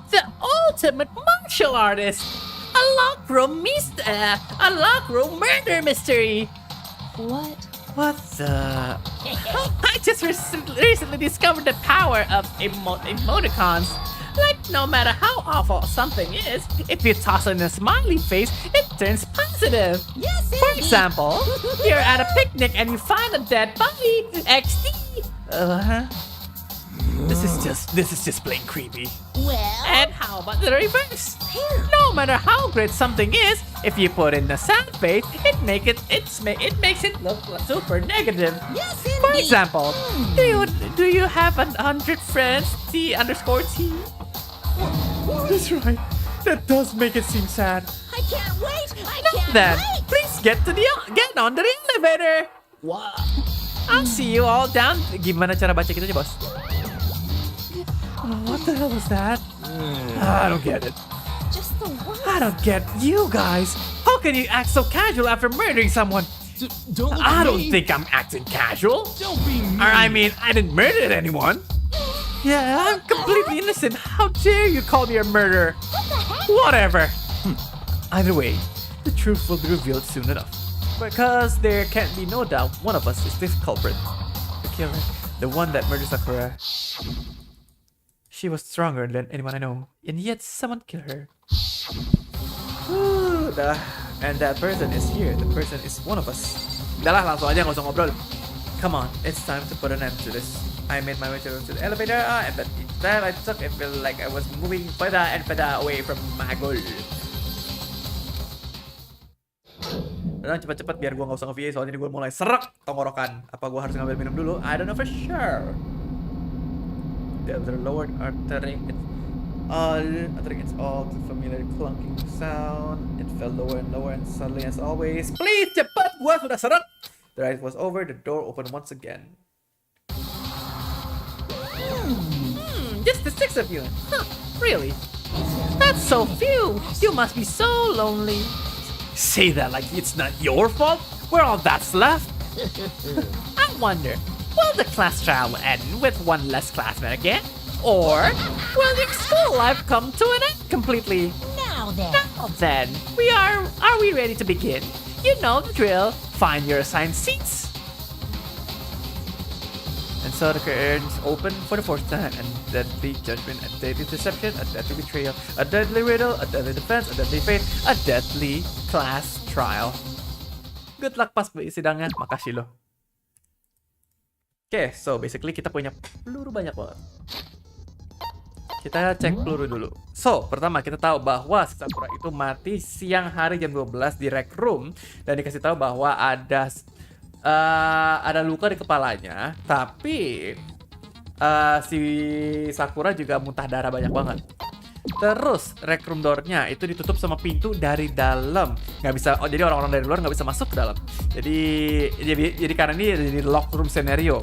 The ultimate martial artist! A lockroom murder mystery! what? What the? I just recently discovered the power of emoticons. Like, no matter how awful something is, if you toss in a smiley face, it turns positive. Yes, For example, you're at a picnic and you find a dead body. XD. This is just plain creepy. Well, And how about the reverse? No matter how great something is, if you put in a sad face, it makes it look super negative. yes, For indeed. example, do you have 100 friends? T_T. That's right. That does make it seem sad. I can't wait. I can't Then wait. please get on the elevator. What? I'll see you all down. Gimana cara baca gitu aja, bos? What the hell was that? I don't get it. Just the worst. I don't get you guys. How can you act so casual after murdering someone? Don't look I at don't me. think I'm acting casual. Don't be mean. Or I mean, I didn't murder anyone. Yeah, I'm completely innocent. How dare you call me a murderer? Whatever. Either way, the truth will be revealed soon enough. Because there can't be no doubt one of us is this culprit. The killer. The one that murdered Sakura. She was stronger than anyone I know. And yet someone killed her. And that person is here. The person is one of us. Udah lah, langsung aja, nggak usah ngobrol. Come on, it's time to put an end to this. I made my way to the elevator, and but each time I took, it felt like I was moving further and further away from my goal. Udah cepet-cepet biar gua nggak usah nge-VA, soalnya gua mulai serak tenggorokan. Apa gua harus ngambil minum dulu? I don't know for sure. The other lowered uttering its all too familiar clunking sound. It fell lower and lower, and suddenly, as always, please cepet, gua sudah serak. The ride was over. The door opened once again. Just the six of you. Huh, really? That's so few. You must be so lonely. Say that like it's not your fault. We're all that's left. I wonder, will the class trial end with one less classmate again? Or will your school life come to an end completely? Now then. Now then, are we ready to begin? You know the drill. Find your assigned seats. And so the curtains open for the fourth time, and deadly judgment, a deadly deception, a deadly betrayal, a deadly riddle, a deadly defense, a deadly fate, a deadly class trial. Good luck pas sidangnya, makasih loh. Oke, so basically kita punya peluru banyak banget. Kita cek peluru dulu. So, pertama kita tahu bahwa si Sakura itu mati siang hari jam 12 di rec room, dan dikasih tahu bahwa ada luka di kepalanya, tapi si Sakura juga muntah darah banyak banget. Terus rec room door-nya itu ditutup sama pintu dari dalam, nggak bisa. Oh, jadi orang-orang dari luar nggak bisa masuk ke dalam. Jadi karena ini jadi lock room scenario.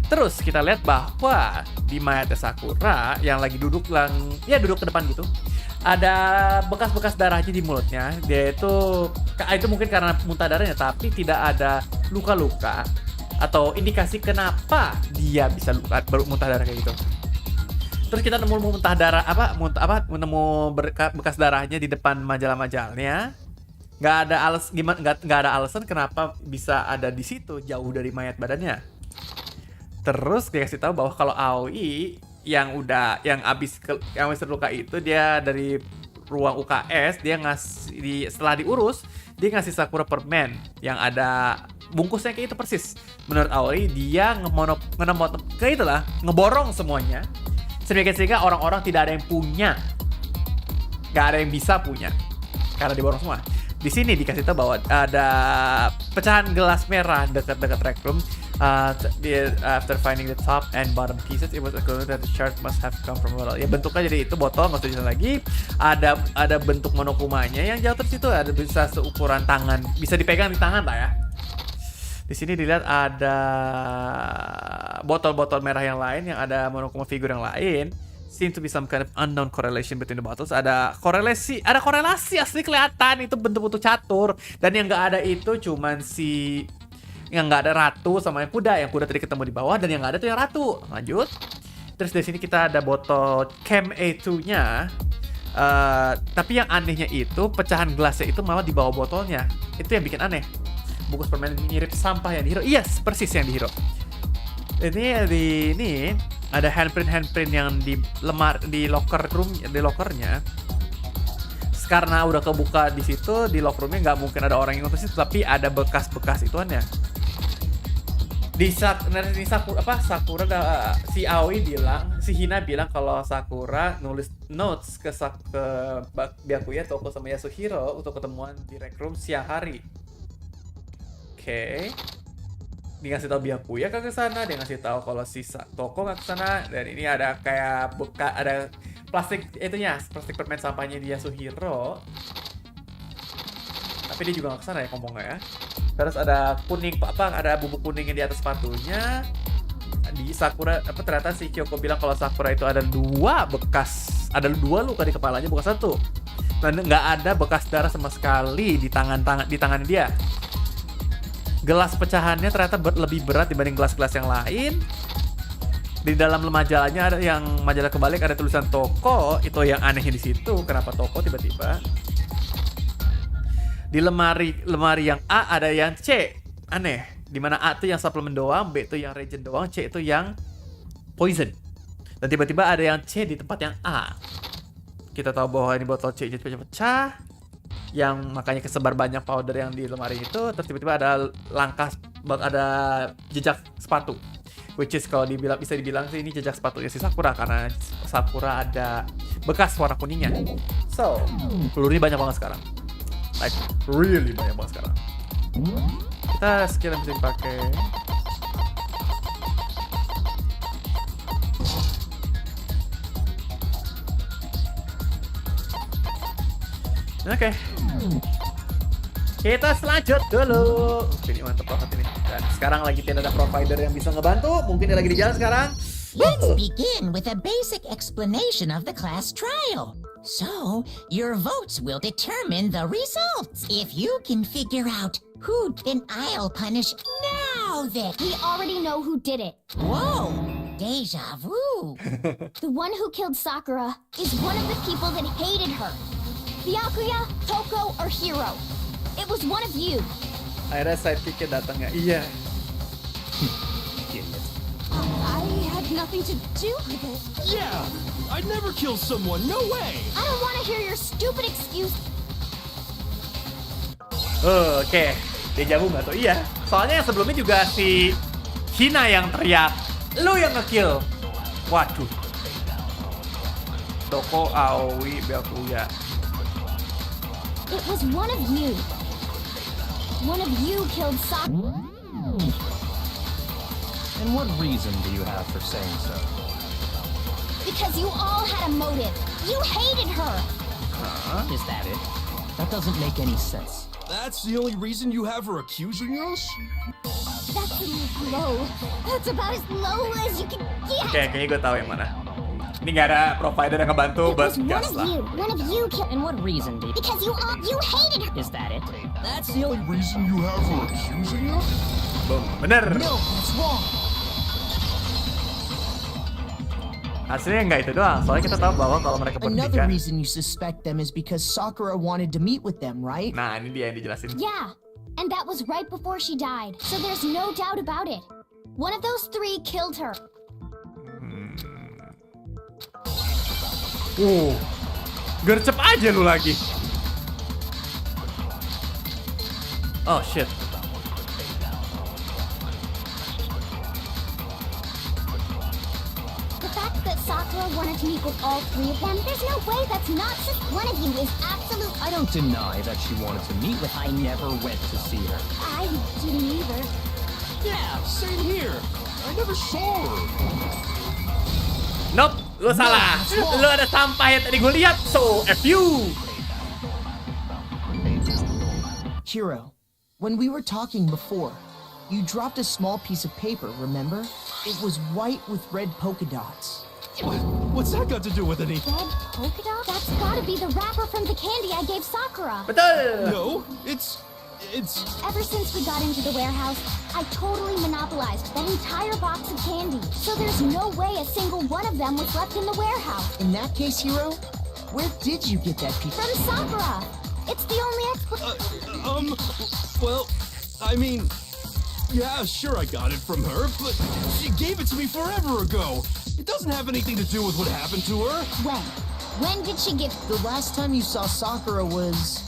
Terus kita lihat bahwa di mayatnya Sakura yang lagi duduk ke depan gitu, ada bekas-bekas darahnya di mulutnya. Dia itu mungkin karena muntah darahnya, tapi tidak ada luka-luka atau indikasi kenapa dia bisa muntah darah kayak gitu. Terus kita nemu bekas darahnya di depan majalah-majalahnya. nggak ada alasan kenapa bisa ada di situ jauh dari mayat badannya. Terus dia kasih tahu bahwa kalau Aoi yang abis terluka itu, dia dari ruang UKS, dia setelah diurus dia ngasih Sakura permen yang ada bungkusnya kayak itu persis. Menurut Aoi dia ngeborong semuanya sehingga orang-orang tidak ada yang punya, nggak ada yang bisa punya karena diborong semua. Di sini dikasih tahu bahwa ada pecahan gelas merah dekat rec room. After finding the top and bottom pieces, it was concluded that the shard must have come from a bottle. Ya bentuknya jadi itu botol, nggak usah dijelasin lagi. Ada bentuk monokumanya yang jauh terus itu ada bisa seukuran tangan, bisa dipegang di tangan lah ya. Di sini dilihat ada botol-botol merah yang lain yang ada monokuma figur yang lain. Seem to be some kind of unknown correlation between the bottles. Ada korelasi asli kelihatan itu bentuk-bentuk catur. Dan yang nggak ada itu cuman yang nggak ada ratu sama yang kuda tadi ketemu di bawah, dan yang nggak ada tuh yang ratu. Lanjut. Terus di sini kita ada botol Chem A2-nya. Tapi yang anehnya itu pecahan gelasnya itu malah di bawah botolnya. Itu yang bikin aneh. Bungkus permen mirip sampah yang di Hero. Yes, persis yang di Hero. Ini ada handprint yang di lockernya. Karena udah kebuka di situ, di locker roomnya nggak mungkin ada orang yang ngutus itu, tapi ada bekas-bekas ituannya. Si Aoi bilang, si Hina bilang kalau Sakura nulis notes ke Byakuya, Toko sama Yasuhiro untuk ketemuan di rec room siang hari. Oke. Dia ngasih tahu Byakuya ke sana, dia ngasih tahu kalau si Toko nggak ke sana, dan ini ada kayak ada plastik permen sampahnya dia Yasuhiro. Tapi dia juga nggak kesana ya ngomongnya ya. Terus ada ada bubuk kuning yang di atas sepatunya. Di Sakura ternyata si Kyoko bilang kalau Sakura itu ada dua luka di kepalanya, bukan satu. Dan nggak ada bekas darah sama sekali di tangan dia. Gelas pecahannya ternyata lebih berat dibanding gelas-gelas yang lain. Di dalam majalahnya ada yang majalah kebalik, ada tulisan Toko. Itu yang anehnya di situ. Kenapa Toko tiba-tiba? Di lemari yang A ada yang C. Aneh. Dimana A itu yang suplemen doang, B itu yang regen doang, C itu yang poison. Dan tiba-tiba ada yang C di tempat yang A. Kita tahu bahwa ini botol C pecah-pecah, yang makanya kesebar banyak powder yang di lemari itu. Terus tiba-tiba ada jejak sepatu, which is kalau bisa dibilang sih ini jejak sepatunya si Sakura, karena Sakura ada bekas warna kuningnya. So, pelurunya banyak banget sekarang, like really banyak banget sekarang. Kita skill yang bisa dipakai. Oke. Kita selanjut dulu. Ini mantep banget ini. Dan sekarang lagi tidak ada provider yang bisa ngebantu. Mungkin dia lagi di jalan sekarang. Let's begin with a basic explanation of the class trial. So, your votes will determine the results. If you can figure out who, then I'll punish now that We already know who did it. Whoa! Deja vu. The one who killed Sakura is one of the people that hated her. Byakuya, Toko, or Hiro. It was one of you. Akhirnya sidekicknya datang ya. Iya. I had nothing to do with it. Yeah! I'd never kill someone, no way! I don't want to hear your stupid excuse. Oke. Deja vu nggak tuh? Iya. Soalnya yang sebelumnya juga si Hina yang teriak, lu yang nge-kill. Waduh. Toko, Aoi, Byakuya. It was one of you. One of you killed Sakura. And what reason do you have for saying so? Because you all had a motive. You hated her. Is that it? That doesn't make any sense. That's the only reason you have her accusing us? That's a little low. That's about as low as you can get. Oke, kayaknya gue tahu yang mana. Ini nggak ada provider yang ngebantu, It but was one gas of lah. you. One of you killed. And what reason do you... Because you hated her. Is that it? That's the only reason you have her accusing us? Boom, bener. No, that's wrong. Hasilnya nggak itu doang, soalnya kita tahu bahwa kalau mereka Another bertiga. reason you suspect them is because Sakura wanted to meet with them, right? Nah, ini dia yang dijelasin. Yeah, and that was right before she died, so there's no doubt about it. One of those three killed her. Gercep aja lu lagi. Oh shit. The fact that Sakura wanted to meet with all three of them, there's no way that's not just one of you is absolute. I don't deny that she wanted to meet with. I never went to see her. I didn't either. Yeah, same here. I never saw her. Nope, lu salah. Lu ada sampah yang tadi gue lihat. So, F you. Hiro, when we were talking before, you dropped a small piece of paper, remember? It was white with red polka dots. What's that got to do with any? Red polka dot? That's gotta be the wrapper from the candy I gave Sakura. Betul. No, it's. Ever since we got into the warehouse, I totally monopolized that entire box of candy. So there's no way a single one of them was left in the warehouse. In that case, Hiro, where did you get that piece? From Sakura. It's the only Well, I mean, yeah, sure I got it from her, but she gave it to me forever ago. It doesn't have anything to do with what happened to her. When? When did she give? The last time you saw Sakura was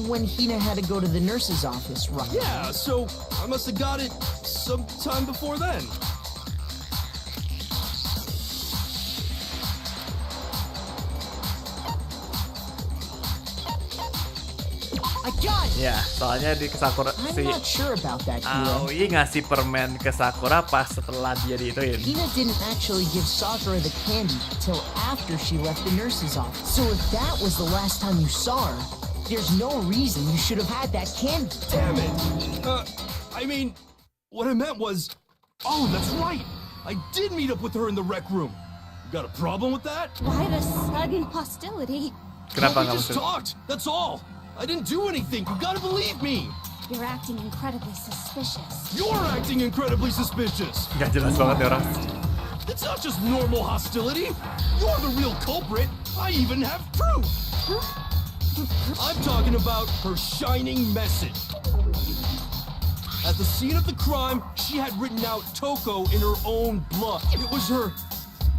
when Hina had to go to the nurse's office, right? Yeah, so I must have got it sometime before then. I got it! Ya, soalnya di Sakura I'm si not sure about that, Hiro. Aoi ngasih permen ke Sakura pas setelah dia diituin. Hina didn't actually give Sakura the candy till after she left the nurse's office. So if that was the last time you saw her, there's no reason you should have had that candy. Damn it! I mean, what I meant was, oh, that's right. I did meet up with her in the rec room. You got a problem with that? Why the sudden hostility? Kenapa We nggak just mesti? talked. That's all. I didn't do anything. You gotta believe me. You're acting incredibly suspicious. You're acting incredibly suspicious. Gak jelas banget nih orang. It's not just normal hostility. You're the real culprit. I even have proof. I'm talking about her shining message. At the scene of the crime, she had written out Toko in her own blood. It was her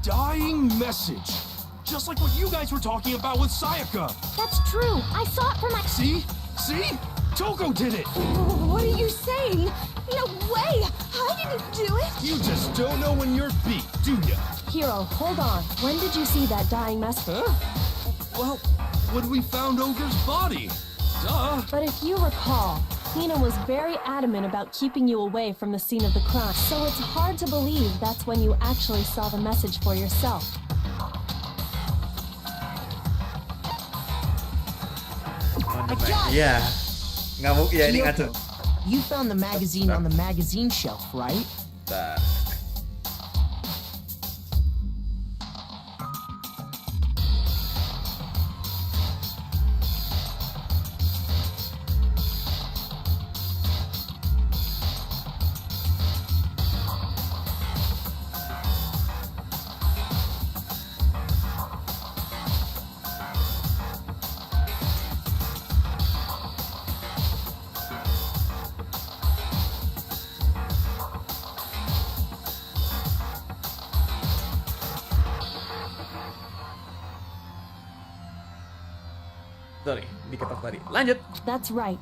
dying message. Just like what you guys were talking about with Sayaka. That's true. I saw it from my... See? See? Toko did it. What are you saying? No way! I didn't do it! You just don't know when you're beat, do ya? Hiro, hold on. When did you see that dying message? Huh? Well, when we found Ogre's body. Duh. But if you recall, Hina was very adamant about keeping you away from the scene of the crime. So it's hard to believe that's when you actually saw the message for yourself. Iya. Nggak mungkin ya ini ngaco. Kyoko, you found the magazine on the magazine shelf, right? Bentar. Sorry, diketok tadi. Lanjut. That's right.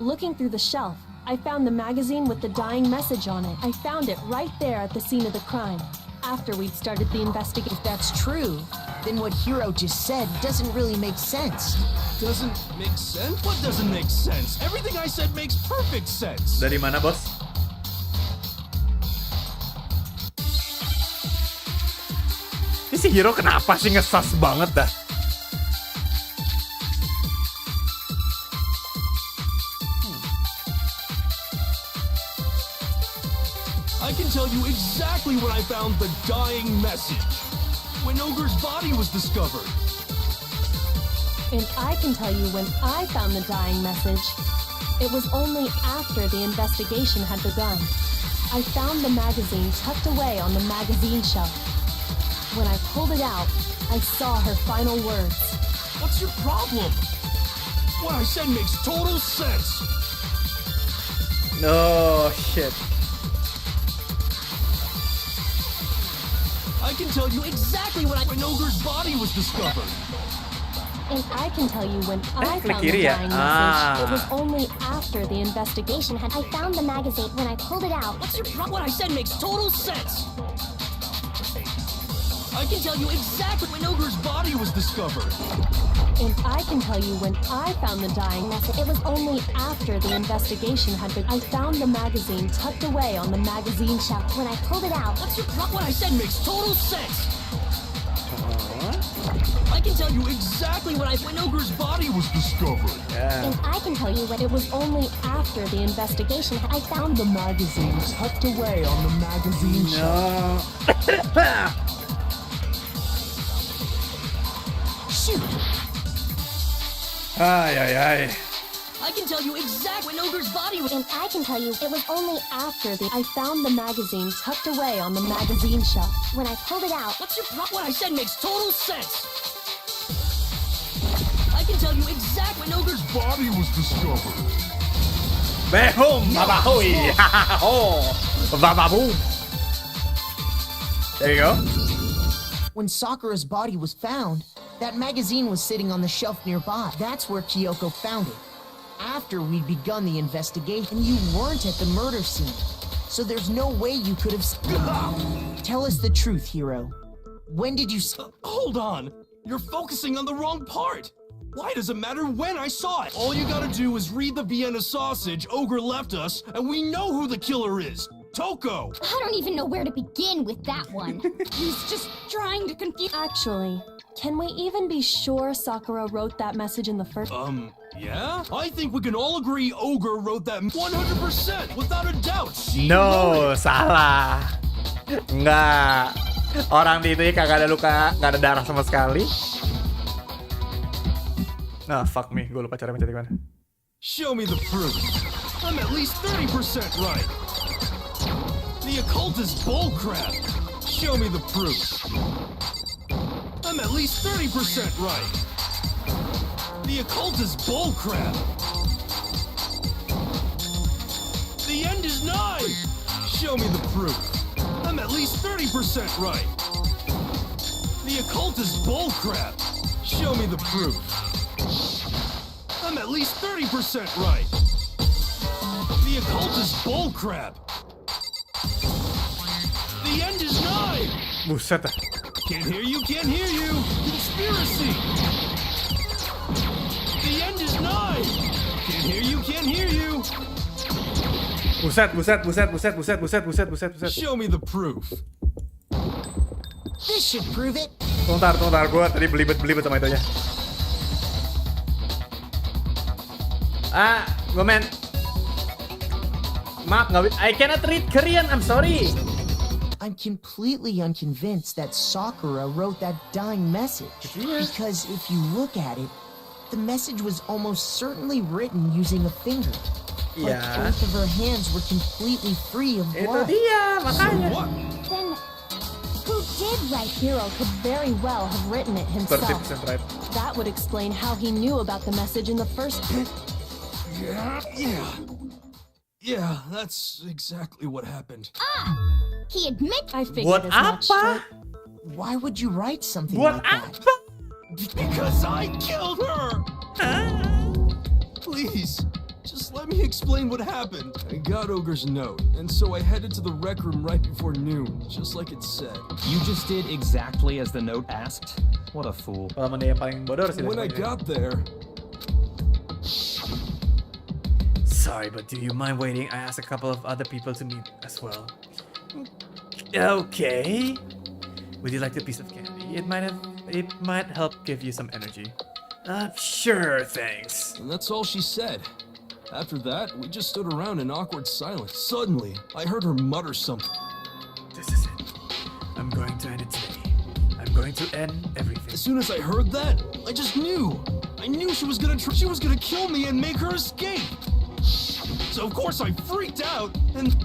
Looking through the shelf, I found the magazine with the dying message on it. I found it right there at the scene of the crime, after we'd started the investigation. If that's true, then what Hiro just said doesn't really make sense. Doesn't make sense? What doesn't make sense? Everything I said makes perfect sense. Dari mana, Bos? Ini si Hiro kenapa sih ngesas banget dah? I can tell you exactly when I found the dying message. When Ogre's body was discovered. And I can tell you when I found the dying message. It was only after the investigation had begun. I found the magazine tucked away on the magazine shelf. When I pulled it out, I saw her final words. What's your problem? What I said makes total sense. No shit. I can tell you exactly when Ogre's body was discovered. And I can tell you when I klik found the kiri ya? dying message, it was Ah. only after the investigation had. I found the magazine when I pulled it out. What's your problem? What I said makes total sense. I can tell you exactly when Ogre's body was discovered. And I can tell you when I found the dying message, it was only after the investigation had begun. I found the magazine tucked away on the magazine shelf. When I pulled it out, What's your problem? What I said makes total sense. I can tell you exactly when Ogre's body was discovered. and I can tell you when It was only after the investigation had. I found the magazine tucked away on the magazine shelf. Shoot! Ay, ay, ay. I can tell you exactly when Ogre's body was. and I can tell you It was only after the. I found the magazine tucked away on the magazine shelf. when I pulled it out. What's your problem? What I said makes total sense. I can tell you exactly when Ogre's Body was discovered. Behum, babahoy. Oh, bababoom. There you go. When Sakura's body was found, that magazine was sitting on the shelf nearby. That's where Kyoko found it. After we'd begun the investigation, you weren't at the murder scene. So there's no way you could have... Tell us the truth, Hiro. When did you... Hold on! You're focusing on the wrong part! Why does it matter when I saw it? All you gotta do is read the Vienna sausage Ogre left us, and we know who the killer is! Toko! I don't even know where to begin with that one. He's just trying to confuse. Actually, can we even be sure Sakura wrote that message in the first? Yeah? I think we can all agree Ogre wrote that 100%, without a doubt! She wrote No, it. salah. Enggak. Orang di itu ya kagak ada luka, nggak ada darah sama sekali. Nah, fuck me. Gue lupa cara mencet gimana. Show me the proof. I'm at least 30% right. The occult is bullcrap. Show me the proof. I'm at least 30% right. The occult is bullcrap. The end is nigh. Show me the proof. I'm at least 30% right. The occult is bullcrap. Show me the proof. I'm at least 30% right. The occult is bullcrap. The end is nigh. Buset dah. Can't hear you, can't hear you. Conspiracy. The end is nigh. Can't hear you, can't hear you. Buset, buset, buset, buset, buset, buset, buset, buset, buset. Show me the proof. This should prove it. Tunggu ntar, gue tadi belibet sama itunya. Gomen. Maaf, I cannot read Korean, I'm sorry. I'm completely unconvinced that Sakura wrote that dying message. Because if you look at it, the message was almost certainly written using a finger. Like Yeah. both of her hands were completely free of Itu blood. dia, So makanya. what? Then, who did write? Hiro could very well have written it himself. 30% right. That would explain how he knew about the message in the first place. Yeah, that's exactly what happened. He admits. I figured Buat as much. apa? Why would you write something Buat like that? apa? Because I killed her! Please, just let me explain what happened. I got Ogre's note, and so I headed to the rec room right before noon, just like it said. You just did exactly as the note asked? What a fool. Pengalaman dia yang paling bodoh sih. When I got there, Sorry, but do you mind waiting? I asked a couple of other people to meet as well. Okay. Would you like a piece of candy? It might help give you some energy. Sure, thanks. and that's all she said. After that, we just stood around in awkward silence. Suddenly, I heard her mutter something. This is it. I'm going to end it today. I'm going to end everything. As soon as I heard that, I just knew. I knew she was gonna kill me and make her escape. So of course I freaked out and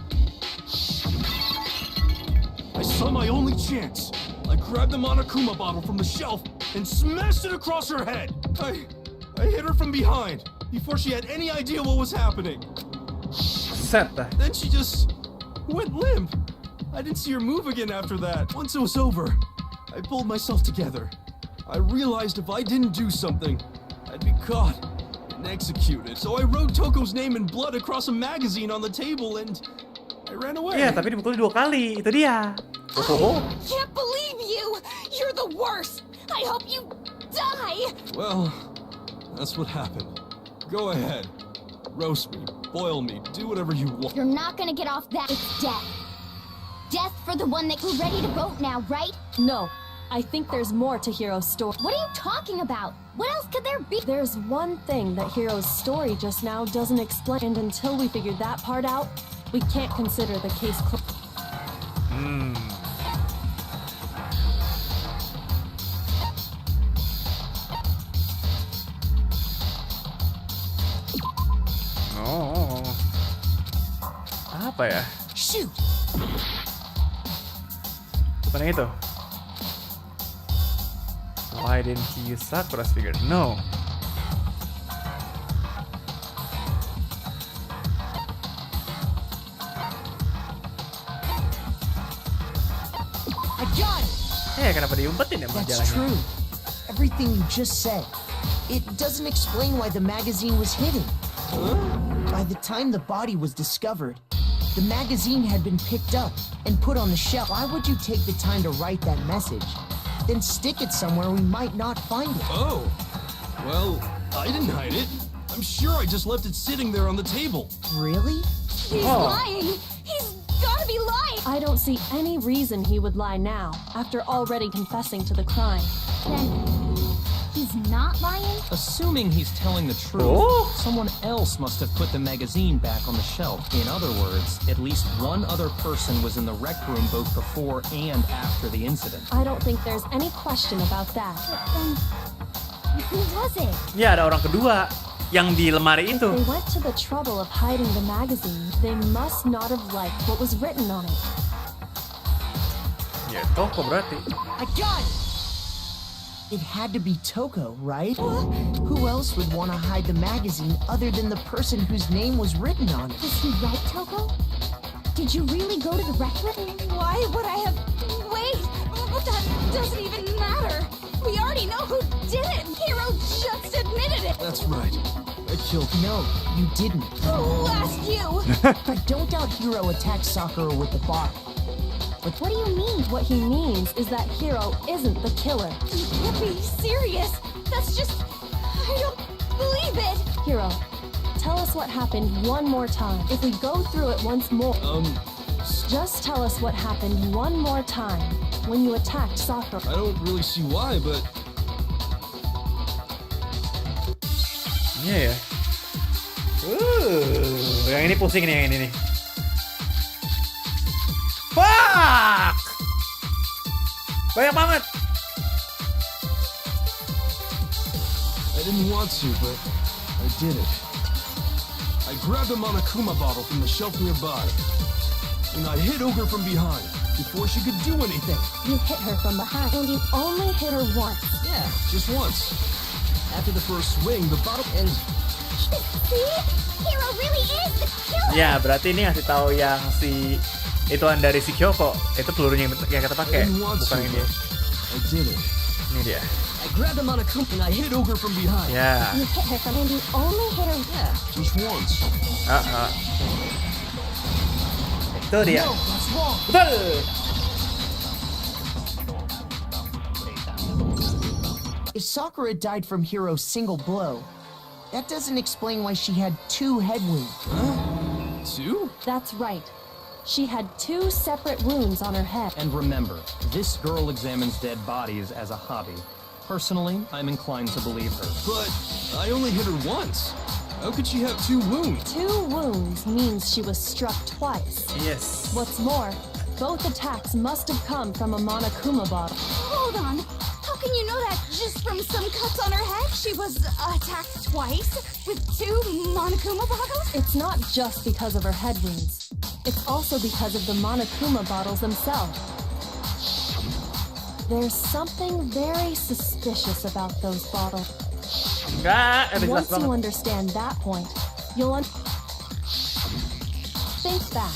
I saw my only chance. I grabbed the Monokuma bottle from the shelf and smashed it across her head. I hit her from behind before she had any idea what was happening. Then she just went limp. I didn't see her move again after that. Once it was over, I pulled myself together. I realized if I didn't do something, I'd be caught and executed. So I wrote Toko's name in blood across a magazine on the table and I ran away. Iya, tapi dipukul 2 kali. Itu dia. Oh. Can't believe you! You're the worst! I hope you die! Well, that's what happened. Go ahead. Roast me, boil me, do whatever you want. You're not gonna get off that. It's death. Death for the one that you're ready to vote now, right? No. I think there's more to Hiro's story. What are you talking about? What else could there be? There's one thing that Hiro's story just now doesn't explain, and until we figure that part out, we can't consider the case closed. Oh. Apa ya? Shoot! Bukan yang itu. Why didn't he use Sakura's figure? No. I got it! Kenapa diumpetin ya That's majalahnya? true. Everything you just said. It doesn't explain why the magazine was hidden. By the time the body was discovered, the magazine had been picked up and put on the shelf. Why would you take the time to write that message? Then stick it somewhere we might not find it. Oh, well, I didn't hide it. I'm sure I just left it sitting there on the table. Really? He's lying! He's gotta be lying! I don't see any reason he would lie now, after already confessing to the crime. Then he's not lying? Assuming he's telling the truth, someone else must have put the magazine back on the shelf. In other words, at least one other person was in the rec room both before and after the incident. I don't think there's any question about that. But then, who was it? Ya, ada orang kedua yang di lemari itu. They went to the trouble of hiding the magazine. They must not have liked what was written on it. Ya, Toko berarti. I got it! It had to be Toko, right? Who else would want to hide the magazine other than the person whose name was written on it? Was he right, Toko? Did you really go to the rec room? Why would I have... Wait! That doesn't even matter! We already know who did it! Hiro just admitted it! That's right. I killed No, you didn't. Who asked you? I don't doubt Hiro attacked Sakura with the bottle. But What do you mean? What he means is that Hiro isn't the killer. You can't be serious! That's just... I don't believe it! Hiro, tell us what happened one more time. If we go through it once more, just tell us what happened one more time when you attacked Sakura. I don't really see why, but... Iya ya. Yang ini pusing nih, yang ini nih. Fuck! Banyak banget. I didn't want to, but I did it. I grabbed a Monokuma bottle from the shelf nearby, and I hit Ogre from behind before she could do anything. You hit her from behind, and you only hit her once. Yeah, just once. After the first swing, the bottle and... See? Hiro really is the killer! Ya, berarti ini ngasih tahu yang si ituan dari si Kyoko. Itu pelurunya yang kita pakai, bukan ini. I did it. Ini dia. I grabbed him on a company. I hit Ogre from behind. Ya. You hit her from, and you only hit her. Yeah. Just once. Itu dia. No, that's wrong. Betul. If Sakura died from Hiro's single blow, that doesn't explain why she had 2 head wounds. Huh? 2? That's right. She had 2 separate wounds on her head. And remember, this girl examines dead bodies as a hobby. Personally, I'm inclined to believe her. But I only hit her once. How could she have 2 wounds? 2 wounds means she was struck twice. Yes. What's more, both attacks must have come from a Monokuma bottle. Hold on. How can you know that just from some cuts on her head? She was attacked twice with 2 Monokuma bottles? It's not just because of her head wounds. It's also because of the Monokuma bottles themselves. There's something very suspicious about those bottles. Enggak, jelas Once you banget. understand that point, you'll think back.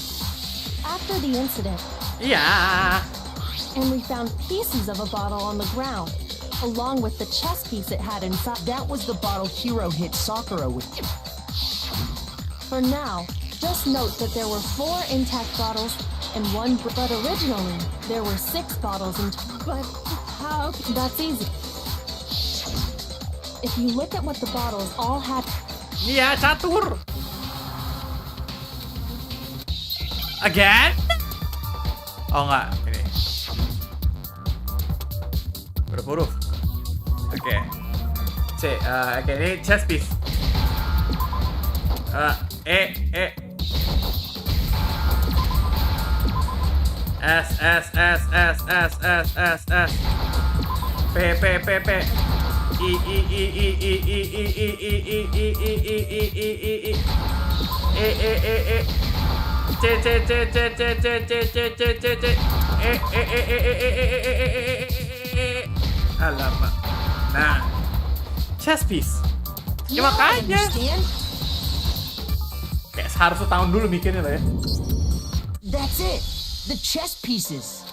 After the incident, Iya. and we found pieces of a bottle on the ground, along with the chess piece it had inside. That was the bottle Hiro hit Sakura with. For now, just note that there were 4 intact bottles and 1 but originally there were 6 bottles in But how? That's easy. If you look at what the bottles all had, Iya, catur. Again? Oh enggak, ini. Huruf-huruf. Oke. C, oke ini chess piece. E. S. P. I. C. Alamak. Nah, chess piece. Ya makanya. Kayak seharusnya tahun dulu mikirnya lah ya. That's it. The chess pieces.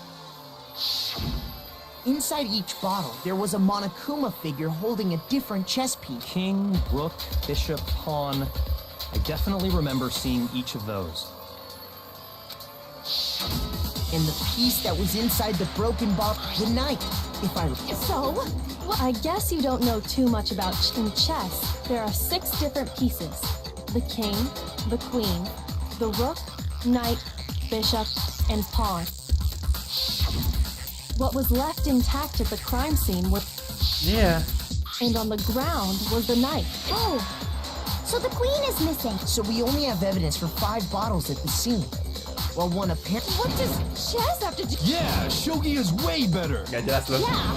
Inside each bottle, there was a Monokuma figure holding a different chess piece. King, rook, bishop, pawn. I definitely remember seeing each of those. And the piece that was inside the broken bottle, the knight. If I so I guess you don't know too much about in chess. There are 6 different pieces: the king, the queen, the rook, knight, bishop, and pawn. What was left intact at the crime scene was Yeah. and on the ground was the knight. Oh, so the queen is missing. So we only have evidence for 5 bottles at the scene. Well, one apparently. What does chess have to do? Yeah, shogi is way better. Gak jelas loh. Yeah.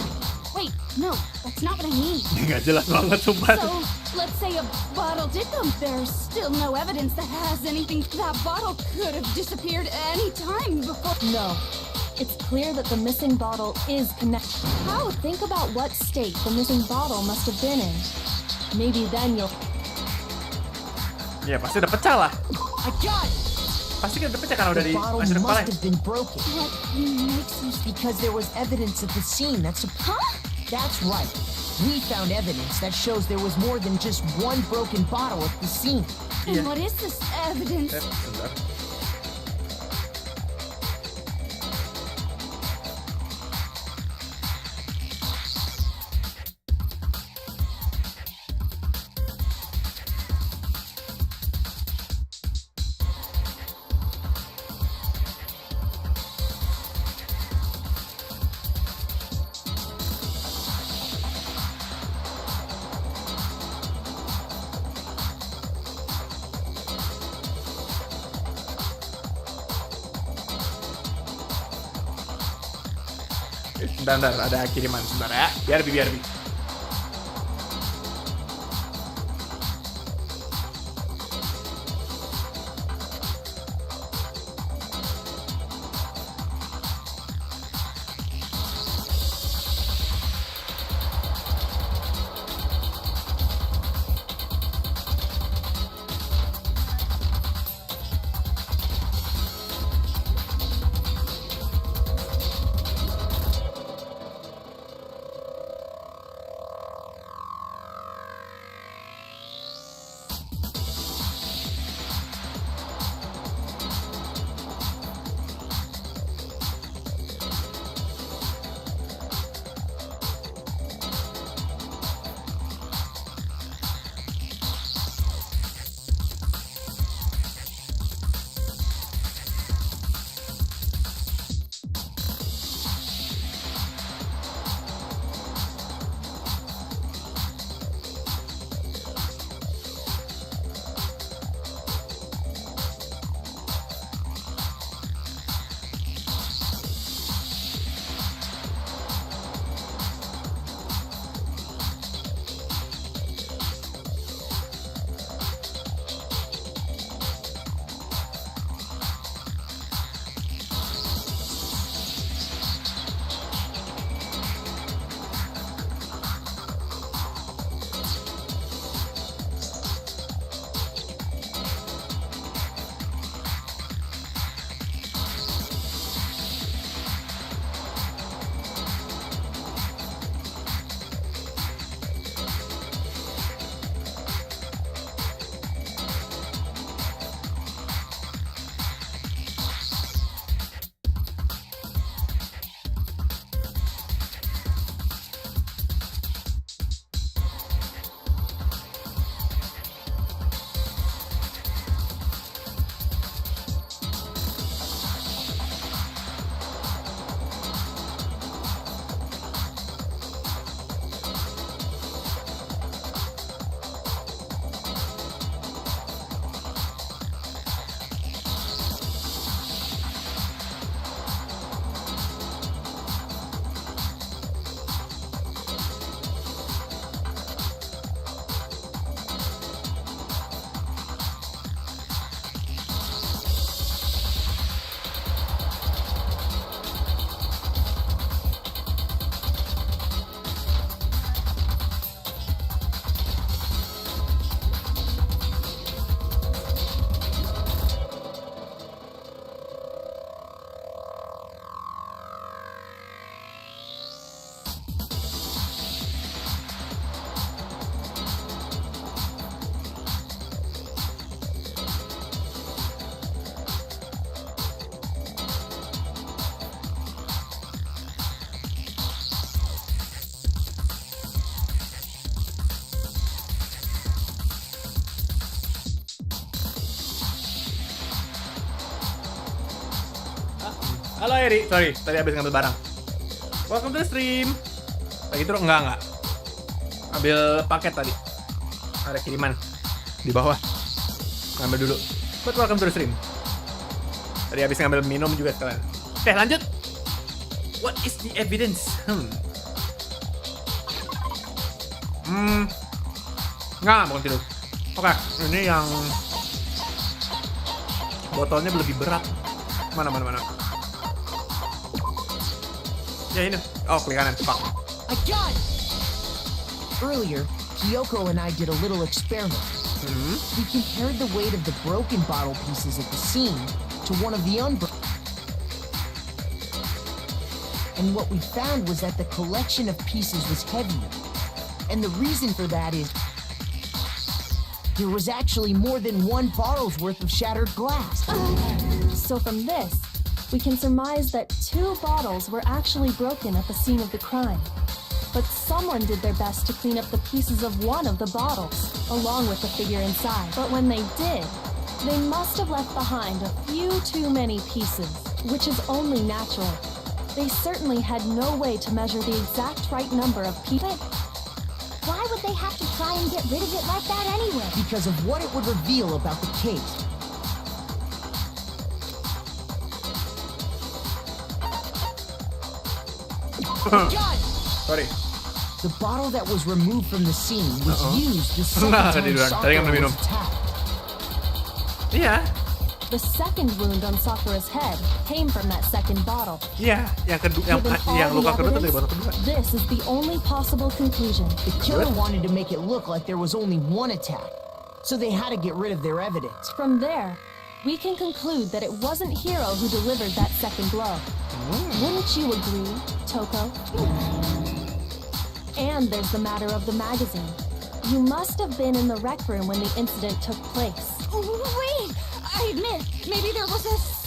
Wait, no, that's not what I mean. Gak jelas banget sumpah. So, let's say a bottle did come. There's still no evidence that has anything. That bottle could have disappeared any time before. No. It's clear that the missing bottle is connected. How? Think about what state the missing bottle must have been in. Maybe then you'll. Ya pasti udah pecah lah. I got it. Pasti kan udah pecah karena udah The di bottle masukin must kepala. have been broken. What makes you Because there was evidence at the scene that's. Huh? That's right. We found evidence that shows there was more than just one broken bottle at the scene. And what is this evidence? Sebentar. Bentar, ada kiriman sebentar ya. Biar bi. Halo Eri, sorry, tadi habis ngambil barang. Welcome to the stream. Lagi terus enggak. Ambil paket tadi. Ada kiriman di bawah. Ngambil dulu. But welcome to the stream. Tadi habis ngambil minum juga sekalian. Oke, lanjut. What is the evidence? Nggak, bukan tidur. Oke, ini yang botolnya lebih berat. Mana. Ya ini. Oh, klik kanan. Fuck. I got it! Earlier, Kyoko and I did a little experiment. We compared the weight of the broken bottle pieces at the scene to one of the unbroken. And what we found was that the collection of pieces was heavier. And the reason for that is there was actually more than one bottle's worth of shattered glass. So from this, we can surmise that 2 bottles were actually broken at the scene of the crime. But someone did their best to clean up the pieces of one of the bottles, along with the figure inside. But when they did, they must have left behind a few too many pieces, which is only natural. They certainly had no way to measure the exact right number of pieces. Why would they have to try and get rid of it like that anyway? Because of what it would reveal about the case. Sorry. The bottle that was removed from the scene was used the second time Sakura was attacked. Iya. The second wound on Sakura's head came from that second bottle. Iya, yang luka kedua tuh dari botol kedua. This is the only possible conclusion. The killer wanted to make it look like there was only one attack, so they had to get rid of their evidence. From there, we can conclude that it wasn't Hiro who delivered that second blow. Wouldn't you agree, Toko? And there's the matter of the magazine. You must have been in the rec room when the incident took place. Wait! I admit, maybe there was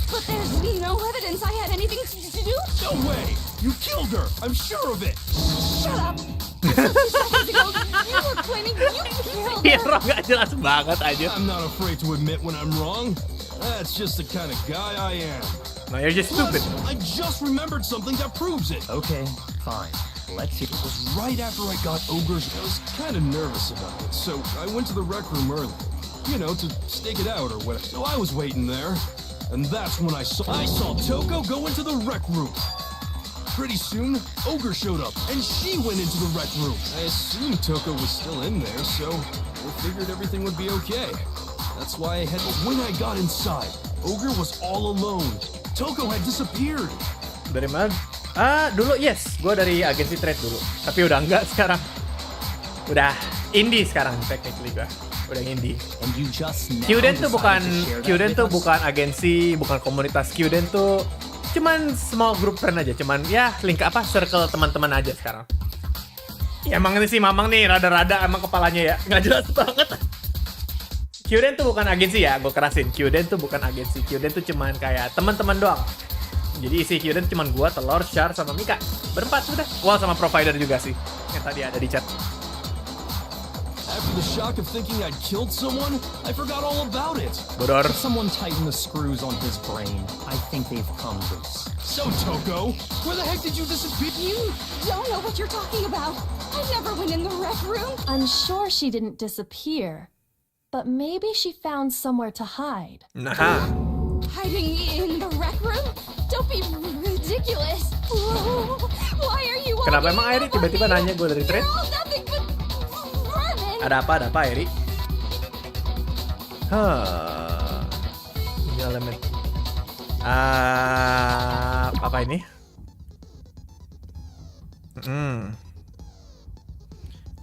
but there's no evidence I had anything to do. No way! You killed her! I'm sure of it! Shut up! 2 seconds ago, you were claiming you killed her! Hiro nggak jelas banget aja. I'm not afraid to admit when I'm wrong. That's just the kind of guy I am. No, you're just stupid. Plus, I just remembered something that proves it. Okay, fine. Let's see. It was right after I got Ogre's. I was kind of nervous about it, so I went to the rec room early. You know, to stake it out or whatever. So I was waiting there, and that's when I saw Toko go into the rec room. Pretty soon, Ogre showed up, and she went into the rec room. I assumed Toko was still in there, so I figured everything would be okay. That's why I had. But when I got inside, Ogre was all alone. Toko had disappeared. Dari mana? Dulu yes, gue dari agensi trade dulu. Tapi udah enggak sekarang. Udah indie sekarang technically gue. Udah indie. Kyuden tuh bukan agensi, bukan komunitas. Kyuden tuh cuman small group friend aja, cuman ya link circle teman-teman aja sekarang. Ya emang ini si Mamang nih rada-rada emang kepalanya ya, nggak jelas banget. Kyuden tuh bukan agensi ya, gue kerasin. Kyuden tuh bukan agensi. Kyuden tuh cuman kayak teman-teman doang. Jadi isi Kyuden cuman gue, Telur, Char, sama Mika. Berempat udah. Wah, sama provider juga sih, yang tadi ada di chat. After the shock of thinking I'd killed someone, I forgot all about it. Bodor. Someone tighten the screws on his brain. I think they've come loose. So, Toko, where the heck did you disappear? You don't know what you're talking about. I never went in the rec room. I'm sure she didn't disappear. But maybe she found somewhere to hide. Nah. Hiding in the rec room? Don't be ridiculous. Why are you all Kenapa emang Airi tiba-tiba nanya gue dari trade? nothing but vermin. Ada apa Airi? Ini elemen. Apa ini?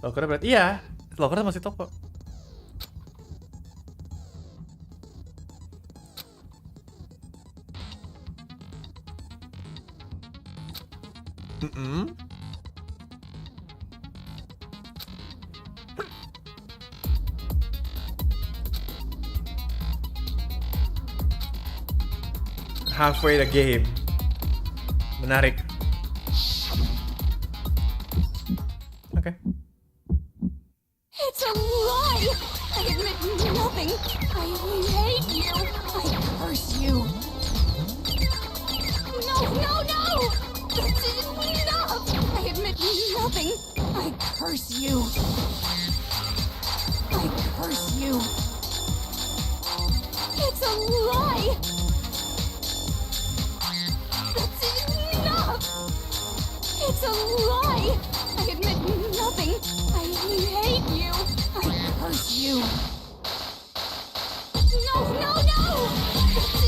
Lokernya berarti iya. Lokernya masih toko. Halfway the game. Menarik. Oke. It's a lie. I admit nothing. I hate you. I curse you. No, No! That's enough! I admit nothing. I curse you. I curse you. It's a lie! That's enough! It's a lie! I admit nothing. I hate you. I curse you. No! That's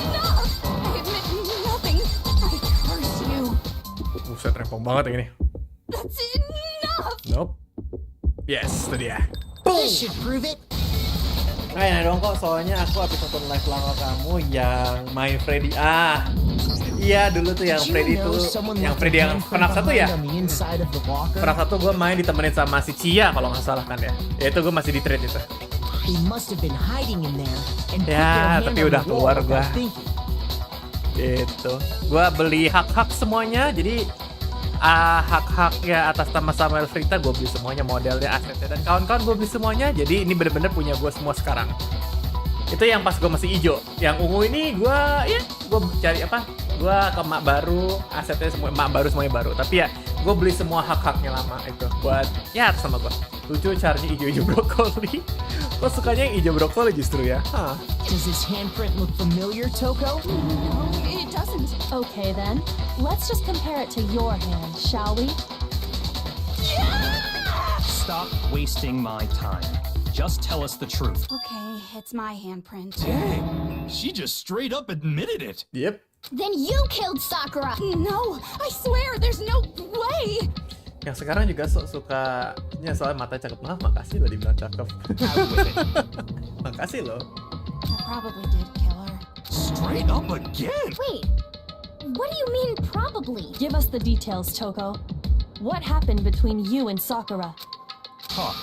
enough! I admit nothing. I curse you. Buset, rempong banget yang ini. That's enough! Nope. Yes, itu dia. This should prove it. Nah dong kok, soalnya aku habis nonton live lama kamu yang main Freddy. Iya dulu tuh yang Freddy tuh, yang Freddy yang FNAF 1 ya. FNAF 1 gue main ditemenin sama si Cia kalau nggak salah kan ya. Ya itu gue masih di trade itu. Ya tapi udah keluar gue. Itu, gue beli hak-hak semuanya, jadi hak-hak ya atas nama Samael Vrita gue beli semuanya, modelnya, asetnya, dan kawan-kawan gue beli semuanya. Jadi ini bener-bener punya gue semua sekarang. Itu yang pas gue masih hijau. Yang ungu ini gue cari apa? Gue ke mak baru, asetnya semua mak baru, semuanya baru. Tapi ya gue beli semua hak-haknya lama itu buat ya atas sama gue. Lucu caranya hijau-hijau brokoli. Lo sukanya yang hijau brokoli justru ya? Does this handprint look familiar, Toko? No, it doesn't. Okay then, let's just compare it to your hand, shall we? Stop wasting my time. Just tell us the truth. Okay, it's my handprint. Dang, she just straight up admitted it. Yep. Then you killed Sakura! No, I swear, there's no way! Yang sekarang juga sukanya soal matanya cakep banget. Makasih lo dibilang cakep. Makasih lo. I probably did kill her. Straight up again. Wait, what do you mean probably? Give us the details, Toko. What happened between you and Sakura? Talk.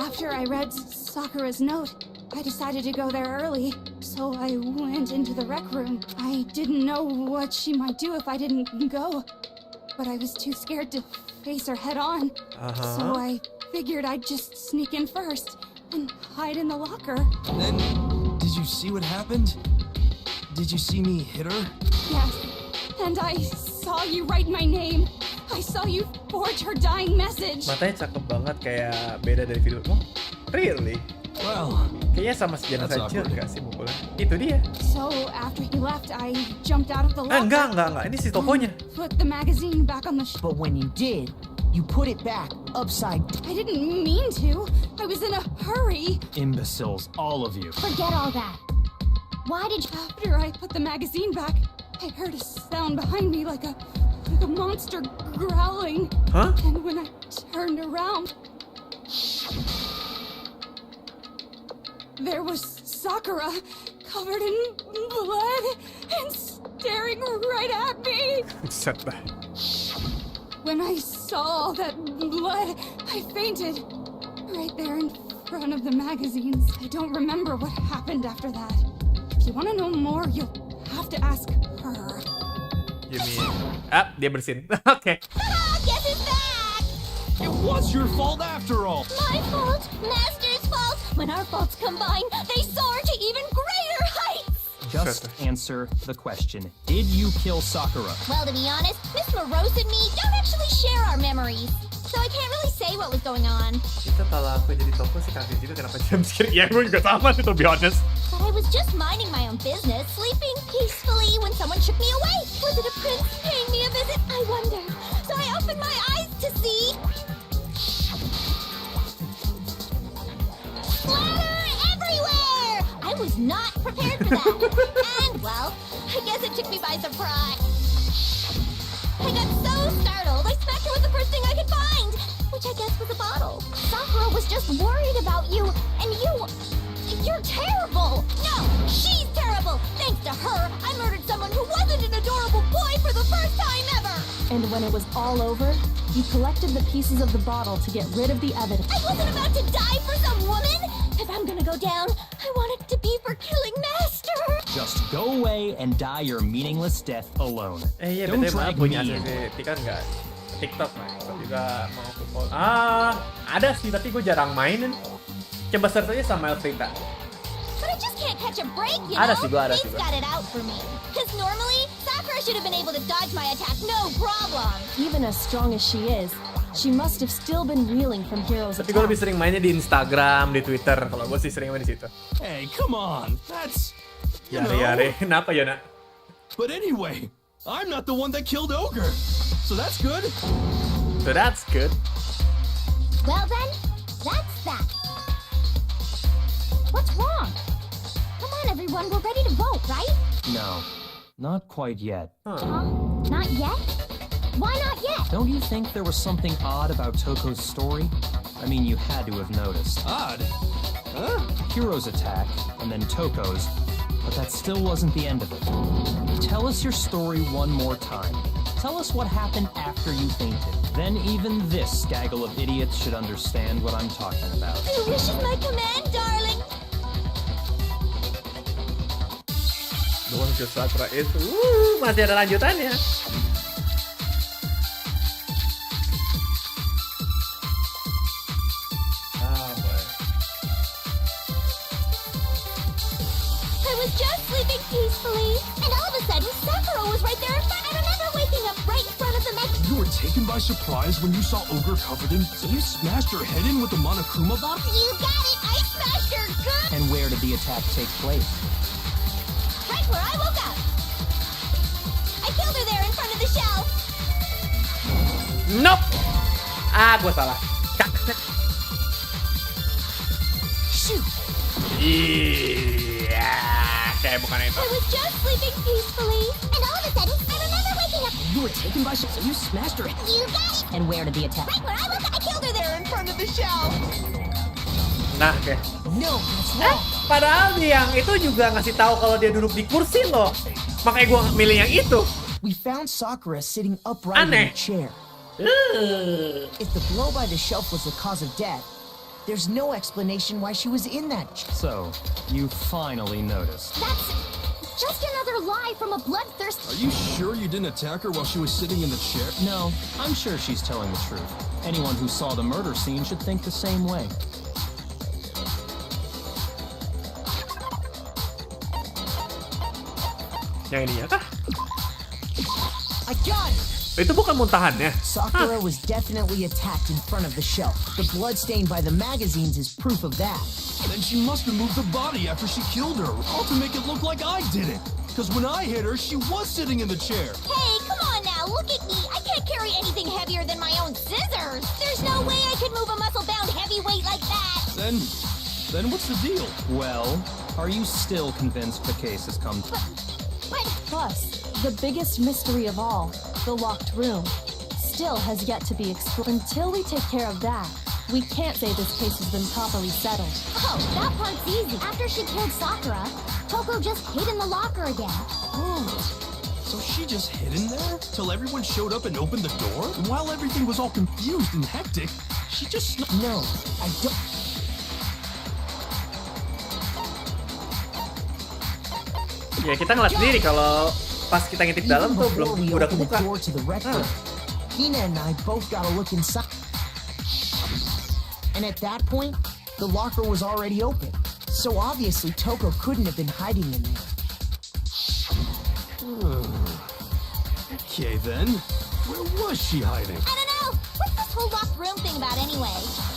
After I read Sakura's note, I decided to go there early, so I went into the rec room. I didn't know what she might do if I didn't go, but I was too scared to face her head on. So I figured I'd just sneak in first and hide in the locker. Then, did you see what happened? Did you see me hit her? Yes, and I saw you write my name. I saw you forge her dying message. Matanya cakep banget, kayak beda dari video. Oh, really? Well, kayaknya sama sejenis aja gak sih mukulnya? Itu dia. So after he left, I jumped out of the locker. Enggak. Ini si tokonya. Put the magazine back on the shelf. But when you did, you put it back upside down. I didn't mean to. I was in a hurry. Imbeciles, all of you. Forget all that. Why did you... After I put the magazine back, I heard a sound behind me like a monster growling. Huh? And when I turned around, there was Sakura, covered in blood and staring right at me. Set dah. When I saw all that blood, I fainted. Right there in front of the magazines. I don't remember what happened after that. If you want to know more, you'll have to ask her. You mean... dia bersin. Oke. Guess it's back! it was your fault after all. My fault, Master's fault. When our faults combine, they soar to even greater heights. Just answer the question. Did you kill Sakura? Well, to be honest, Miss Morose and me don't actually share our memories. So I can't really say what was going on. Itu kalau aku jadi toko sih kaget juga kenapa jumpscare. Ya gue juga sama sih, to be honest. But I was just minding my own business, sleeping peacefully when someone shook me away. Was it a prince paying me a visit? I wondered. So I opened my eyes to see... splatter everywhere! I was not prepared for that. And, well, I guess it took me by surprise. I got so startled, I smacked her with the first thing I could find, which I guess was a bottle. Sakura was just worried about you, and you're terrible! No, she's terrible! Thanks to her, I murdered someone who wasn't an adorable boy for the first time ever! And when it was all over, you collected the pieces of the bottle to get rid of the evidence. I wasn't about to die for some woman! If I'm gonna go down, I want it to be for killing Master! Just go away and die your meaningless death alone. Iya, Don't betul drag punya me in. kan nggak TikTok lah, juga mau football. Ada sih, tapi gue jarang mainin. Coba search aja Samael Vrita. But I just can't catch a break, you Ada know? sih, gua ada He's sih, got it out for me. Cause normally, Sakura Sakura should have been able to dodge my attack, no problem. Even as strong as she must have still been reeling from Hiro's Tapi gue lebih attack. sering mainnya di Instagram, di Twitter. Kalau gue sih sering main di situ. Hey, come on. That's... you know. Yare, kenapa Yona? But anyway, I'm not the one that killed Ogre. So that's good. So that's good. Well then, that's that. What's wrong? Come on everyone, we're ready to vote, right? No, not quite yet. Not yet? Why not yet? Don't you think there was something odd about Toko's story? I mean, you had to have noticed. Odd? Hiro's attack, and then Toko's, but that still wasn't the end of it. Tell us your story one more time. Tell us what happened after you fainted. Then even this gaggle of idiots should understand what I'm talking about. Your wish is my command, darling. Doang ke Sakura itu. Masih ada lanjutannya. I was just sleeping peacefully, and all of a sudden Sakura was right there in front. I remember waking up right in front of the mech. You were taken by surprise when you saw Ogre covered in... So you smashed her head in with the Monokuma bomb? You got it! I smashed her good! And where did the attack take place? Right where I woke up! I killed her there in front of the shelf! Nope. Gue salah. Shoot! Iya, kayak bukan itu. I was just sleeping peacefully, and all of a sudden, I remember waking up. You were taken by so you smashed her. You got it! And where did the attack? Right where I woke up, I killed her there in front of the shelf. Nah, oke. No, that's wrong. Padahal yang itu juga ngasih tahu kalau dia duduk di kursi loh. Makanya gue milih yang itu. We found Sakura sitting upright in Aneh. a chair. If the blow by the shelf was the cause of death, there's no explanation why she was in that chair. So, you finally noticed. That's just another lie from a bloodthirsty... Are you sure you didn't attack her while she was sitting in the chair? No, I'm sure she's telling the truth. Anyone who saw the murder scene should think the same way. Yang ini ya kah? I got it! Itu bukan muntahannya. Sakura was definitely attacked in front of the shelf. The blood stained by the magazines is proof of that. Then she must have moved the body after she killed her, all to make it look like I did it. Because when I hit her, she was sitting in the chair. Hey, come on now, look at me. I can't carry anything heavier than my own scissors. There's no way I could move a muscle-bound heavyweight like that. Then what's the deal? Well, are you still convinced the case has come to... Plus, the biggest mystery of all, the locked room, still has yet to be explored. Until we take care of that, we can't say this case has been properly settled. Oh, that part's easy. After she killed Sakura, Toko just hid in the locker again. So she just hid in there till everyone showed up and opened the door? And while everything was all confused and hectic, she just... No, I don't... Ya kita ngeliat sendiri kalau pas kita ngintip dalam tuh belum Before we udah opened the kebuka. door to the rec room, Hina and I both got a look inside. And at that point, the locker was already open. So obviously Toko couldn't have been hiding in there. Okay then, where was she hiding? I don't know. What's this whole locked room thing about anyway?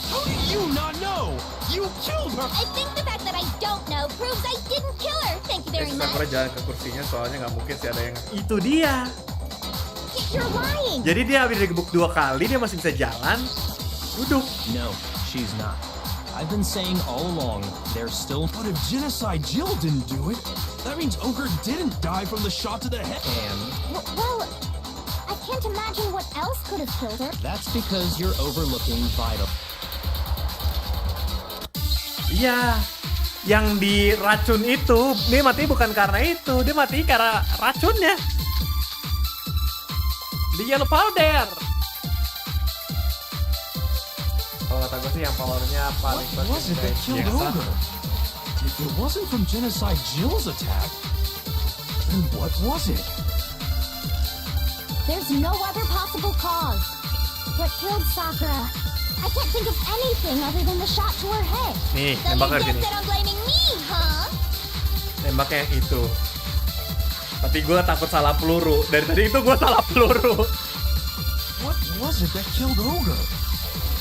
How do you not know? You killed her! I think the fact that I don't know proves I didn't kill her. Thank you very much. Sakura jalan ke kursinya soalnya nggak mungkin sih ada yang... Itu dia. You're lying. Jadi dia habis digebuk 2 kali dia masih bisa jalan, duduk. No, she's not. I've been saying all along, there's still... But if Genocide Jill didn't do it, that means Ogre didn't die from the shot to the head. And Well, I can't imagine what else could have killed her. that's because you're overlooking vital. Iya, yang diracun itu dia mati bukan karena itu, dia mati karena racunnya. The yellow powder. Kalau kata gue sih yang powernya paling What was it that killed Ogre? If it wasn't from Genocide Jill's attack, then what was it? There's no other possible cause. What killed Sakura? I can't think of anything other than the shot to her head. Nih, So you nembaknya guess gini. that I'm blaming me, huh? Nembaknya yang itu. Tapi gue takut salah peluru. Dari tadi itu gue salah peluru. What was it that killed Ogre?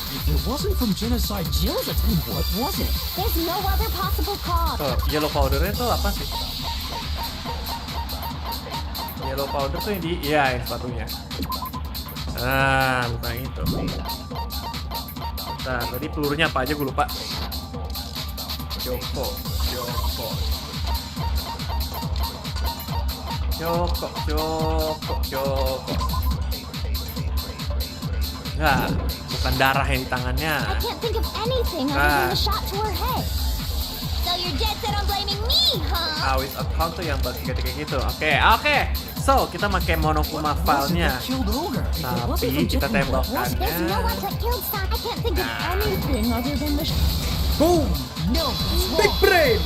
If it wasn't from genocide, Jill's attack. what was it? There's no other possible cause. Oh, yellow powdernya itu apa sih? Yellow powder tuh yang di... Iya, yang sepatunya. Nah, bukan itu. Nah, tadi pelurunya apa aja gue lupa. Joko. Nah, bukan darah yang di tangannya. I can't think of anything other than the shot to her head. So you're dead set on blaming me, huh? Awis account tuh yang kayak gitu. Oke. So, kita pakai monokuma filenya. Tapi kita tembakannya. There's no one that killed Sam. I can't think of anything other than the Boom! No, it's Big wrong. brain!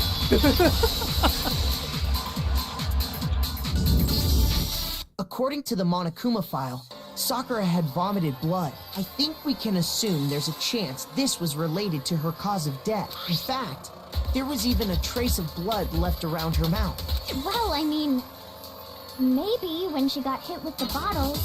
According to the Monokuma file, Sakura had vomited blood. I think we can assume there's a chance this was related to her cause of death. In fact, there was even a trace of blood left around her mouth. Well, I mean, maybe when she got hit with the bottle,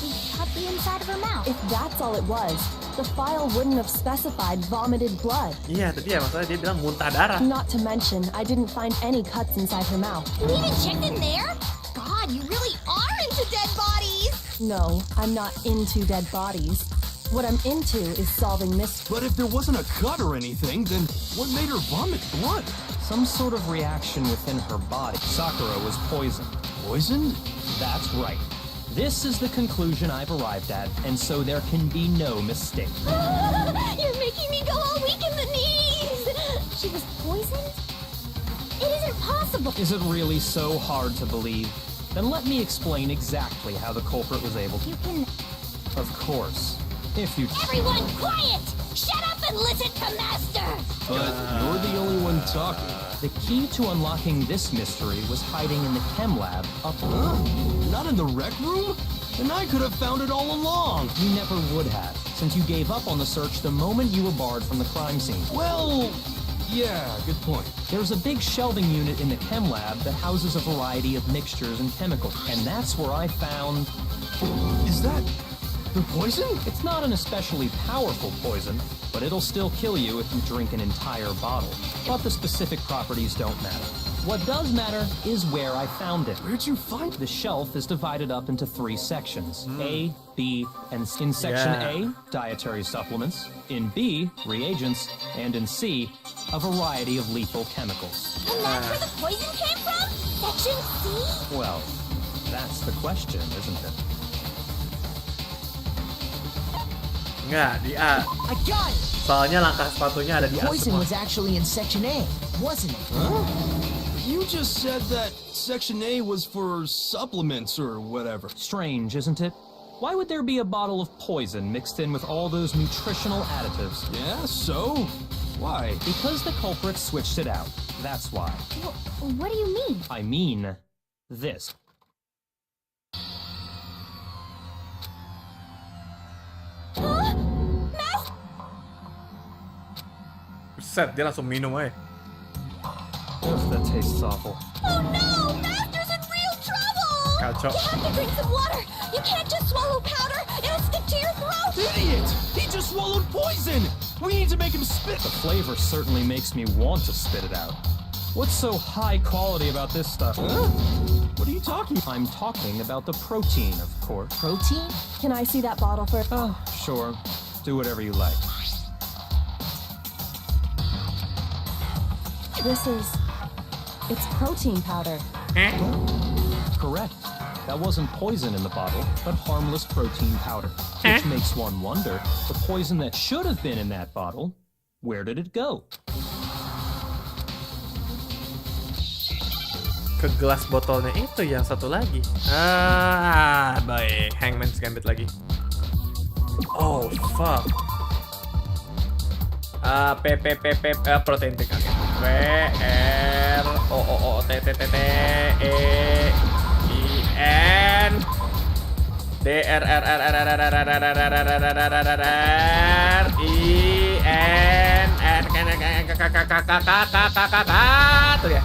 she cut the inside of her mouth. If that's all it was, the file wouldn't have specified vomited blood. Iya, tadi ya maksudnya dia bilang muntah darah. Not to mention, I didn't find any cuts inside her mouth. You even checked in there? God, you really are into dead bodies! No, I'm not into dead bodies. What I'm into is solving mysteries. But if there wasn't a cut or anything, then what made her vomit blood? Some sort of reaction within her body. Sakura was poisoned. Poisoned? That's right. This is the conclusion I've arrived at, and so there can be no mistake. You're making me go all weak in the knees! She was poisoned? It isn't possible! Is it really so hard to believe? Then let me explain exactly how the culprit was able to... You can... Of course. If you... Everyone quiet! Shut up and listen to Master! But you're the only one talking. The key to unlocking this mystery was hiding in the chem lab up... Huh? Not in the rec room? Then I could have found it all along. You never would have, since you gave up on the search the moment you were barred from the crime scene. Well, yeah, good point. There's a big shelving unit in the chem lab that houses a variety of mixtures and chemicals, and that's where I found... Is that the poison? It's not an especially powerful poison, but it'll still kill you if you drink an entire bottle. But the specific properties don't matter. What does matter is where I found it. Where'd you find it? The shelf is divided up into 3 sections, A, B, and C. In section A, dietary supplements. In B, reagents. And in C, a variety of lethal chemicals. And that's where the poison came from? Section C? Well, that's the question, isn't it? Enggak, di A. I got it! Soalnya langkah sepatunya ada di A Poison semua. was actually in Section A, wasn't it? Huh? You just said that Section A was for supplements or whatever. Strange, isn't it? Why would there be a bottle of poison mixed in with all those nutritional additives? Yeah, so? Why? Because the culprit switched it out. That's why. What do you mean? I mean this. Huh? Master? Set, dia langsung minum aja. Ugh, that tastes awful. Oh no! Master's in real trouble! Kacau. You have to drink some water! You can't just swallow powder! It'll stick to your throat! Idiot! He just swallowed poison! We need to make him spit! The flavor certainly makes me want to spit it out. What's so high quality about this stuff? Huh? What are you talking about? I'm talking about the protein, of course. Protein? Can I see that bottle for... Oh, sure. Do whatever you like. This is... It's protein powder. Correct. That wasn't poison in the bottle, but harmless protein powder. Which makes one wonder, the poison that should have been in that bottle, where did it go? Ke gelas botolnya itu yang satu lagi. Baik. Hangman's Gambit lagi. Oh, fuck. Protein drink. W, R, O, T, T, T, T, E, I, N, D, R, R, R, R, R, R, R, R, R, R, R, R, I, N, N, K, K, K, K, K, K, K, K, K, K, tuh ya.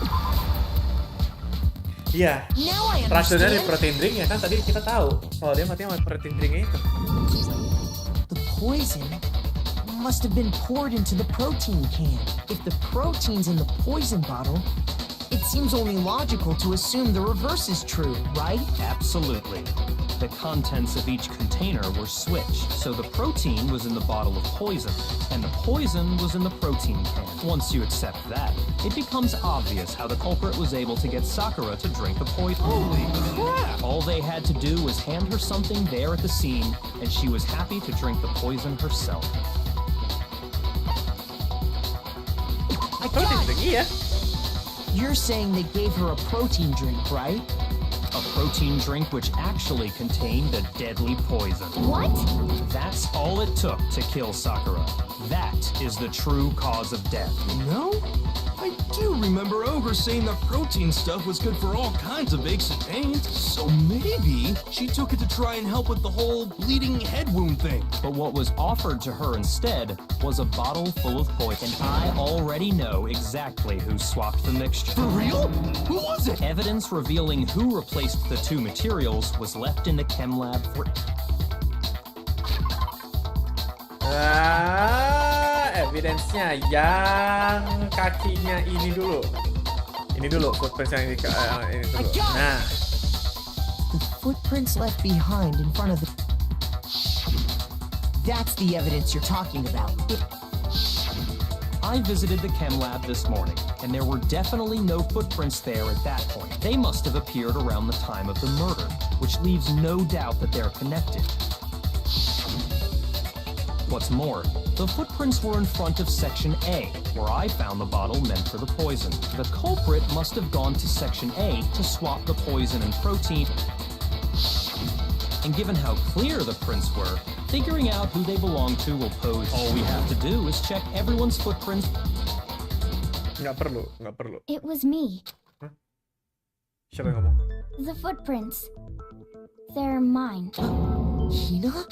Iya. Now I Racunnya di understand. protein drink ya kan tadi kita tahu kalau dia mati sama protein drinknya itu. The poison must have been poured into the protein can. If the protein's in the poison bottle, it seems only logical to assume the reverse is true, right? Absolutely. The contents of each container were switched, so the protein was in the bottle of poison, and the poison was in the protein can. Once you accept that, it becomes obvious how the culprit was able to get Sakura to drink the poison. Holy crap! All they had to do was hand her something there at the scene, and she was happy to drink the poison herself. Protein drink, iya. You're saying they gave her a protein drink, right? A protein drink which actually contained a deadly poison. What? That's all it took to kill Sakura. That is the true cause of death. No? I do remember Ogre saying that protein stuff was good for all kinds of aches and pains. So maybe she took it to try and help with the whole bleeding head wound thing. But what was offered to her instead was a bottle full of poison. And I already know exactly who swapped the mixture. For real? Who was it? Evidence revealing who replaced the two materials was left in the chem lab for... Evidence-nya yang kakinya ini dulu. Ini dulu footprints yang ini dulu. Nah, The footprints left behind in front of the... That's the evidence you're talking about. I visited the chem lab this morning, and there were definitely no footprints there at that point. They must have appeared around the time of the murder, which leaves no doubt that they're connected. What's more, the footprints were in front of Section A, where I found the bottle meant for the poison. The culprit must have gone to Section A to swap the poison and protein. And given how clear the prints were, figuring out who they belong to will pose. All we have to do is check everyone's footprints. nggak perlu. It was me. Siapa yang ngomong? The footprints. They're mine. Hina?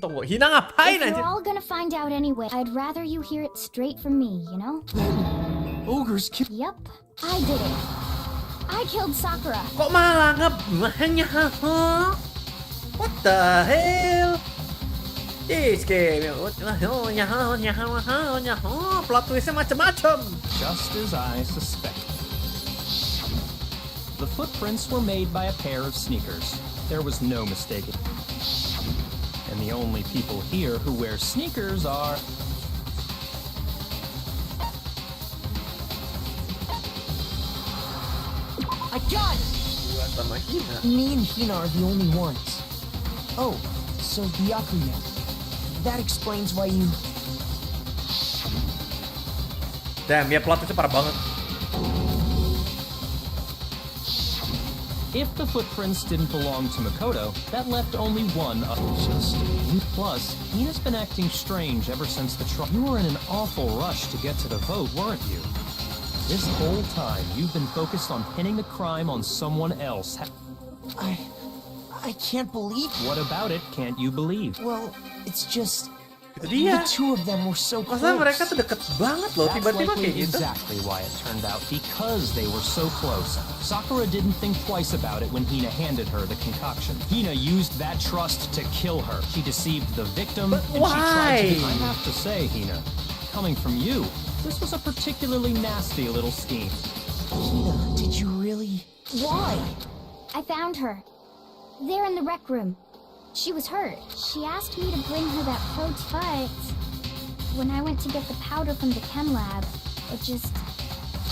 Tunggu, Hina ngapain If you're aja? all gonna find out anyway, I'd rather you hear it straight from me, you know? Ogre's killed. Yep, I did it. I killed Sakura. Kok malah hanya What the hell? This game. Plot twistnya macam-macam. Just as I suspected. The footprints were made by a pair of sneakers. There was no mistaking. And the only people here who wear sneakers are... I got it! Sama Hina. Me and Hina are the only ones. Oh, so Byakuya. That explains why you... Damn, ya plot twistnya parah banget. If the footprints didn't belong to Makoto, that left only one of Justine. Plus, Hina's been acting strange ever since the trial. You were in an awful rush to get to the vote, weren't you? This whole time, you've been focused on pinning the crime on someone else. I can't believe... What about it can't you believe? Well, it's just... Itu dia. The two of them were so close. Masa mereka tuh deket banget loh, That's tiba-tiba likely kayak gitu. exactly why it turned out, because they were so close. Sakura didn't think twice about it when Hina handed her the concoction. Hina used that trust to kill her. She deceived the victim, But and she tried to... why? I have to say, Hina, coming from you, this was a particularly nasty little scheme. Hina, did you really... Why? I found her. There in the rec room. She was hurt. She asked me to bring her that protein, but when I went to get the powder from the chem lab, it just...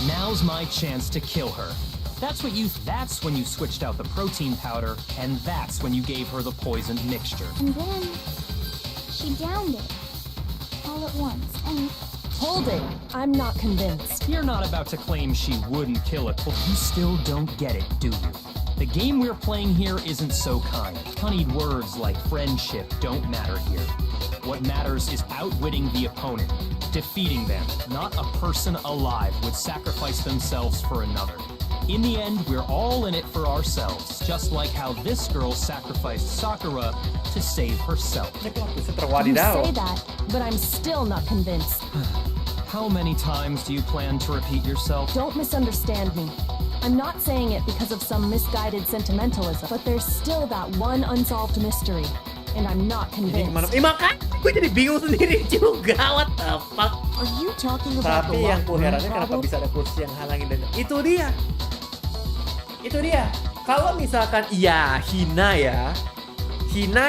Now's my chance to kill her. That's when you switched out the protein powder, and that's when you gave her the poisoned mixture. And then she downed it all at once, and... Hold it. I'm not convinced. You're not about to claim she wouldn't kill it. You still don't get it, do you? The game we're playing here isn't so kind. Honeyed words like friendship don't matter here. What matters is outwitting the opponent, defeating them. Not a person alive would sacrifice themselves for another. In the end, we're all in it for ourselves, just like how this girl sacrificed Sakura to save herself. You say that, but I'm still not convinced. How many times do you plan to repeat yourself? Don't misunderstand me. I'm not saying it because of some misguided sentimentalism, but there's still that one unsolved mystery, and I'm not Ini kemana? convinced. Makanya gue jadi bingung sendiri juga. What the fuck? Are you talking about the Tapi yang locked gue room herannya kenapa problem? bisa ada kursi yang halangin dan itu dia. Kalau misalkan iya Hina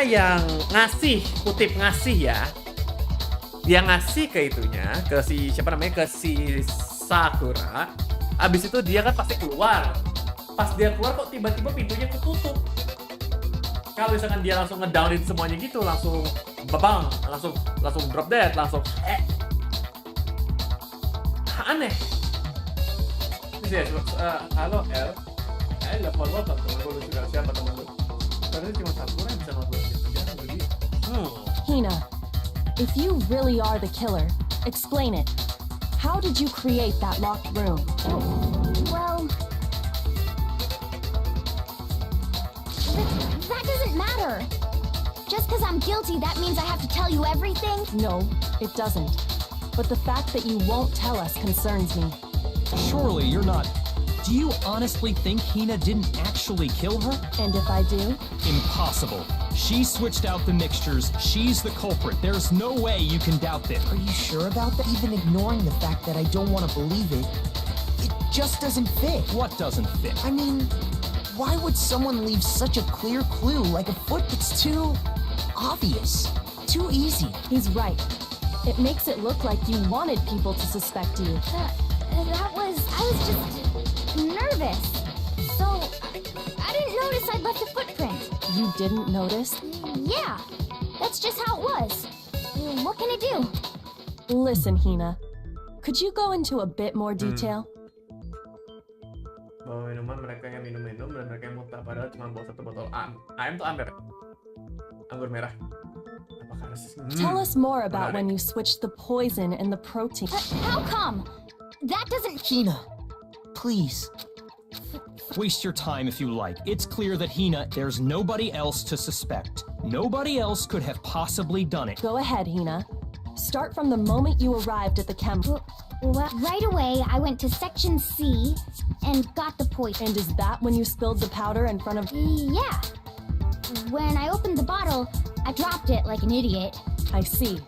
yang ngasih, kutip ngasih ya, dia ngasih ke itunya, ke si siapa namanya, ke si Sakura. Abis itu dia kan pasti keluar. Pas dia keluar kok tiba-tiba pintunya ketutup. Kalau misalkan dia langsung ngedownin semuanya gitu, langsung babang, langsung drop dead, langsung aneh. Ini sih, halo El. Telepon lo temen gue juga siapa temen lu? Padahal cuma Sakura yang bisa ngelakuin kerjaan jadi. Hina, if you really are the killer, explain it. How did you create that locked room? Well, that doesn't matter. Just because I'm guilty, that means I have to tell you everything? No, it doesn't. But the fact that you won't tell us concerns me. Surely you're not. Do you honestly think Hina didn't actually kill her? And if I do? Impossible. She switched out the mixtures. She's the culprit. There's no way you can doubt this. Are you sure about that? Even ignoring the fact that I don't want to believe it, it just doesn't fit. What doesn't fit? I mean, why would someone leave such a clear clue like a foot that's too obvious? Too easy. He's right. It makes it look like you wanted people to suspect you. I was just nervous. So, I didn't notice I'd left a footprint. You didn't notice? Yeah, that's just how it was. What can I do? Listen, Hina. Could you go into a bit more detail? Bawa minuman, mereka yang minum-minum dan mereka yang muntah, padahal cuma bawa satu botol AM tuh amber. Anggur merah. Apakah harus? Tell us more about when you switched the poison and the protein. How come? That doesn't... Hina, please. Waste your time if you like. It's clear that Hina, there's nobody else to suspect. Nobody else could have possibly done it. Go ahead, Hina. Start from the moment you arrived at the chem. Well, right away, I went to Section C and got the poison. And is that when you spilled the powder in front of... Yeah. When I opened the bottle, I dropped it like an idiot. I see.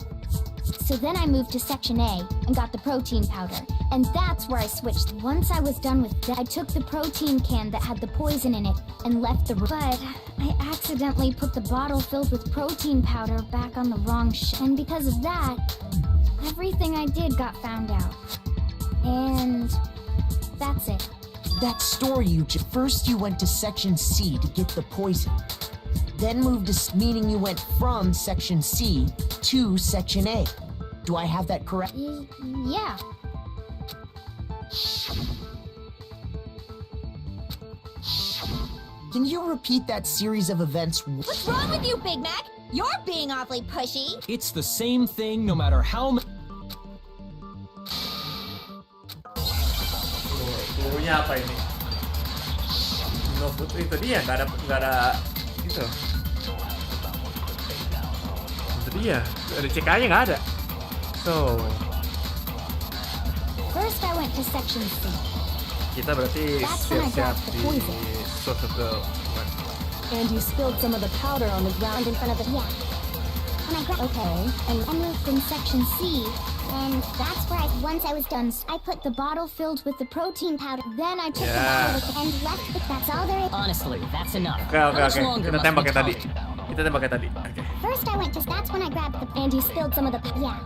So then I moved to Section A and got the protein powder. And that's where I switched. Once I was done with that, I took the protein can that had the poison in it and left the room. But I accidentally put the bottle filled with protein powder back on the wrong And because of that, everything I did got found out. And that's it. That story first you went to Section C to get the poison. Then moved to meaning you went from Section C to Section A. Do I have that correct? Yeah. Can you repeat that series of events? What's wrong with you, Big Mac? You're being awfully pushy. It's the same thing no matter how many... Cluenya apa ini? No food itu dia, nggak ada itu. Itu dia, ada CK-nya nggak ada. So, first I went to Section C. Kita berarti siap-siap di source of the... And you spilled some of the powder on the ground in front of the... Yeah. And I grabbed... Okay. And I moved from Section C, and that's where once I was done, I put the bottle filled with the protein powder. Then I took the bottle and left it. That's all there is. Honestly, that's enough. Oke. Kita tembak yang tadi. Okay. First I went to... That's when I grabbed the... And you spilled some of the... Yeah.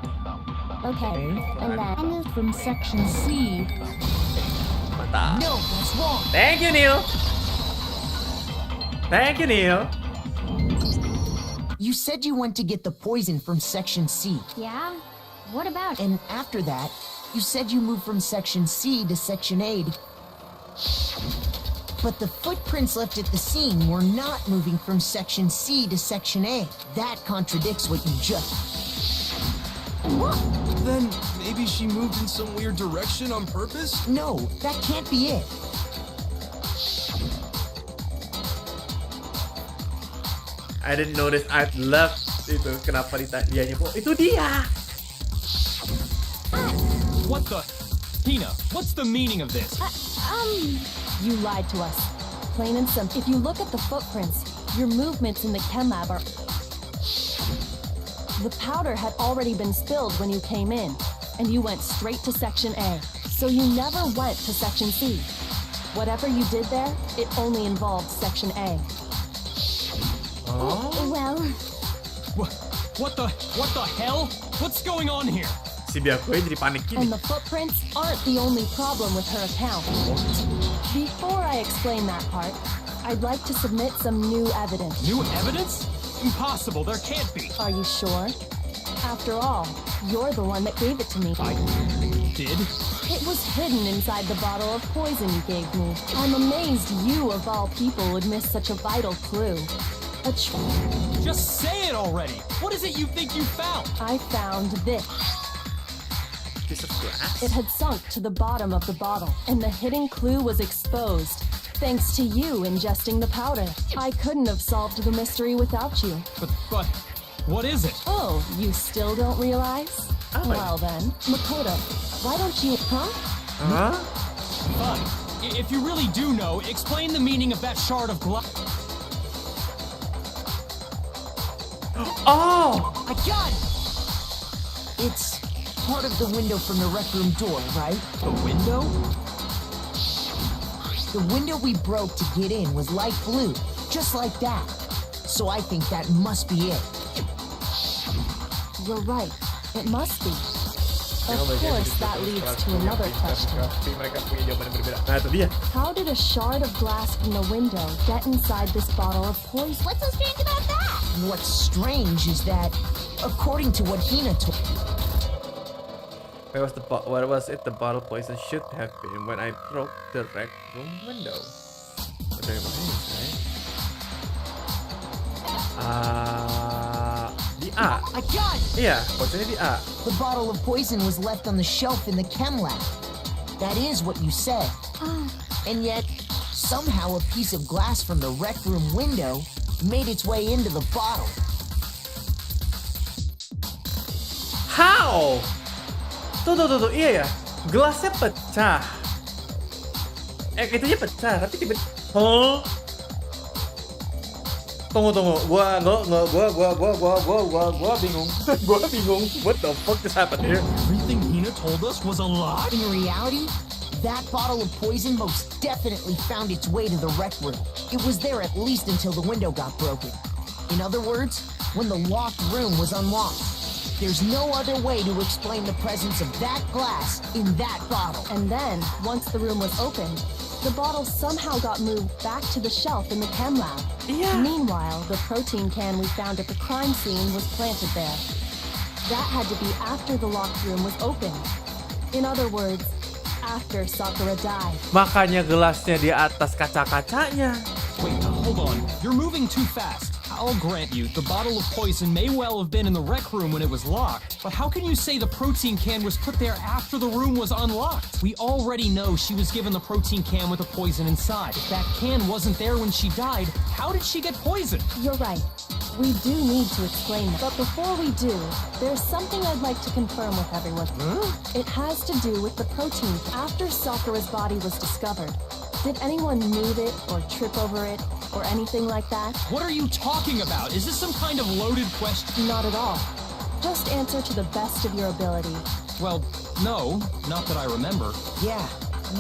Okay. And then I moved from Section C. Mantap. No, that's wrong. Thank you, Neil. You said you went to get the poison from Section C. Yeah? What about it? And after that, you said you moved from Section C to Section A. But the footprints left at the scene were not moving from Section C to Section A. That contradicts what you just... What? Then maybe she moved in some weird direction on purpose? No, that can't be it. I didn't notice I left itu. Kenapa dianya kok? Itu dia. What the... Hina, what's the meaning of this? You lied to us. Plain and simple. If you look at the footprints, your movements in the chem lab are... The powder had already been spilled when you came in, and you went straight to Section A. So you never went to Section C. Whatever you did there, it only involved Section A. Well, What the hell? What's going on here? Si Byakuya jadi panik gini. And the footprints aren't the only problem with her account. Before I explain that part, I'd like to submit some new evidence. New evidence? Impossible, there can't be. Are you sure? After all, you're the one that gave it to me. I did? It was hidden inside the bottle of poison you gave me. I'm amazed you, of all people, would miss such a vital clue. Just say it already! What is it you think you found? I found this. Piece of glass? It had sunk to the bottom of the bottle, and the hidden clue was exposed. Thanks to you ingesting the powder. I couldn't have solved the mystery without you. But, what is it? Oh, you still don't realize? Well then, Makoto, why don't you, Huh? Fine. If you really do know, explain the meaning of that shard of glass. Oh! I got it! It's part of the window from the rec room door, right? The window? The window we broke to get in was light blue, just like that. So I think that must be it. You're right. It must be. Of course, that leads to another question. Nah, itu dia. How did a shard of glass from the window get inside this bottle of poison? what's so strange about that? What's strange is that, according to what Hina told... Where was it? The bottle poison should have been when I broke the rec room window. Okay, right? Di A. I got it! Iya, poisonnya di A. The bottle of poison was left on the shelf in the chem lab. That is what you said. And yet, somehow a piece of glass from the rec room window made its way into the bottle. How? Tuh, iya ya. Gelasnya pecah. Itunya pecah, tapi tiba-tiba. Huh? Tunggu. Gua bingung. Gua bingung. What the fuck just happened here? Everything Hina told us was a lie? In reality, that bottle of poison most definitely found its way to the rec room. It was there at least until the window got broken. In other words, when the locked room was unlocked. There's no other way to explain the presence of that glass in that bottle. And then, once the room was opened, the bottle somehow got moved back to the shelf in the chem lab. Yeah. Meanwhile, the protein can we found at the crime scene was planted there. That had to be after the locked room was opened. In other words, after Sakura died. Makanya gelasnya di atas kaca-kacanya. Wait, hold on. You're moving too fast. I'll grant you, the bottle of poison may well have been in the rec room when it was locked, but how can you say the protein can was put there after the room was unlocked? We already know she was given the protein can with the poison inside. If that can wasn't there when she died, how did she get poisoned? You're right. We do need to explain that. But before we do, there's something I'd like to confirm with everyone. It has to do with the protein. After Sakura's body was discovered, did anyone move it or trip over it or anything like that? What are you talking about? Is this some kind of loaded question? Not at all. Just answer to the best of your ability. Well, no, not that I remember. Yeah,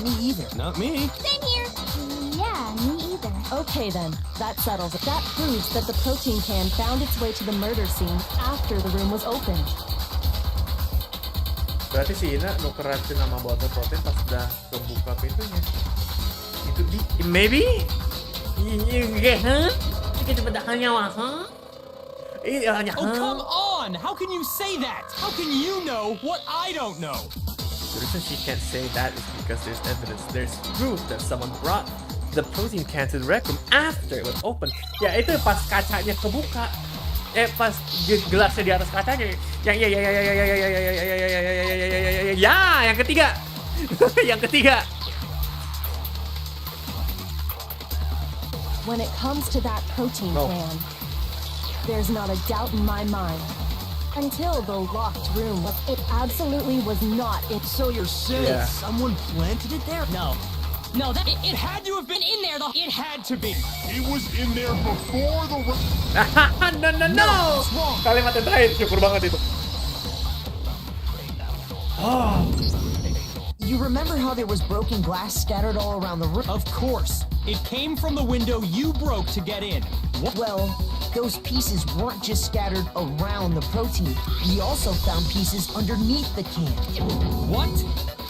me either. Not me. Same here. Yeah, me either. Okay then, that settles it. That proves that the protein can found its way to the murder scene after the room was opened. Berarti si Ina nukeran nama botol protein pas udah kebuka pintunya. Itu di maybe? Iya, kita bedakan nyawa, huh? Iya, Oh, come on! How can you say that? How can you know what I don't know? The reason she can't say that is because there's evidence, there's proof that someone brought the protein can to the rec room after it was open. Ya itu pas kacanya kebuka. Pas gelasnya di atas kacanya. Yang ketiga. Yang ketiga. When it comes to that protein can, there's not a doubt in my mind. Until the locked room, it absolutely was not it. So you're saying someone planted it there? No. No, it had to have been in there. It had to be. It was in there before the... No. Kalimat yang terakhir syukur banget itu. You remember how there was broken glass scattered all around the room? Of course. It came from the window you broke to get in. What? Well, those pieces weren't just scattered around the protein. We also found pieces underneath the can. What?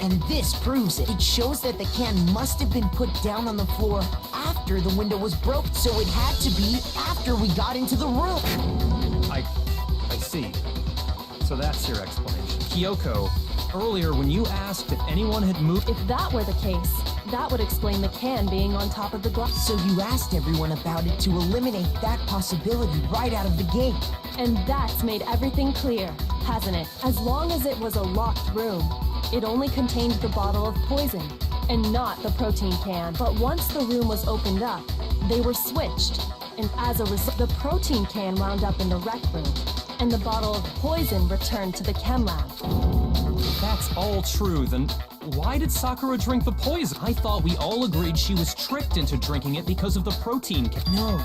And this proves it. It shows that the can must have been put down on the floor after the window was broke, so it had to be after we got into the room. I see. So that's your explanation. Kyoko, earlier when you asked if anyone had moved... If that were the case, that would explain the can being on top of the glass. So you asked everyone about it to eliminate that possibility right out of the gate. And that's made everything clear, hasn't it? As long as it was a locked room, it only contained the bottle of poison, and not the protein can. But once the room was opened up, they were switched, and as a result, the protein can wound up in the rec room, and the bottle of poison returned to the chem lab. If that's all true, then why did Sakura drink the poison? I thought we all agreed she was tricked into drinking it because of the protein can. No,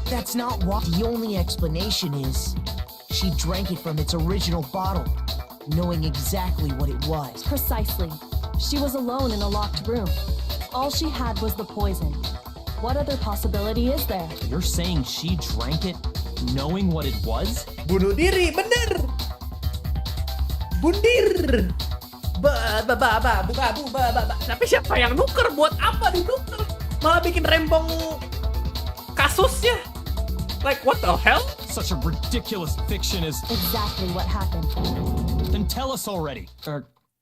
that's not why. The only explanation is she drank it from its original bottle, knowing exactly what it was. Precisely. She was alone in a locked room. All she had was the poison. What other possibility is there? You're saying she drank it knowing what it was? Bunuh diri, bener. Bundir. Tapi siapa yang nuker? Buat apa dinuker? Malah bikin rembong kasusnya. Like, what the hell? Such a ridiculous fiction is... Exactly what happened. Then tell us already.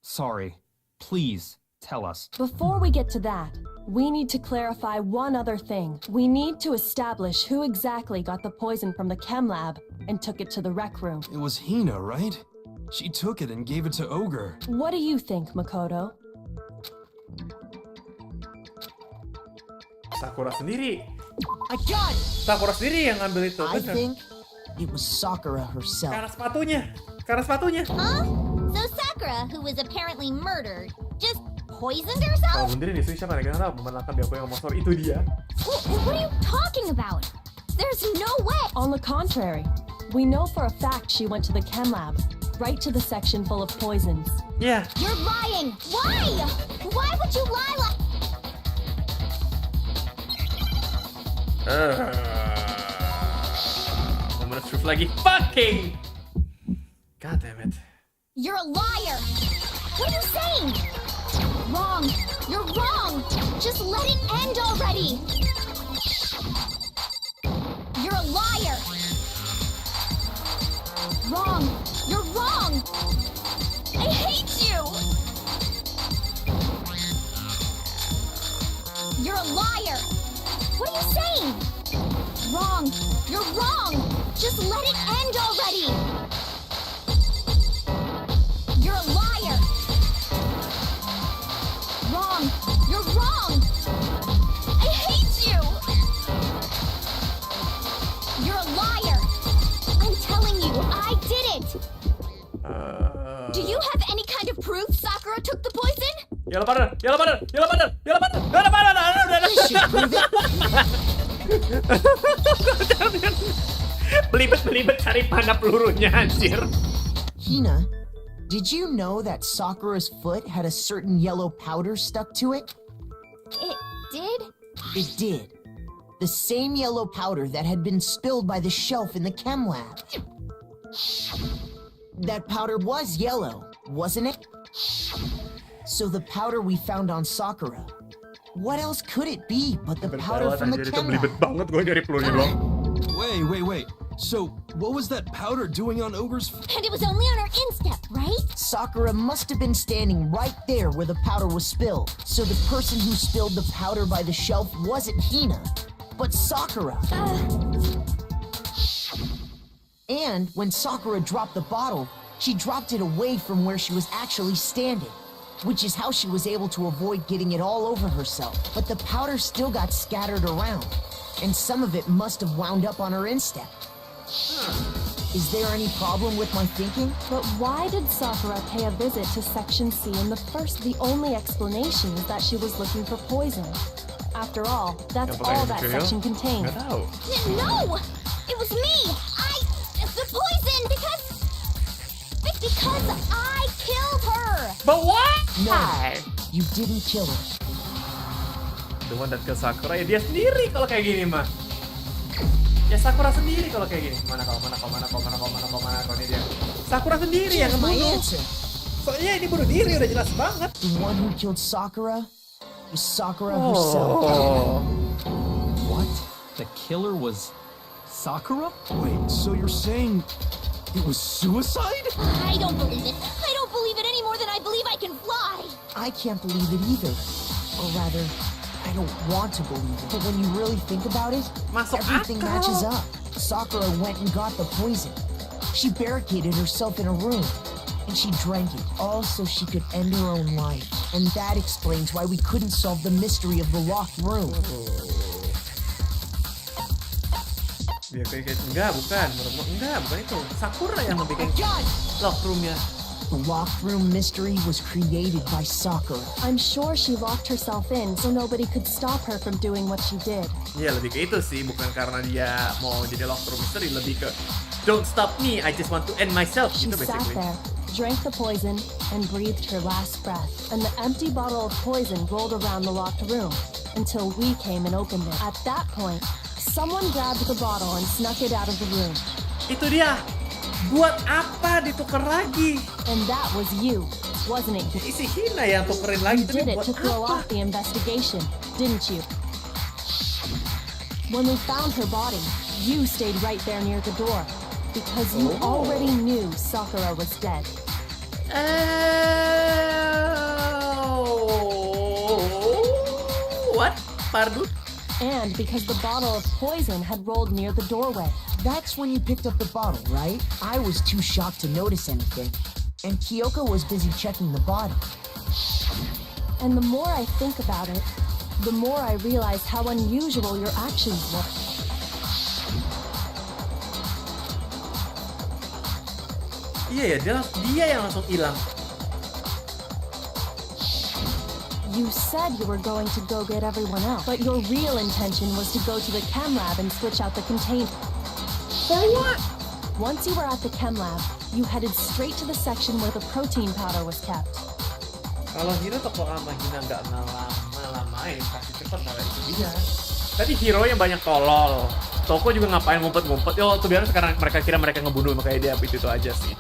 Sorry. Please, tell us. Before we get to that, we need to clarify one other thing. We need to establish who exactly got the poison from the chem lab and took it to the rec room. It was Hina, right? She took it and gave it to Ogre. What do you think, Makoto? Sakura sendiri. I got it! Sakura sendiri yang ngambil itu. I think it was Sakura herself. Karena sepatunya. Huh? So Sakura, who was apparently murdered, just poisoned Kalau herself? mundirin itu siapa yang tahu memenangkan dia yang monster itu dia. What are you talking about? There's no way! On the contrary, we know for a fact she went to the chem lab, right to the section full of poisons. Yeah. You're lying! Why? Why would you lie like... Moment of truth lagi. Fucking! God damn it. You're a liar! What are you saying? Wrong! You're wrong! Just let it end already! You're a liar! Wrong! You're wrong! I hate you! You're a liar! What are you saying? Wrong! You're wrong! Just let it end already! You're a liar! Wrong! You're wrong! I hate you! You're a liar! I'm telling you, I did it! Do you have any kind of proof Sakura took the poison? Yellow butter. Belibet cari mana pelurunya anjir. Hina, did you know that Sakura's foot had a certain yellow powder stuck to it? It did? It did. The same yellow powder that had been spilled by the shelf in the chem lab. That powder was yellow, wasn't it? So the powder we found on Sakura, what else could it be but the powder from the chem lab? Belibet banget gue nyari pelurunya doang. Wait. So, what was that powder doing on Ogre's foot? And it was only on her instep, right? Sakura must have been standing right there where the powder was spilled. So the person who spilled the powder by the shelf wasn't Hina, but Sakura. And when Sakura dropped the bottle, she dropped it away from where she was actually standing, which is how she was able to avoid getting it all over herself. But the powder still got scattered around, and some of it must have wound up on her instep. Is there any problem with my thinking? But why did Sakura pay a visit to Section C in the first? The only explanation is that she was looking for poison. After all, that's all that section contained. Nggak tahu. No! It was me! The poison! Because I killed her! But why? No, you didn't kill her. The one that kill Sakura ya dia sendiri kalau kayak gini mah. Ya Sakura sendiri kalau kayak gini. Mana kau ini dia. Sakura sendiri yang My ngebunuh. answer. Soalnya ini bunuh diri udah jelas banget. The one who killed Sakura was Sakura herself. What? The killer was Sakura? Wait, so you're saying it was suicide? I don't believe it. I don't believe it any more than I believe I can fly. I can't believe it either. Or rather, I don't want to believe it. But when you really think about it, Masuk everything akal. matches up. Sakura went and got the poison. She barricaded herself in a room. And she drank it, all so she could end her own life. And that explains why we couldn't solve the mystery of the locked room. Dia kayak enggak bukan itu. Sakura yang bikin lock roomnya. The locked room mystery was created by Sakura. I'm sure she locked herself in so nobody could stop her from doing what she did. Iya lebih ke itu sih, bukan karena dia mau jadi lock room mystery, lebih ke don't stop me, I just want to end myself She gitu sat basically. there, drank the poison, and breathed her last breath. And the empty bottle of poison rolled around the locked room until we came and opened it. At that point, someone grabbed the bottle and snuck it out of the room. Itu dia. Buat apa ditukar lagi? And that was you, wasn't it? Isi Hina yang tukerin lagi, You tapi did it buat to throw apa? off the investigation, didn't you? When we found her body, you stayed right there near the door because you already knew Sakura was dead. What? Pardon? And because the bottle of poison had rolled near the doorway. That's when you picked up the bottle, right? I was too shocked to notice anything. And Kyoko was busy checking the body. And the more I think about it, the more I realize how unusual your actions were. Iya ya, dia yang langsung hilang. You said you were going to go get everyone else, but your real intention was to go to the chem lab and switch out the container. For what? Once you were at the chem lab, you headed straight to the section where the protein powder was kept. Kalau Hiro toko sama Hina nggak lama-lamain, pasti cepet malah itu dia. Tadi Hiro yang banyak tolol. Toko juga ngapain ngumpet-ngumpet. Yo, tuh biar sekarang mereka kira mereka ngebunuh, makanya dia itu aja sih.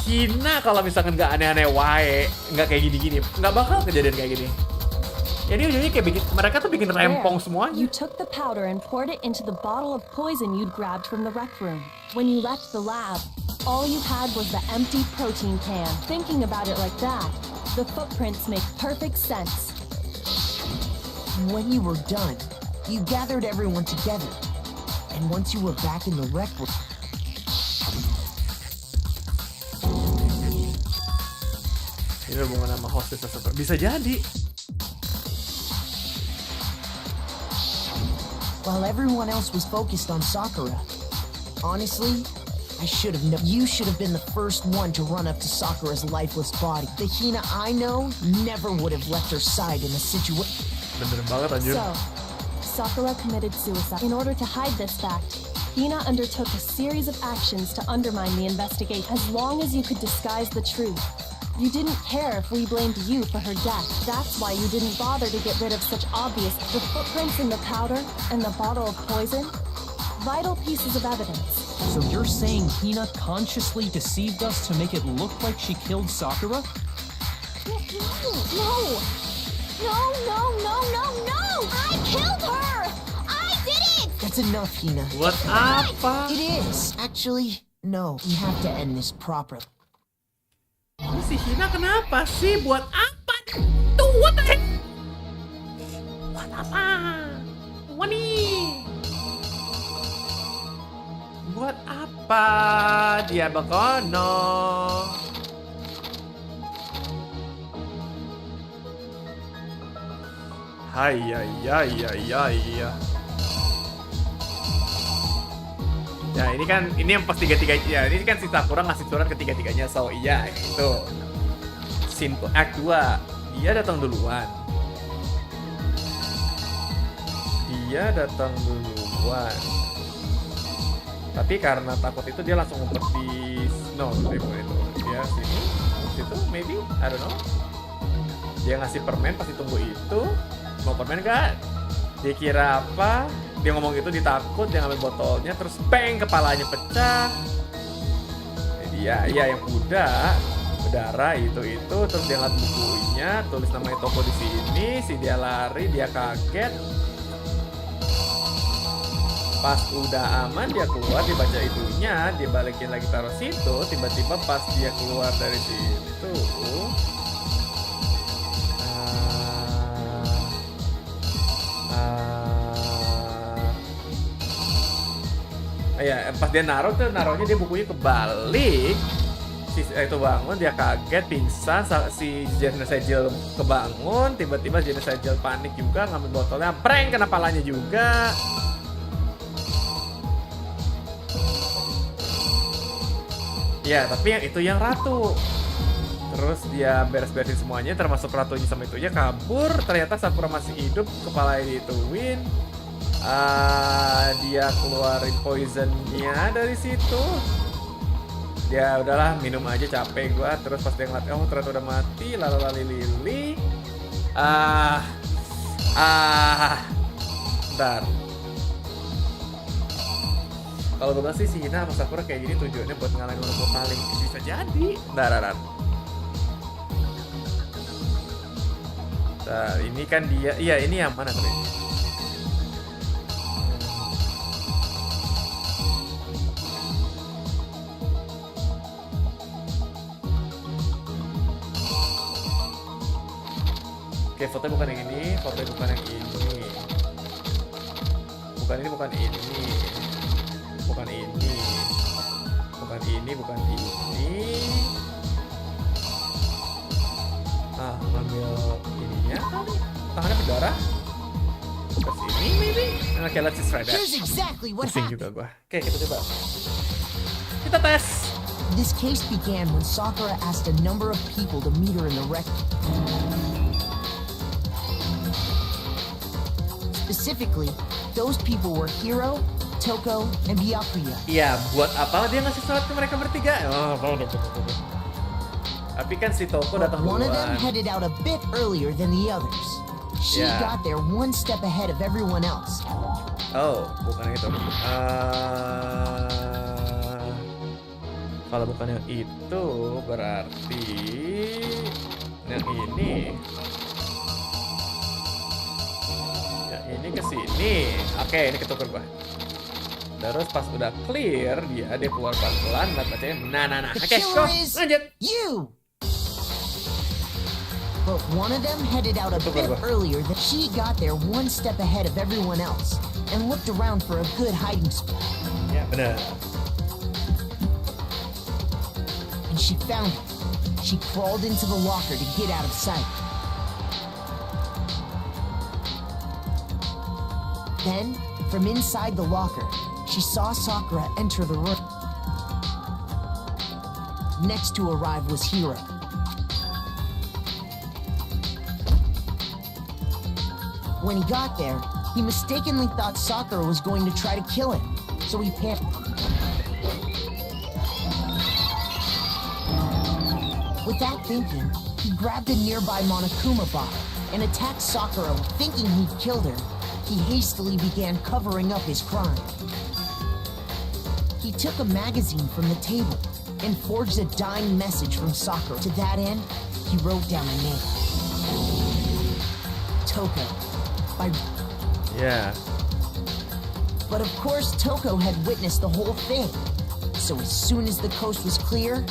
Hina kalau misalkan nggak aneh-aneh wae, nggak kayak gini-gini, nggak bakal kejadian kayak gini. Jadi ujungnya kayak bikin, mereka tuh bikin rempong semuanya. You took the powder and poured it into the bottle of poison you'd grabbed from the rec room. When you left the lab, all you had was the empty protein can. Thinking about it like that, the footprints make perfect sense. When you were done, you gathered everyone together. And once you were back in the rec room, Ini hubungan sama hostess seperti bisa jadi. while everyone else was focused on Sakura. Honestly, I should have known. You should have been the first one to run up to Sakura's lifeless body. The Hina I know never would have left her side in a situation. Bener banget anjir. So, Sakura committed suicide. In order to hide this fact, Hina undertook a series of actions to undermine the investigation. As long as you could disguise the truth, you didn't care if we blamed you for her death. That's why you didn't bother to get rid of such obvious... The footprints in the powder and the bottle of poison? Vital pieces of evidence. So you're saying Hina consciously deceived us to make it look like she killed Sakura? No! I killed her! I did it! That's enough, Hina. Buat apa? It is. Actually, no. We have to end this properly. Ini si Hina kenapa sih? Buat apa? Tuh, what the heck? Buat apa? Wani? Buat apa dia bekono? Hai. Ya ini yang pas tiga-tiganya. Ya ini kan si Sakura ngasih surat ke tiga-tiganya. So iya itu. Scene Act 2. Dia datang duluan. Tapi karena takut itu dia langsung ngumpet di bukan itu. Dia sini, situ maybe, I don't know. Dia ngasih permen pas ditunggu itu. Mau permen gak? Dia kira apa? Dia ngomong gitu, ditakut, dia ngambil botolnya, terus bang, kepalanya pecah. Jadi ya yang kuda, berdarah itu, terus dia ngeliat bukunya, tulis namanya toko di sini, si dia lari, dia kaget. Pas udah aman dia keluar, dibaca itunya, dia balikin lagi taruh situ, tiba-tiba pas dia keluar dari situ, pas dia naruhnya dia bukunya kebalik. Itu bangun, dia kaget, pingsan, si Jenna Sejel kebangun, tiba-tiba Jenna Sejel panik juga, ngambil botolnya, prank kena palanya juga. Ya, tapi yang itu yang ratu. Terus dia beres-beresin semuanya, termasuk ratunya sama itunya, kabur. Ternyata Sakura masih hidup, kepalanya dituin. Dia keluarin poisonnya dari situ. Ya udahlah, minum aja, capek gua. Terus pas dia ngeliat, ternyata udah mati, lalalali. Bentar. Kalau gue bilang sih si Hina sama Sakura kayak gini tujuannya buat ngalahin orang paling. Bisa jadi. Bentar. Nah, ini kan dia, iya ini yang mana tadi? Oke, fotonya bukan yang ini, fotonya bukan yang ini. Bukan ini. Bukan ini. Ngambil ininya kali. Tangannya berdarah. Ke sini maybe. Oke, let's just try that. Pusing juga gua. Oke, kita coba. Kita tes. This case began when Sakura asked a number of people to meet her in the wreck. Specifically, those people were Hiro, Toko, and Byakuya. Iya, buat apa dia ngasih surat ke mereka bertiga? Tapi kan si Toko datang duluan. One of them headed out a bit earlier than the others. She got there one step ahead of everyone else. Oh, bukan itu. Kalau bukan yang itu, berarti yang ini. Yang ini ke sini. Oke, ini ketuker gua. Terus pas udah clear, dia keluar pelan-pelan, bacanya, nah. Oke, go, lanjut. You. But one of them headed out a bit earlier than she got there one step ahead of everyone else and looked around for a good hiding spot. Ya, benar. And she found it. She crawled into the locker to get out of sight. Then, from inside the locker, she saw Sakura enter the room. Next to arrive was Hiro. When he got there, he mistakenly thought Sakura was going to try to kill him, so he panicked. Without thinking, he grabbed a nearby Monokuma bottle and attacked Sakura, thinking he'd killed her. He hastily began covering up his crime. He took a magazine from the table and forged a dying message from Sakura. To that end, he wrote down a name. Toko. Yeah. But of course, Toko had witnessed the whole thing. So as soon as the coast was clear,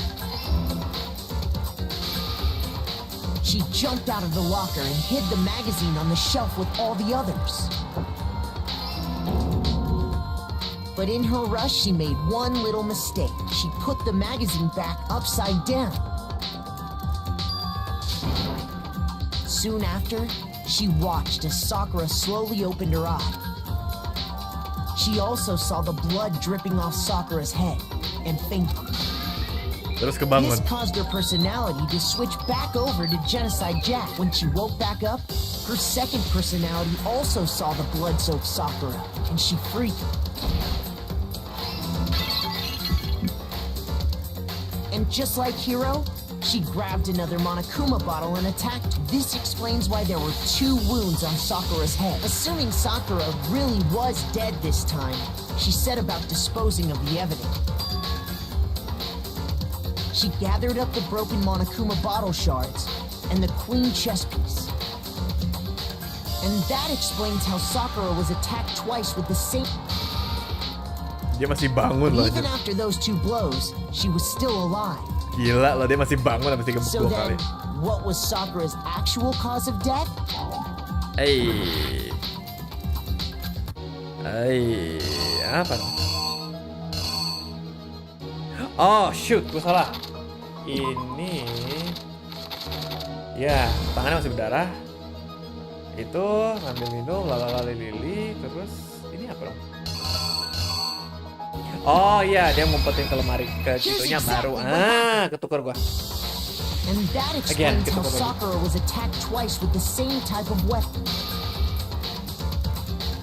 she jumped out of the locker and hid the magazine on the shelf with all the others. But in her rush, she made one little mistake. She put the magazine back upside down. Soon after, she watched as Sakura slowly opened her eye. She also saw the blood dripping off Sakura's head and fainted. Terus kebangun. This caused her personality to switch back over to Genocide Jack. When she woke back up, her second personality also saw the blood-soaked Sakura, and she freaked. And just like Hiro, she grabbed another Monokuma bottle and attacked. This explains why there were 2 wounds on Sakura's head. Assuming Sakura really was dead this time, she set about disposing of the evidence. She gathered up the broken Monokuma bottle shards and the queen chess piece. And that explains how Sakura was attacked twice with the same... Dia masih bangun loh. Even after those 2 blows, she was still alive. Gila loh, dia masih bangun habis digebuk So 2 kali. then, what was Sakura's actual cause of death? Apa dong? Oh shoot, gue salah. Ini, ya tangannya masih berdarah. Itu ngambil minum, lili, terus ini apa dong? Oh iya, dia ngumpetin ke lemari ke situnya baru. Ketukar gua. And that explains how Sakura was attacked twice with the same type of weapon.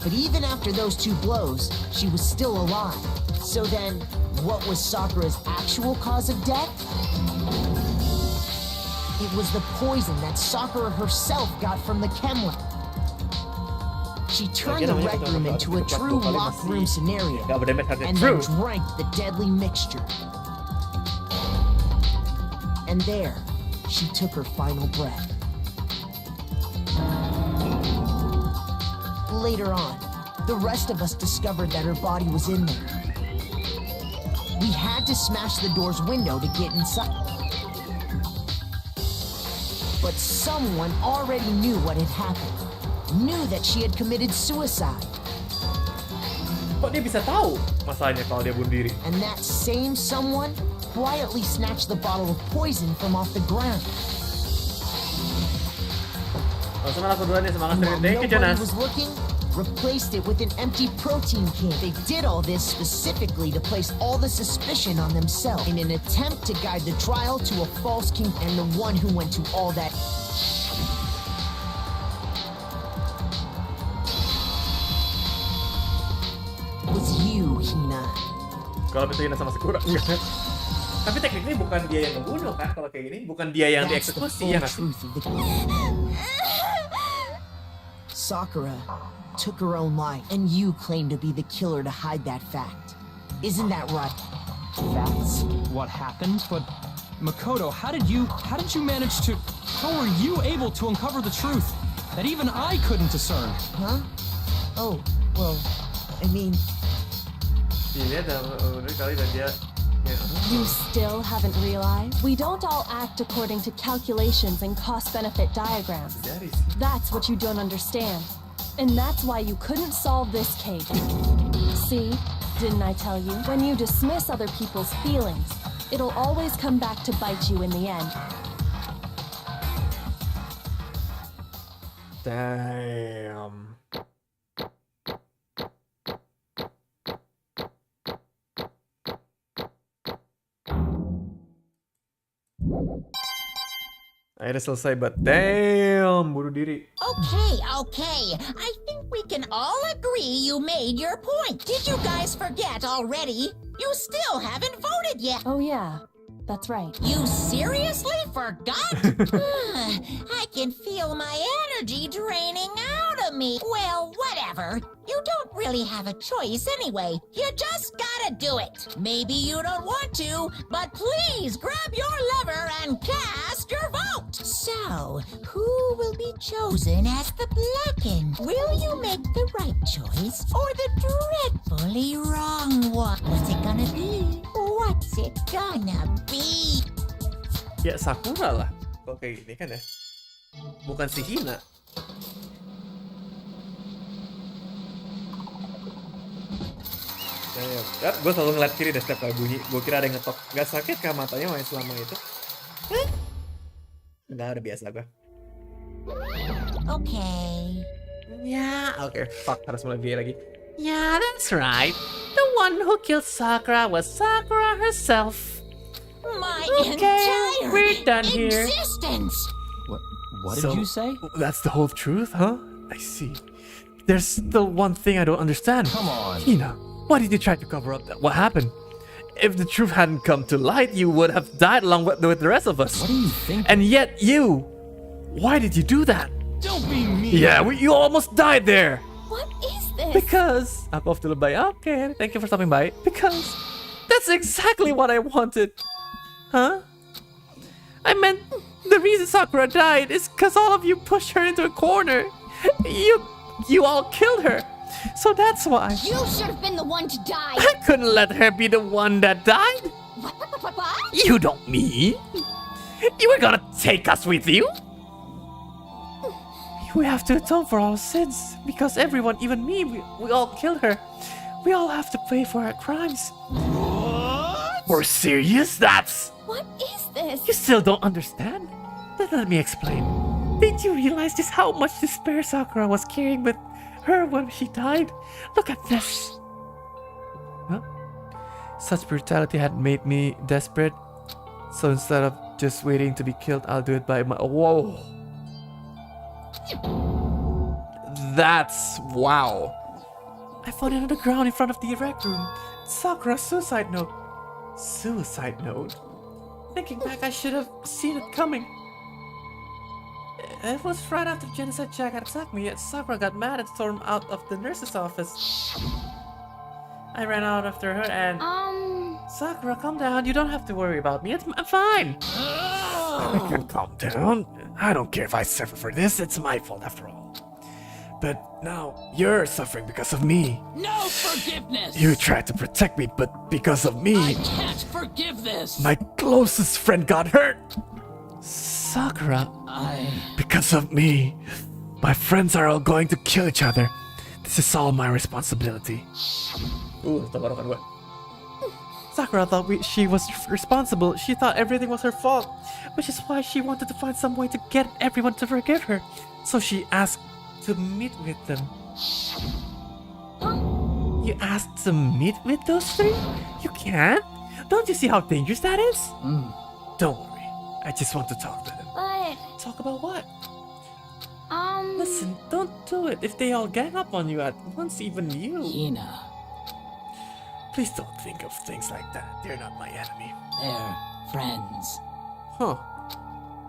But even after those 2 blows, she was still alive. So then, what was Sakura's actual cause of death? It was the poison that Sakura herself got from the chem lab. She turned the rec room into a true locked room scenario and then drank the deadly mixture. And there, she took her final breath. Later on, the rest of us discovered that her body was in there. We had to smash the door's window to get inside. But someone already knew what had happened. Knew that she had committed suicide. Kok dia bisa tahu masalahnya kalau dia bunuh diri? And that same someone quietly snatched the bottle of poison from off the ground. Langsung aku duluan nih, semangat And while streaming. Thank you, nobody Jonas. was looking, replaced it with an empty protein can. They did all this specifically to place all the suspicion on themselves in an attempt to guide the trial to a false king, and the one who went to all that. Was you, Hina. Kalau misalnya sama Sakura enggak. Tapi tekniknya bukan dia yang ngebunuh kan, kalau kayak gini bukan dia yang That's the dieksekusi ya full nggak sih? truth of the Sakura took her own life, and you claim to be the killer to hide that fact. Isn't that right? That's what happened, but Makoto, how did you manage to... How were you able to uncover the truth that even I couldn't discern? Huh? Oh, well, I mean... Dia kali dan dia... You still haven't realized? We don't all act according to calculations and cost-benefit diagrams. That's what you don't understand. And that's why you couldn't solve this case. See? Didn't I tell you? When you dismiss other people's feelings, it'll always come back to bite you in the end. Damn. Akhirnya selesai, but damn, bunuh diri. Okay. I think we can all agree you made your point. Did you guys forget already? You still haven't voted yet. Oh yeah, that's right. You seriously forgot? I can feel my energy draining out of me. Well, whatever. You don't really have a choice anyway. You just gotta do it. Maybe you don't want to, but please grab your lever and cast your vote. So, who will be chosen as the Blacken? Will you make the right choice or the dreadfully wrong one? What's it gonna be? What's it gonna be? Ya Sakura lah. Kok kayak gini kan ya? Bukan si Hina. Gue selalu ngeliat kiri deh setiap kali bunyi. Gue kira ada yang ngetok. Gak sakit kah matanya main selama itu? Enggak, udah biasa gue. Okay. Ya, oke. Fuck, harus mulai biaya lagi. Yeah, that's right. The one who killed Sakura was Sakura herself. My Okay, entire we're done here. existence! What did So, you say? That's the whole truth, huh? I see. There's still one thing I don't understand. Come on. Hina, why did you try to cover up that? What happened? If the truth hadn't come to light, you would have died along with the rest of us. What do you think? And yet you, why did you do that? Don't be mean. Yeah, you almost died there. What is this? Because ako off to by. Okay, thank you for stopping by. Because that's exactly what I wanted. Huh? I meant the reason Sakura died is because all of you pushed her into a corner. You all killed her. So that's why. You should have been the one to die. I couldn't let her be the one that died. What? You don't mean? You were gonna take us with you? We have to atone for our sins. Because everyone, even me, we all killed her. We all have to pay for our crimes. We're serious? That's... What is this? You still don't understand? Then let me explain. Did you realize just how much despair Sakura was carrying with her when she died? Look at this. Huh? Such brutality had made me desperate. So instead of just waiting to be killed, I'll do it by my... Whoa. That's... wow. I found it on the ground in front of the rec room. Sakura's suicide note. Suicide note? Thinking back, I should have seen it coming. It was right after Genocide Jack had attacked me, yet Sakura got mad and stormed out of the nurse's office. I ran out after her and... Sakura, calm down. You don't have to worry about me. I'm fine. I can calm down. I don't care if I suffer for this. It's my fault after all. But now you're suffering because of me. No forgiveness! You tried to protect me, but because of me, I can't forgive this! my closest friend got hurt. Sakura. Because of me, my friends are all going to kill each other. This is all my responsibility. Sakura thought she was responsible. She thought everything was her fault, which is why she wanted to find some way to get everyone to forgive her. So she asked to meet with them. You asked to meet with those three? You can't? Don't you see how dangerous that is? Don't worry. I just want to talk to them. But, Talk about what? Listen, don't do it. If they all gang up on you at once, even you. Hina, Please don't think of things like that. They're not my enemy. they're friends. Huh.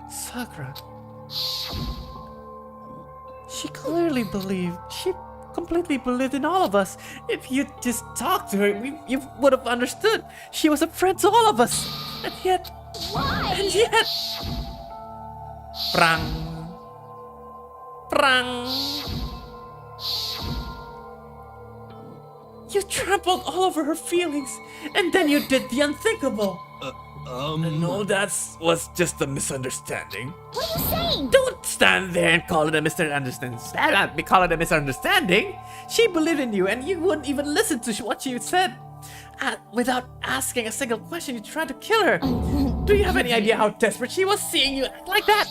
Sakura. She clearly believed. She completely believed in all of us. If you just talked to her, you would have understood. She was a friend to all of us. And yet... why? And yet... Prang. Prang. You trampled all over her feelings. And then you did the unthinkable. No, that was just a misunderstanding. What are you saying? Don't stand there and call it a misunderstanding. Call it a misunderstanding. She believed in you and you wouldn't even listen to what she said. Without asking a single question, you tried to kill her. Do you have any idea how desperate she was seeing you act like that?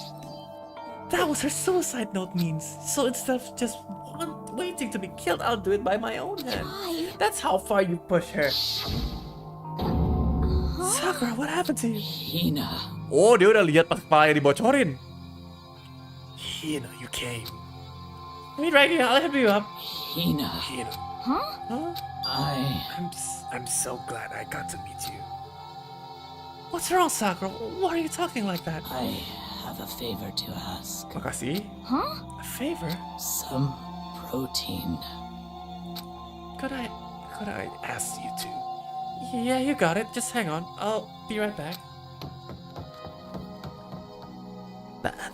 That was her suicide note means. So instead of just waiting to be killed, I'll do it by my own hand. Why? That's how far you push her. Sakura, what happened to you? Hina. Oh, dia udah lihat pas kepalanya dibocorin. Hina, you came. Wait right here, I'll help you up. Hina. Hina, Huh? I'm so glad I got to meet you. What's wrong, Sakura? Why are you talking like that? I have a favor to ask. Makasih. Huh? A favor? Some protein. Could I Ask you to. Yeah, you got it. Just hang on. I'll be right back.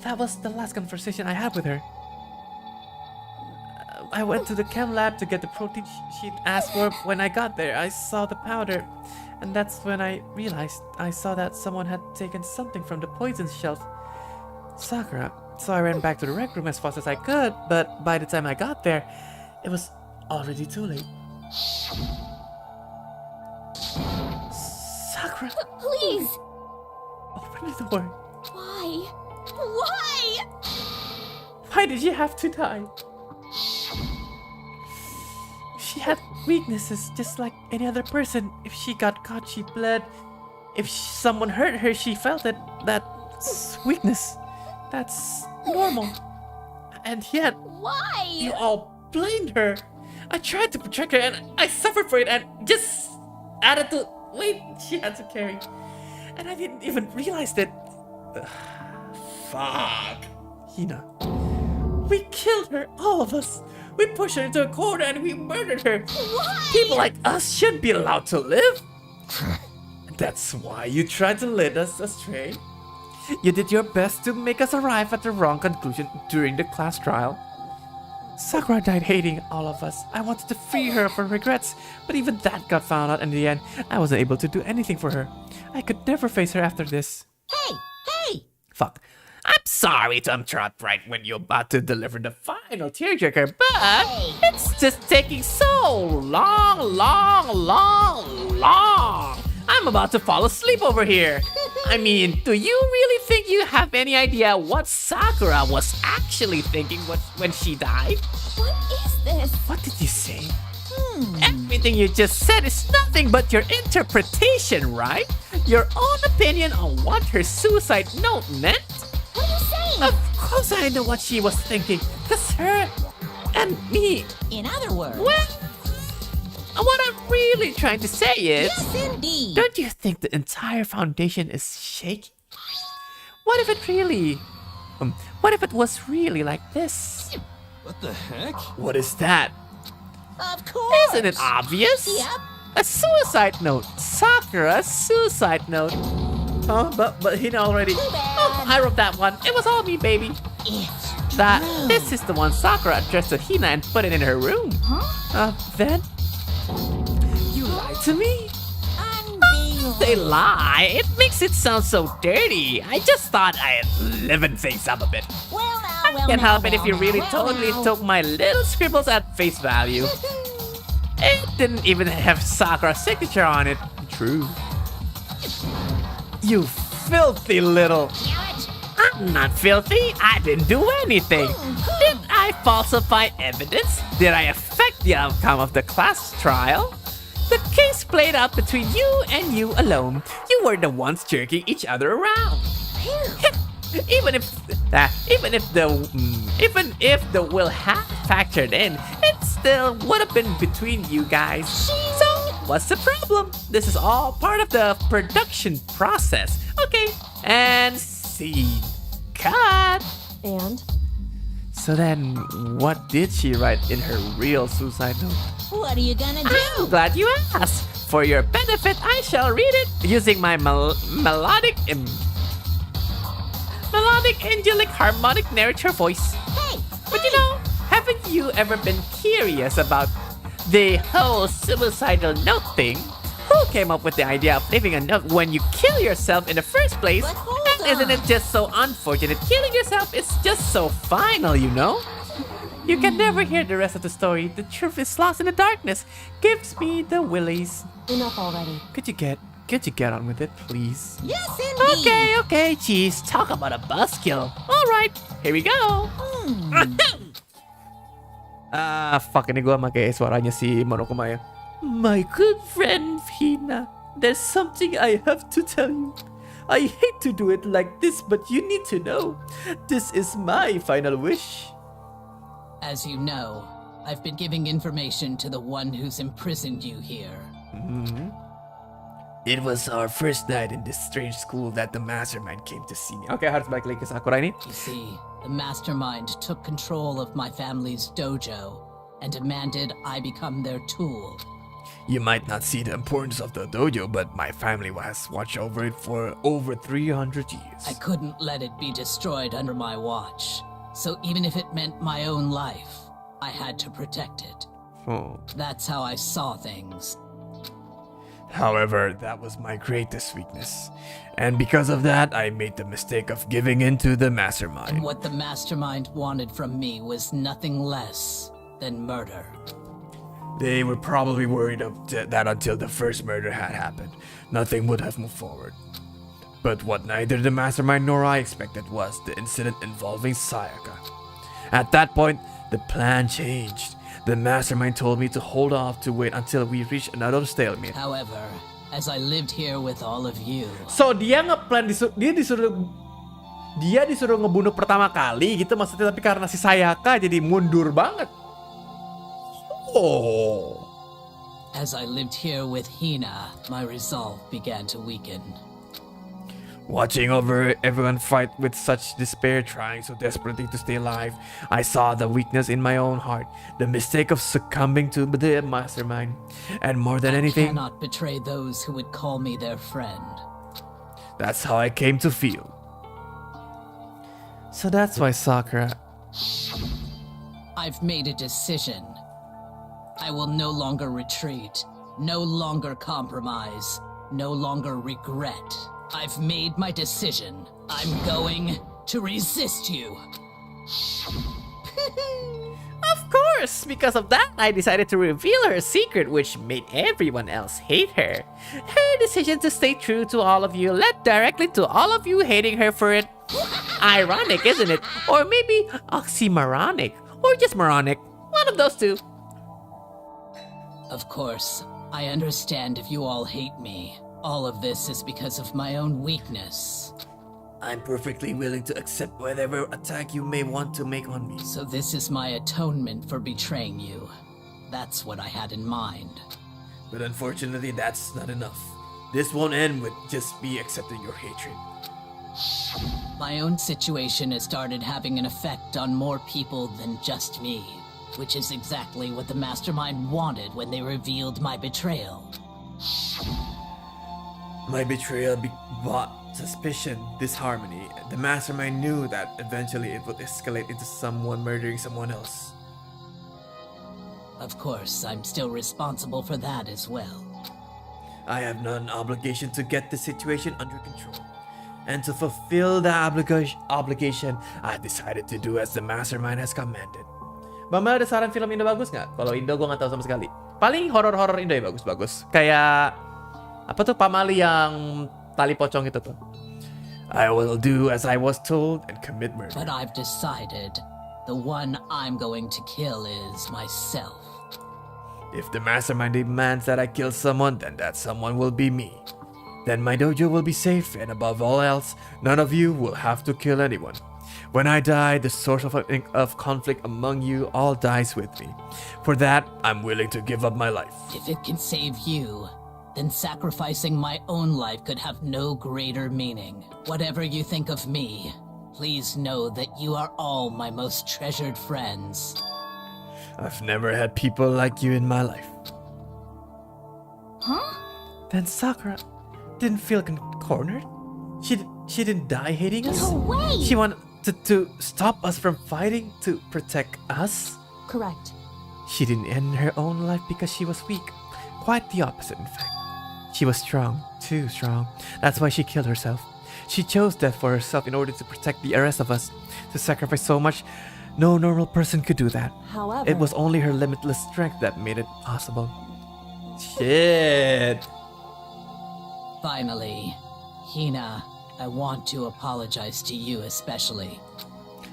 That was the last conversation I had with her. I went to the chem lab to get the protein she'd asked for. When I got there, I saw the powder. And that's when I realized I saw that someone had taken something from the poison shelf. Sakura. So I ran back to the rec room as fast as I could, but by the time I got there, it was already too late. Sakura, Please! open the door. Why? Why? Why did you have to die? She had weaknesses just like any other person. If she got caught, she bled. If someone hurt her, she felt it. That's weakness. That's normal. And yet, Why? you all blamed her. I tried to protect her and I suffered for it and just added the weight she had to carry. And I didn't even realize that. Fuck. Hina. We killed her, all of us. We pushed her into a corner and we murdered her. Why? People like us should be allowed to live. That's why you tried to lead us astray. You did your best to make us arrive at the wrong conclusion during the class trial. Sakura died hating all of us. I wanted to free her of her regrets, but even that got found out in the end. I wasn't able to do anything for her. I could never face her after this. Hey! Fuck. I'm sorry to interrupt right when you're about to deliver the final tearjerker, but it's just taking so long. I'm about to fall asleep over here. I mean, do you really think you have any idea what Sakura was actually thinking when she died? What is this? What did you say? Everything you just said is nothing but your interpretation, right? Your own opinion on what her suicide note meant? What are you saying? Of course I know what she was thinking. Cause her and me. In other words, Well, what I'm really trying to say is... yes, indeed. Don't you think the entire foundation is shaky? What if it really... what if it was really like this? What the heck? What is that? Of course. Isn't it obvious? Yep. A suicide note. Sakura's suicide note. Huh? But he know already. Oh, I wrote that one. It was all me, baby. It's This is the one Sakura addressed to Hina and put it in her room. Then... You lied to me? unbelievable. They lie. It makes it sound so dirty. I just thought I had livened things up a bit. Well, now, I can't help it if you really totally took my little scribbles at face value. It didn't even have Sakura's signature on it. True. You filthy little... I'm not filthy. I didn't do anything. Did I falsify evidence? Did I affect the outcome of the class trial? The case played out between you and you alone. You were the ones jerking each other around. Even if the will had factored in, it still would have been between you guys. So what's the problem? This is all part of the production process. Okay, and scene. Cut. And? So then, what did she write in her real suicide note? What are you gonna do? I'm glad you asked. For your benefit, I shall read it using my melodic, angelic, harmonic narrator voice. Hey! But you know, haven't you ever been curious about the whole suicidal note thing? Who came up with the idea of leaving a note when you kill yourself in the first place? But hold And isn't it just so unfortunate? Killing yourself is just so final, you know? You can never hear the rest of the story. The truth is lost in the darkness. Gives me the willies. Enough already. Could you get on with it, please? Yes, indeed. Okay, geez. Talk about a buzzkill. All right, here we go. Fuck ini gua pakai suaranya si Monokumaya. My good friend Hina, there's something I have to tell you. I hate to do it like this, but you need to know. This is my final wish. As you know, I've been giving information to the one who's imprisoned you here. It was our first night in this strange school that the mastermind came to see me. Okay, harus balik lagi ke Sakura ini. You see, the mastermind took control of my family's dojo and demanded I become their tool. You might not see the importance of the dojo, but my family has watched over it for over 300 years. I couldn't let it be destroyed under my watch. So even if it meant my own life, I had to protect it. Oh. That's how I saw things. However, that was my greatest weakness. And because of that, I made the mistake of giving in to the mastermind. And what the mastermind wanted from me was nothing less than murder. They were probably worried that until the first murder had happened, nothing would have moved forward. But what neither the mastermind nor I expected was the incident involving Sayaka. At that point, the plan changed. The mastermind told me to hold off to wait until we reach another stalemate. However, as I lived here with all of you, So dia ngeplan dia disuruh ngebunuh pertama kali gitu maksudnya, tapi karena si Sayaka jadi mundur banget. Oh. as I lived here with Hina, my resolve began to weaken. Watching over everyone fight with such despair, trying so desperately to stay alive, I saw the weakness in my own heart, the mistake of succumbing to the mastermind, and more than anything, I cannot betray those who would call me their friend. That's how I came to feel. So that's why Sakura... I've made a decision. I will no longer retreat, no longer compromise, no longer regret. I've made my decision. I'm going to resist you. Of course! Because of that, I decided to reveal her secret, which made everyone else hate her. Her decision to stay true to all of you led directly to all of you hating her for it. Ironic, isn't it? Or maybe oxymoronic. Or just moronic. One of those two. Of course, I understand if you all hate me. All of this is because of my own weakness. I'm perfectly willing to accept whatever attack you may want to make on me. So this is my atonement for betraying you. That's what I had in mind. But unfortunately, that's not enough. This won't end with just me accepting your hatred. My own situation has started having an effect on more people than just me, which is exactly what the mastermind wanted when they revealed my betrayal. My betrayal brought suspicion, disharmony. The mastermind knew that eventually it would escalate into someone murdering someone else. Of course, I'm still responsible for that as well. I have an obligation to get the situation under control. And to fulfill the obligation, I decided to do as the mastermind has commanded. Bambang ada saran film Indo bagus nggak? Kalau Indo gue nggak tahu sama sekali. Paling horor-horor Indo ya bagus-bagus. Kayak apa tuh Pamali yang tali pocong itu tuh. I will do as I was told and commit murder. But I've decided the one I'm going to kill is myself. If the mastermind demands that I kill someone, then that someone will be me. Then my dojo will be safe, and above all else, none of you will have to kill anyone. When I die, the source of conflict among you all dies with me. For that, I'm willing to give up my life. If it can save you, then sacrificing my own life could have no greater meaning. Whatever you think of me, please know that you are all my most treasured friends. I've never had people like you in my life. Huh? Then Sakura didn't feel cornered? She didn't die hating us? No way! She wanted to stop us from fighting to protect us? Correct. She didn't end her own life because she was weak. Quite the opposite, in fact. She was strong, too strong. That's why she killed herself. She chose death for herself in order to protect the rest of us. To sacrifice so much, no normal person could do that. However, It was only her limitless strength that made it possible. Shit. Finally, Hina, I want to apologize to you especially.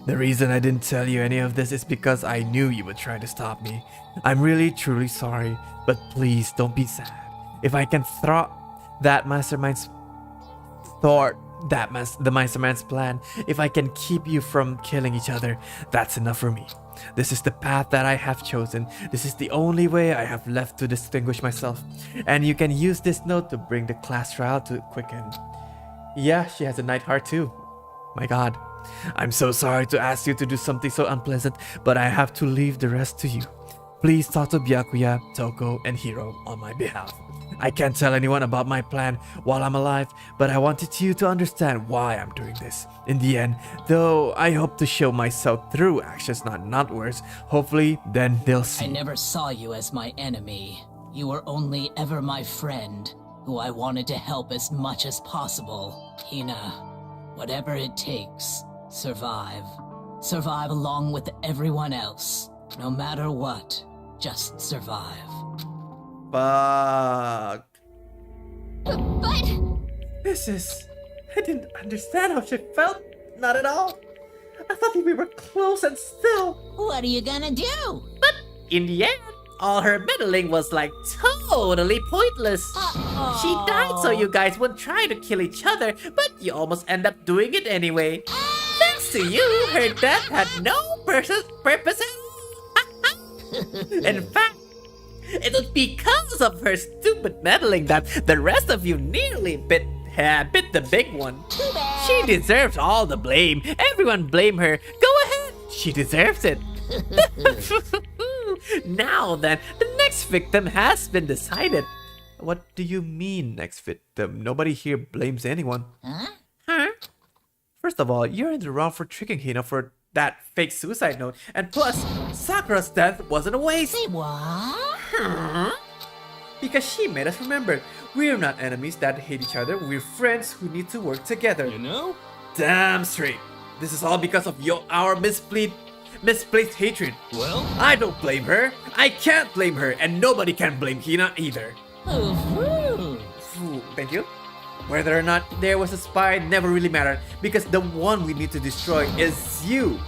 The reason I didn't tell you any of this is because I knew you would try to stop me. I'm really, truly sorry, but please don't be sad. If I can thwart the mastermind's plan, if I can keep you from killing each other, that's enough for me. This is the path that I have chosen. This is the only way I have left to distinguish myself. And you can use this note to bring the class trial to a quick end. Yeah, she has a night heart too. My god. I'm so sorry to ask you to do something so unpleasant, but I have to leave the rest to you. Please talk to Byakuya, Toko, and Hiro on my behalf. I can't tell anyone about my plan while I'm alive, but I wanted you to understand why I'm doing this. In the end, though, I hope to show myself through actions, not words. Hopefully, then they'll see. I never saw you as my enemy. You were only ever my friend, who I wanted to help as much as possible. Hina, whatever it takes, survive. Survive along with everyone else. No matter what, just survive. Fuck. But... I didn't understand how she felt. Not at all. I thought we were close and still. What are you gonna do? But in the end, all her meddling was like totally pointless. She died so you guys wouldn't try to kill each other, but you almost end up doing it anyway. Thanks to you, her death had no purpose. In fact, it was because of her stupid meddling that the rest of you nearly bit the big one. She deserves all the blame. Everyone blame her. Go ahead. She deserves it. Now then, the next victim has been decided. What do you mean, next victim? Nobody here blames anyone. Huh? First of all, you're in the wrong for tricking Hina for that fake suicide note. And plus, Sakura's death wasn't a waste. Say what? Because she made us remember, we're not enemies that hate each other, we're friends who need to work together. You know? Damn straight. This is all because of our misplaced hatred. Well, I don't blame her. I can't blame her, and nobody can blame Hina either. Phew, thank you. Whether or not there was a spy never really mattered, because the one we need to destroy is you,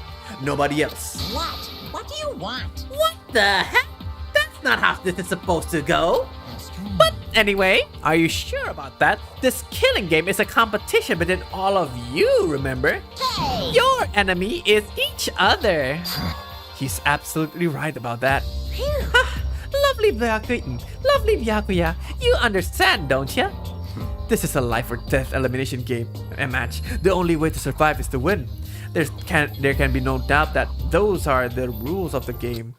nobody else. What? What do you want? What the heck? That's not how this is supposed to go. That's true. But anyway, are you sure about that? This killing game is a competition between all of you, remember? Hey! Your enemy is each other. He's absolutely right about that. Lovely Byakuya. Lovely Byakuya. You understand, don't you? This is a life or death elimination game, a match. The only way to survive is to win. There can be no doubt that those are the rules of the game.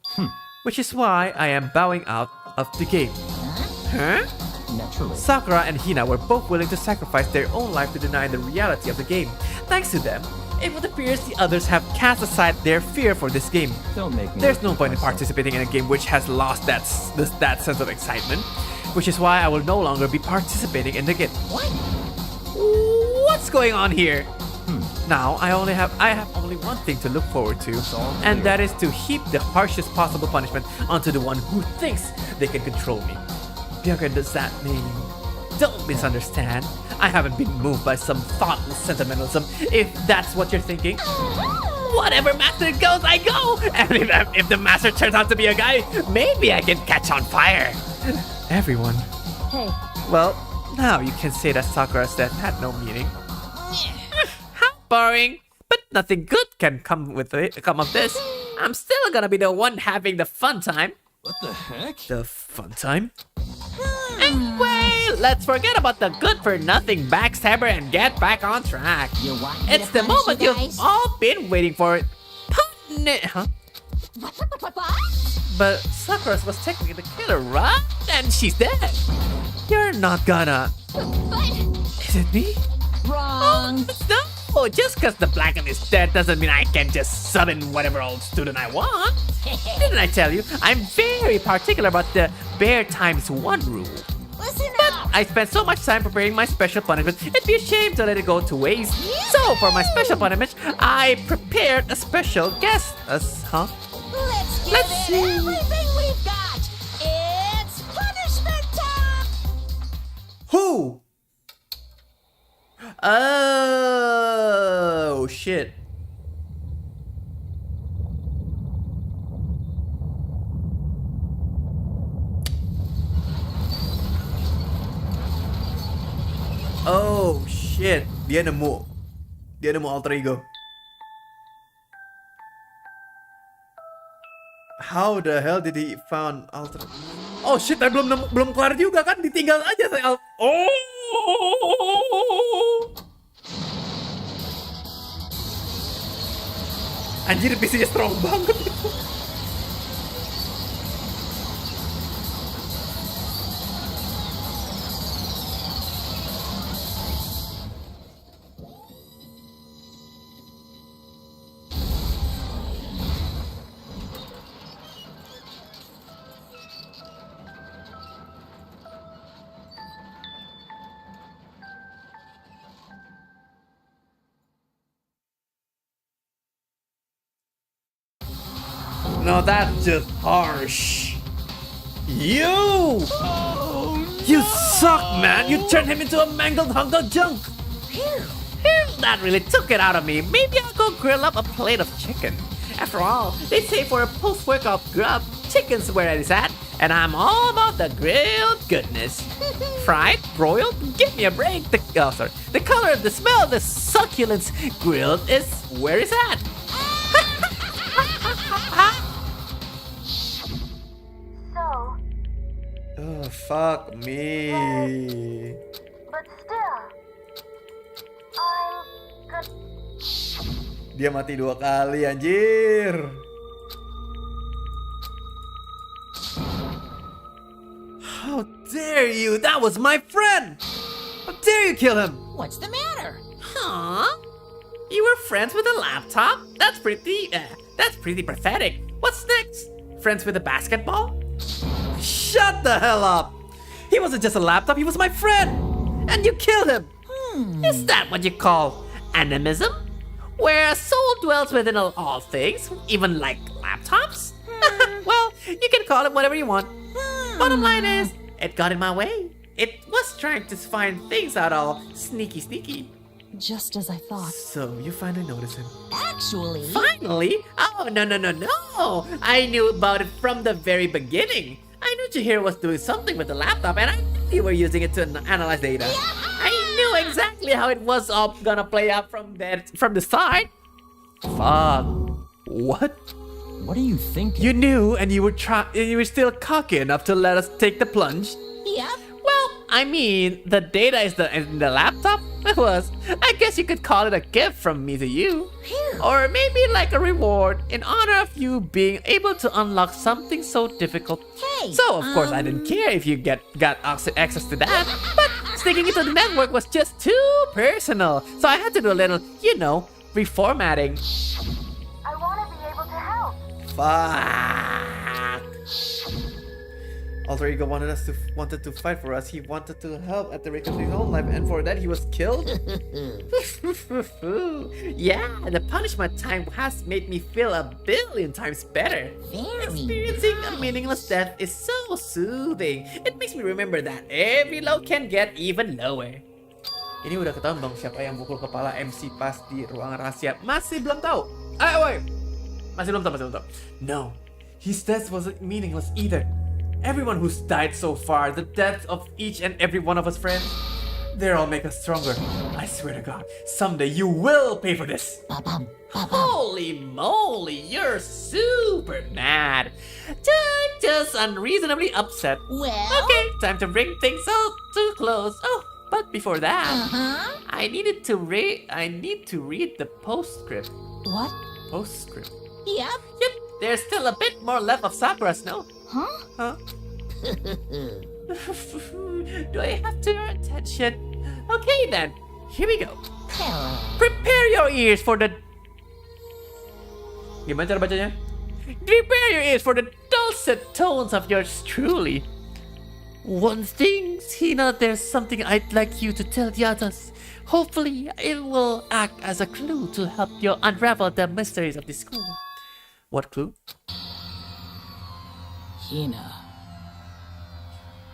Which is why I am bowing out of the game. Huh? Naturally. Sakura and Hina were both willing to sacrifice their own life to deny the reality of the game. Thanks to them, it would appear the others have cast aside their fear for this game. Don't make me There's no repeat point in myself. participating in a game which has lost that sense of excitement. Which is why I will no longer be participating in the game. What? What's going on here? Now I have only one thing to look forward to, and that is to heap the harshest possible punishment onto the one who thinks they can control me. Bianca, does that mean? Don't misunderstand. I haven't been moved by some thoughtless sentimentalism, if that's what you're thinking. Whatever master goes, I go. And if the master turns out to be a guy, maybe I can catch on fire. Everyone. Hey, Well, now you can say that Sakura's death had no meaning. How boring. But nothing good can come of this. I'm still gonna be the one having the fun time. what the heck? The fun time? Anyway, let's forget about the good-for-nothing backstabber and get back on track. You want me It's to the punish moment you you've guys? all been waiting for. Huh? What? But Sakura was technically the killer, right? And she's dead. You're not gonna. But Is it me? Wrong. No, just because the blackened is dead doesn't mean I can just summon whatever old student I want. Didn't I tell you? I'm very particular about the bear times one rule. Listen up. I spent so much time preparing my special punishment, it'd be a shame to let it go to waste. So for my special punishment, I prepared a special guest. Huh? Let's give Let's it see. everything we've got. It's punishment time. Who? Oh shit. Oh shit. Dia nemu alter ego. How the hell did he found alter? Oh shit, belum kelar juga kan, ditinggal aja saya. Oh. Anjir, PC-nya strong banget. No, that's just harsh. You! You suck, man! You turned him into a mangled hunk of junk! Phew, that really took it out of me. Maybe I'll go grill up a plate of chicken. After all, they say for a post-workout grub, chicken's where it is at, and I'm all about the grilled goodness. Fried, broiled, give me a break. The color, the smell, the succulence. Grilled is where it's at. So, Oh, fuck me. but still, I'm good. Dia mati 2 kali, anjir. How dare you? That was my friend! How dare you kill him? What's the matter? Huh? You were friends with a laptop? That's pretty pathetic. What's next? Friends with a basketball? Shut the hell up! He wasn't just a laptop, he was my friend! And you killed him! Is that what you call animism? Where a soul dwells within all things, even like laptops? Well, you can call it whatever you want. Bottom line is, it got in my way. It was trying to find things out all sneaky. Just as I thought. So, you finally noticed him. Actually, Finally? Oh, no. I knew about it from the very beginning. I knew Chihiro was doing something with the laptop, and I knew you were using it to analyze data. I knew exactly how it was all gonna play out from the start. Fuck. What? What are you thinking? You knew and you were still cocky enough to let us take the plunge? yep. Well, I mean, the data is in the laptop. It was. I guess you could call it a gift from me to you. Or maybe like a reward in honor of you being able to unlock something so difficult. Hey, So, of course, I didn't care if you got access to that. But sticking into the network was just too personal. So I had to do a little, reformatting. I want to be able to help. Fuck. Alter Ego wanted to fight for us. He wanted to help at the risk of his own life, and for that he was killed. Yeah, the punishment time has made me feel a billion times better. Very Experiencing a meaningless death is so soothing. It makes me remember that every low can get even lower. Ini udah ketahuan dong siapa yang pukul kepala MC pas di ruangan rahasia. Masih belum tahu. Wait. Masih belum tahu. No, his death wasn't meaningless either. Everyone who's died so far, the deaths of each and every one of us friends, they all make us stronger. I swear to God, someday you will pay for this. Holy moly, you're super mad. Just unreasonably upset. Well, Okay, time to bring things out to close. Oh, but before that, I need to read the postscript. What? Postscript. yep. Yep, there's still a bit more left of Sakura's note. Huh? Do I have to your attention? Okay then, here we go. Hello. Prepare your ears for the Gimana cara bacanya? Prepare your ears for the dulcet tones of yours truly. One thing, Hina, there's something I'd like you to tell the others. Hopefully, it will act as a clue to help you unravel the mysteries of the school. What clue? Hina.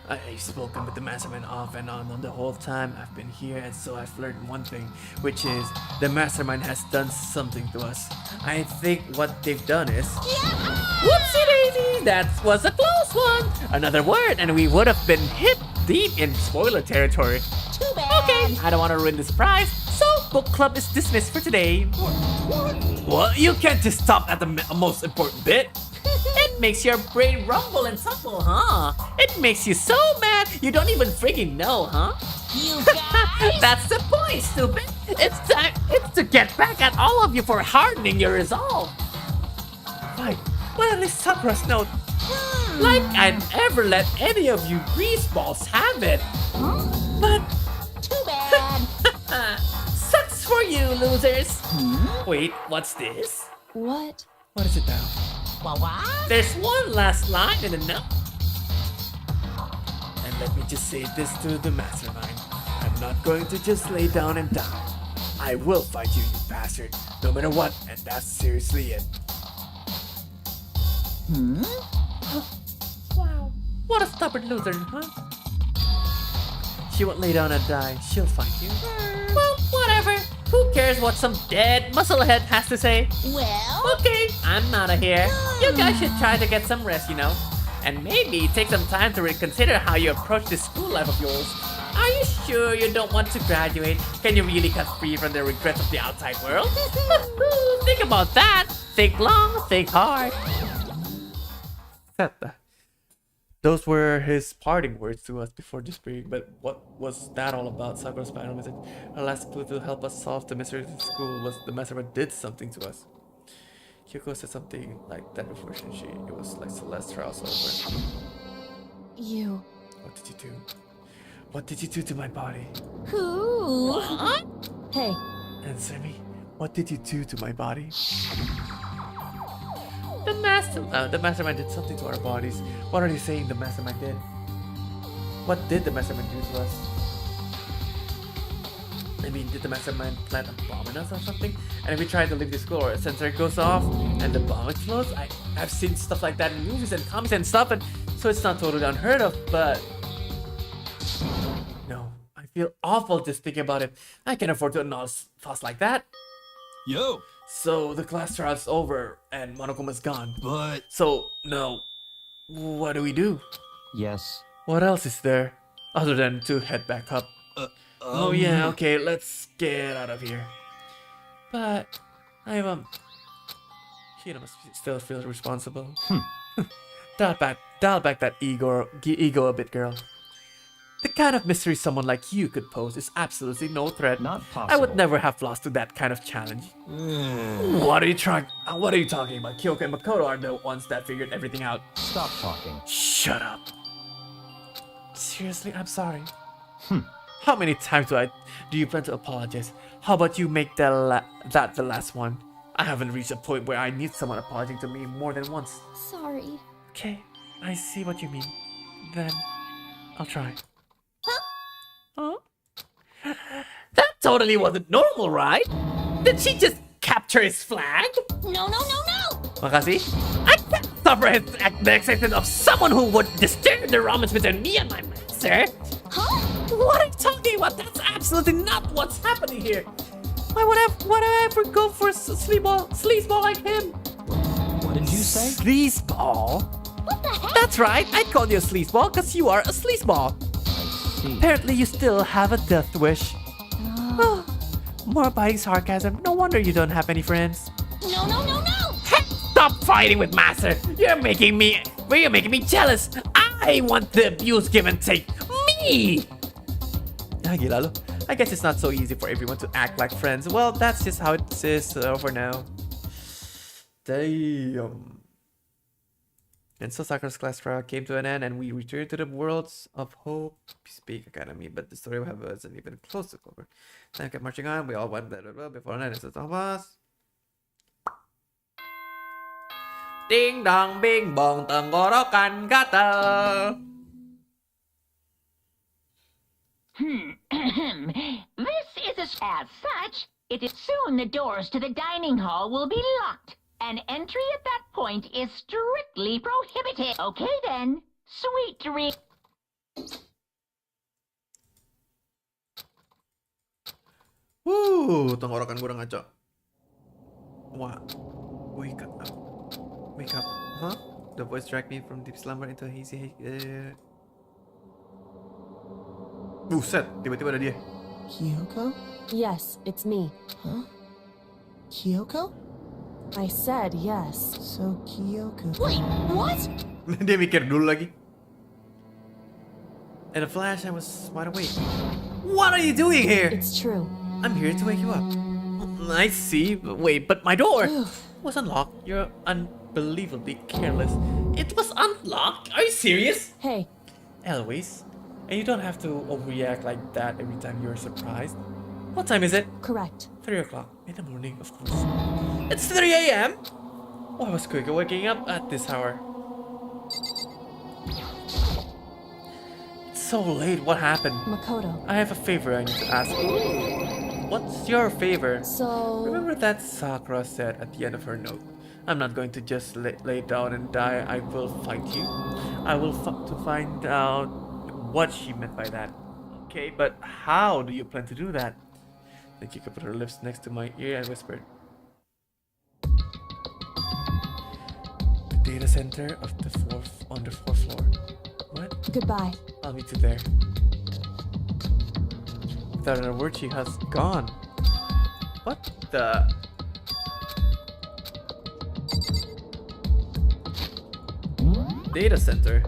I've spoken with the mastermind off and on the whole time I've been here, and so I've learned one thing, which is the mastermind has done something to us. I think what they've done is... Whoopsie daisy, that was a close one. Another word and we would have been hip deep in spoiler territory. Too bad. Okay, I don't want to ruin the surprise, so book club is dismissed for today. Well, you can't just stop at the most important bit. It makes your brain rumble and tumble, huh? It makes you so mad you don't even freaking know, huh? You guys. That's the point, stupid. It's to get back at all of you for hardening your resolve. Fine. Well, at least Sakura's note. Like I'd ever let any of you greaseballs have it. But too bad. Sucks for you, losers. Wait, what's this? What? What is it now? What? There's one last line in the note. And let me just say this to the mastermind. I'm not going to just lay down and die. I will fight you, you bastard, no matter what, and that's seriously it. Wow, what a stubborn loser, huh? She won't lay down and die. She'll fight you. Well, whatever. Who cares what some dead musclehead has to say? Well, Okay, I'm out of here. You guys should try to get some rest, you know. And maybe take some time to reconsider how you approach this school life of yours. Are you sure you don't want to graduate? Can you really cut free from the regrets of the outside world? Think about that. Think long, think hard. Those were his parting words to us before disappearing, but what was that all about? Sakura's final message. Our last clue to help us solve the mystery of the school was the mastermind did something to us. Kyoko said something like that before she it was like Celeste's trials over. You. What did you do? What did you do to my body? who? Hey, Answer me. What did you do to my body? The mastermind did something to our bodies. What are you saying the mastermind did? What did the mastermind do to us? I mean, did the mastermind plant a bomb in us or something? And if we try to leave the school or a sensor goes off and the bomb explodes? I've seen stuff like that in movies and comics and stuff, and so it's not totally unheard of, but... No, I feel awful just thinking about it. I can't afford to announce thoughts like that. Yo, So the class trial's over and Monokuma's gone. but So, no. What do we do? Yes. What else is there? Other than to head back up. Oh yeah, okay, let's get out of here. But I Hina must still feel responsible. dial back that ego a bit, girl. The kind of mystery someone like you could pose is absolutely no threat. Not possible. I would never have lost to that kind of challenge. What are you talking about? Kyoko and Makoto are the ones that figured everything out. Stop talking. Shut up. Seriously, I'm sorry. How many times do you plan to apologize? How about you make that the last one? I haven't reached a point where I need someone apologizing to me more than once. sorry. Okay, I see what you mean. Then, I'll try. Huh? That totally wasn't normal, right? Did she just capture his flag? No, no, no, no! Makasih. I can't suffer the existence of someone who would disturb the romance between me and my master. Huh? What are you talking about? That's absolutely not what's happening here. Why would I ever go for a sleazeball like him? What did you say? Sleazeball? What the heck? That's right, I called you a sleazeball because you are a sleazeball. See. Apparently you still have a death wish. More biting sarcasm. No wonder you don't have any friends. No, no, no, no! Stop fighting with Master. You're making me jealous. I want the abuse give and take. Me! Ah, gila lo. I guess it's not so easy for everyone to act like friends. Well, that's just how it is for now. Damn. And so Sakura's class trial came to an end and we returned to the worlds of Hope Speak Academy, but the story wasn't even close to cover. Time kept marching on, we all went blah, blah, blah, before night is Thomas. Ding dong bing bong tenggorokan gatal. This is as such. It is soon the doors to the dining hall will be locked. And entry at that point is strictly prohibited. Okay then. Sweet dream. Tenggorokan gue udah ngaco. Wah, wake up. Wake up. Huh? The voice dragged me from deep slumber into a hazy... Buset, tiba-tiba ada dia. Kyoko? Yes, it's me. Huh? Kyoko? I said yes. So Kyoko... Wait, what? Dia mikir dulu lagi. In a flash, I was wide awake. What are you doing here? It's true. I'm here to wake you up. I see. Wait, but my door was unlocked. You're unbelievably careless. It was unlocked? Are you serious? Hey, Eloise, and you don't have to overreact like that every time you're surprised. What time is it? correct. 3 o'clock in the morning, of course. It's 3 a.m. Oh, I was quick waking up at this hour. It's so late, what happened? Makoto. I have a favor I need to ask. What's your favor? So... Remember that Sakura said at the end of her note, I'm not going to just lay down and die, I will fight you. I will to find out what she meant by that. Okay, but how do you plan to do that? Then Kika put her lips next to my ear and whispered. The data center of the on the fourth floor. What? Goodbye. I'll meet you there. Without another word, she has gone. What the? Data center.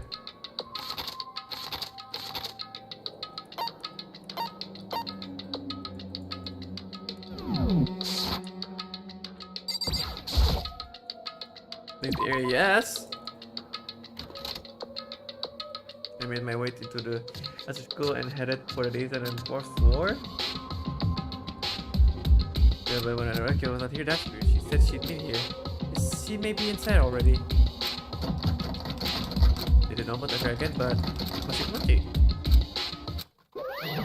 Leave the area, yes. I made my way into the school and headed for the data on the fourth floor. Yeah, but when I reckon I was not here, that's weird. She said she'd been here. She may be inside already. Didn't know about the dragon, but masih kunci.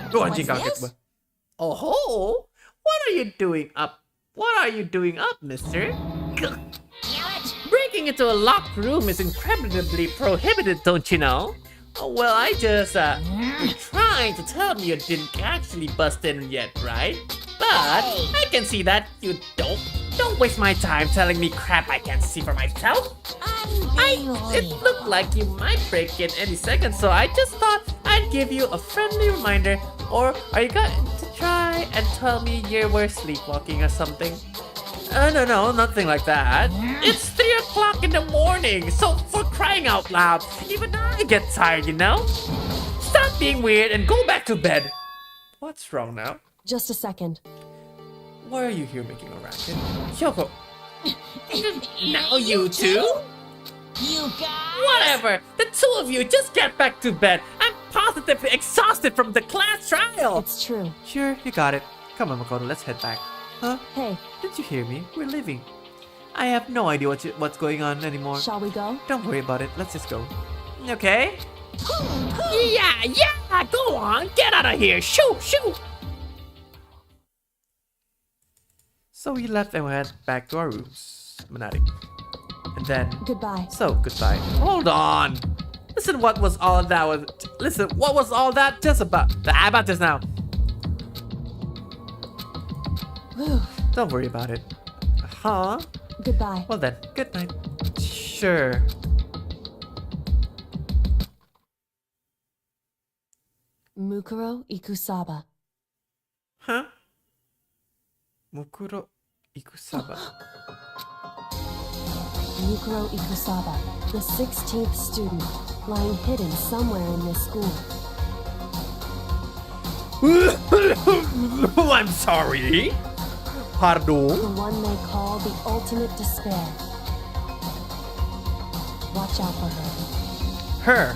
Go anjing kaget gua. Oh, what are you doing up? What are you doing up, mister? Breaking into a locked room is incredibly prohibited, don't you know? Oh, well, I just, you're trying to tell me you didn't actually bust in yet, right? But I can see that you don't. Don't waste my time telling me crap I can't see for myself. It looked like you might break in any second, so I just thought I'd give you a friendly reminder. Or are you going to try and tell me you were sleepwalking or something? No, nothing like that. It's 3 o'clock in the morning, so for crying out loud, even I get tired, you know? Stop being weird and go back to bed. What's wrong now? Just a second. Why are you here making a racket? Kyoko! Now you two? You guys! Whatever! The two of you just get back to bed. I'm positively exhausted from the class trial. It's true. Sure, you got it. Come on, Makoto, let's head back. Huh? Hey, Didn't you hear me? We're leaving. I have no idea what's going on anymore. shall we go? Don't worry about it. Let's just go. Okay? Yeah, go on. Get out of here. Shoo. So we left and went back to our rooms. Menarik. And then... Goodbye. So, goodbye. Hold on! Listen, what was all that just about? About just now? Whew. Don't worry about it. Huh? Goodbye. Well then, good night. Sure. Mukuro Ikusaba. Huh? Mukuro Ikusaba. Mukuro Ikusaba, the 16th student, lying hidden somewhere in this school. I'm sorry. Pardon? The one they call the ultimate despair. Watch out for her. Her.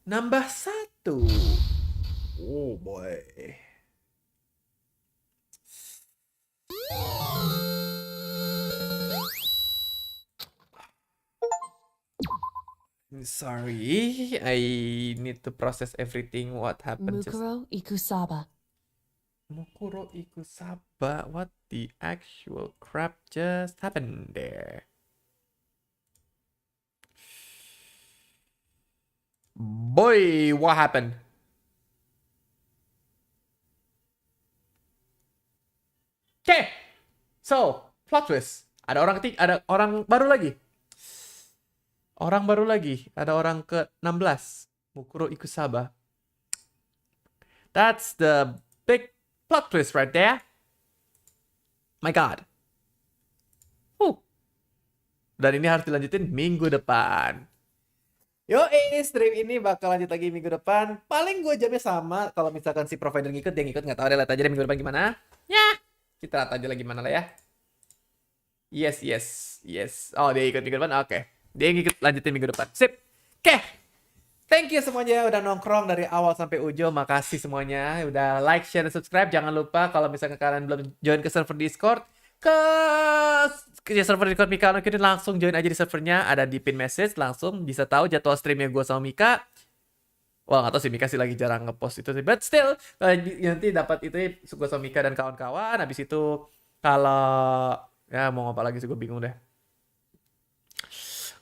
Nambah 1. Oh boy. Sorry, I need to process everything what happened Mukuro Ikusaba. Mukuro Ikusaba, what the actual crap just happened there? Boy, what happened? Okay, so plot twist. Ada orang baru lagi. Ada orang ke-16. Mukuro Ikusaba. That's the big plot twist right there. My God. Dan ini harus dilanjutin minggu depan. Stream ini bakal lanjut lagi minggu depan. Paling gue jamnya sama. Kalau misalkan si provider ngikut, dia ngikut. Nggak tahu deh, lihat aja deh minggu depan gimana. Ya, kita lihat aja lagi gimana lah ya. Yes. Oh, dia ikut minggu depan. Oke. Dia ngikut lanjutin minggu depan. Sip. Oke. Thank you semuanya udah nongkrong dari awal sampai ujung. Makasih semuanya udah like, share, dan subscribe. Jangan lupa kalau misalkan kalian belum join ke server Discord, ke server Discord MikaEl Kyuden, langsung join aja di servernya. Ada di pin message. Langsung bisa tahu jadwal streamnya gue sama Mika. Wah, nggak tahu sih, Mika sih lagi jarang ngepost itu sih. But still, nanti dapat itu gue sama Mika dan kawan-kawan. Habis itu kalau ya mau apa lagi sih gue bingung deh.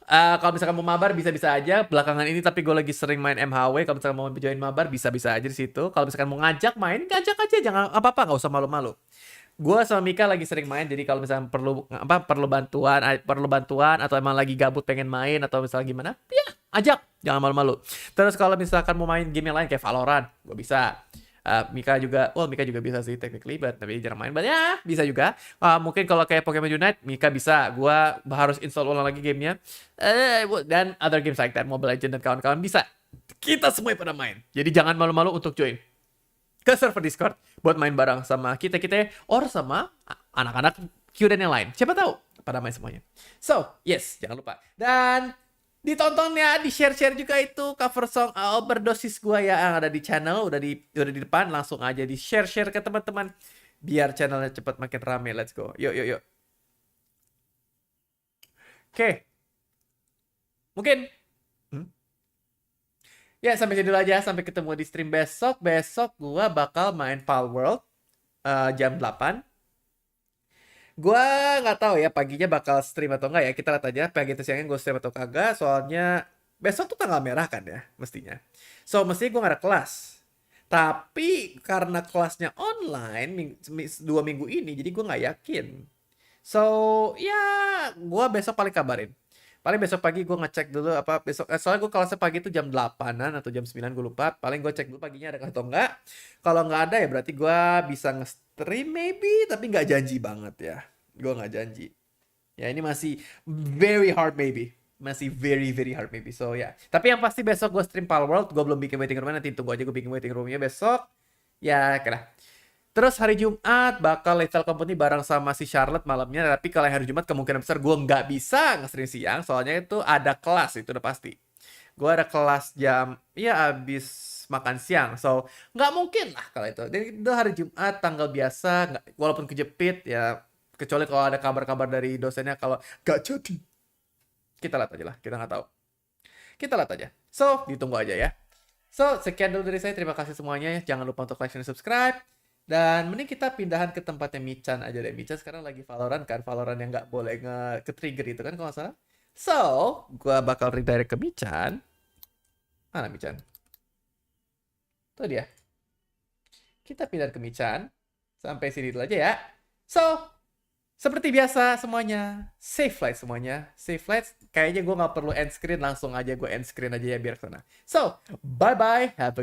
Kalau misalkan mau mabar bisa-bisa aja belakangan ini, tapi gue lagi sering main MHW. Kalau misalkan mau join mabar bisa-bisa aja di situ. Kalau misalkan mau ngajak main, ngajak aja, jangan apa-apa, nggak usah malu-malu. Gue sama Mika lagi sering main, jadi kalau misalkan perlu bantuan atau emang lagi gabut pengen main atau misalnya gimana, ya ajak, jangan malu-malu. Terus kalau misalkan mau main game yang lain kayak Valorant, gue bisa. Mika juga bisa sih technically, tapi jarang main. But ya, bisa juga. Mungkin kalau kayak Pokemon Unite, Mika bisa. Gua harus install ulang lagi gamenya. Dan other games like that, Mobile Legends dan kawan-kawan bisa. Kita semua pada main. Jadi jangan malu-malu untuk join ke server Discord buat main bareng sama kita or sama anak-anak Kyuden yang lain. Siapa tahu pada main semuanya. So, yes, jangan lupa. Dan ditonton ya, di-share juga itu cover song Overdosis gua ya yang ada di channel, udah di depan, langsung aja di-share ke teman-teman biar channelnya cepat makin rame. Let's go. Yuk. Oke. Mungkin ya sampai sini dulu aja, sampai ketemu di stream besok. Besok gua bakal main Palworld jam 8. Gua nggak tahu ya paginya bakal stream atau enggak ya. Kita lihat aja pagi itu siangnya gue stream atau kagak. Soalnya besok tuh tanggal merah kan ya mestinya. So mestinya gue nggak ada kelas. Tapi karena kelasnya online 2 minggu ini, jadi gue nggak yakin. So ya gue besok paling kabarin. Paling besok pagi gue ngecek dulu apa besok. Soalnya gue kelasnya pagi itu jam 8-an atau jam 9 gue lupa. Paling gue cek dulu paginya ada atau enggak. Kalau nggak ada ya berarti gue bisa nge-stream maybe. Tapi nggak janji banget ya. Gue nggak janji. Ya ini masih very hard maybe. Masih very hard maybe. So ya. Tapi yang pasti besok gue stream Palworld. Gue belum bikin waiting roomnya. Nanti tunggu aja gue bikin waiting roomnya besok. Ya kira. Terus hari Jumat bakal Lethal Company bareng sama si Charlotte malamnya. Tapi kalau hari Jumat kemungkinan besar gue nggak bisa nge-stream siang. Soalnya itu ada kelas, itu udah pasti. Gue ada kelas jam, ya abis makan siang. So nggak mungkin lah kalau itu. Dan itu hari Jumat tanggal biasa. Walaupun kejepit ya. Kecuali kalau ada kabar-kabar dari dosennya kalau nggak jadi. Kita lihat aja lah, kita nggak tahu. Kita lihat aja. So ditunggu aja ya. So sekian dulu dari saya. Terima kasih semuanya. Jangan lupa untuk like dan subscribe. Dan mending kita pindahan ke tempatnya Michan aja deh. Michan sekarang lagi Valorant kan. Valorant yang nggak boleh ke-trigger itu kan kalau nggak salah. So, gue bakal redirect ke Michan. Mana Michan? Tuh dia. Kita pindah ke Michan. Sampai sini dulu aja ya. So, seperti biasa semuanya. Safe flight semuanya. Safe flight. Kayaknya gue nggak perlu end screen. Langsung aja gue end screen aja ya biar sana. So, bye-bye. Have a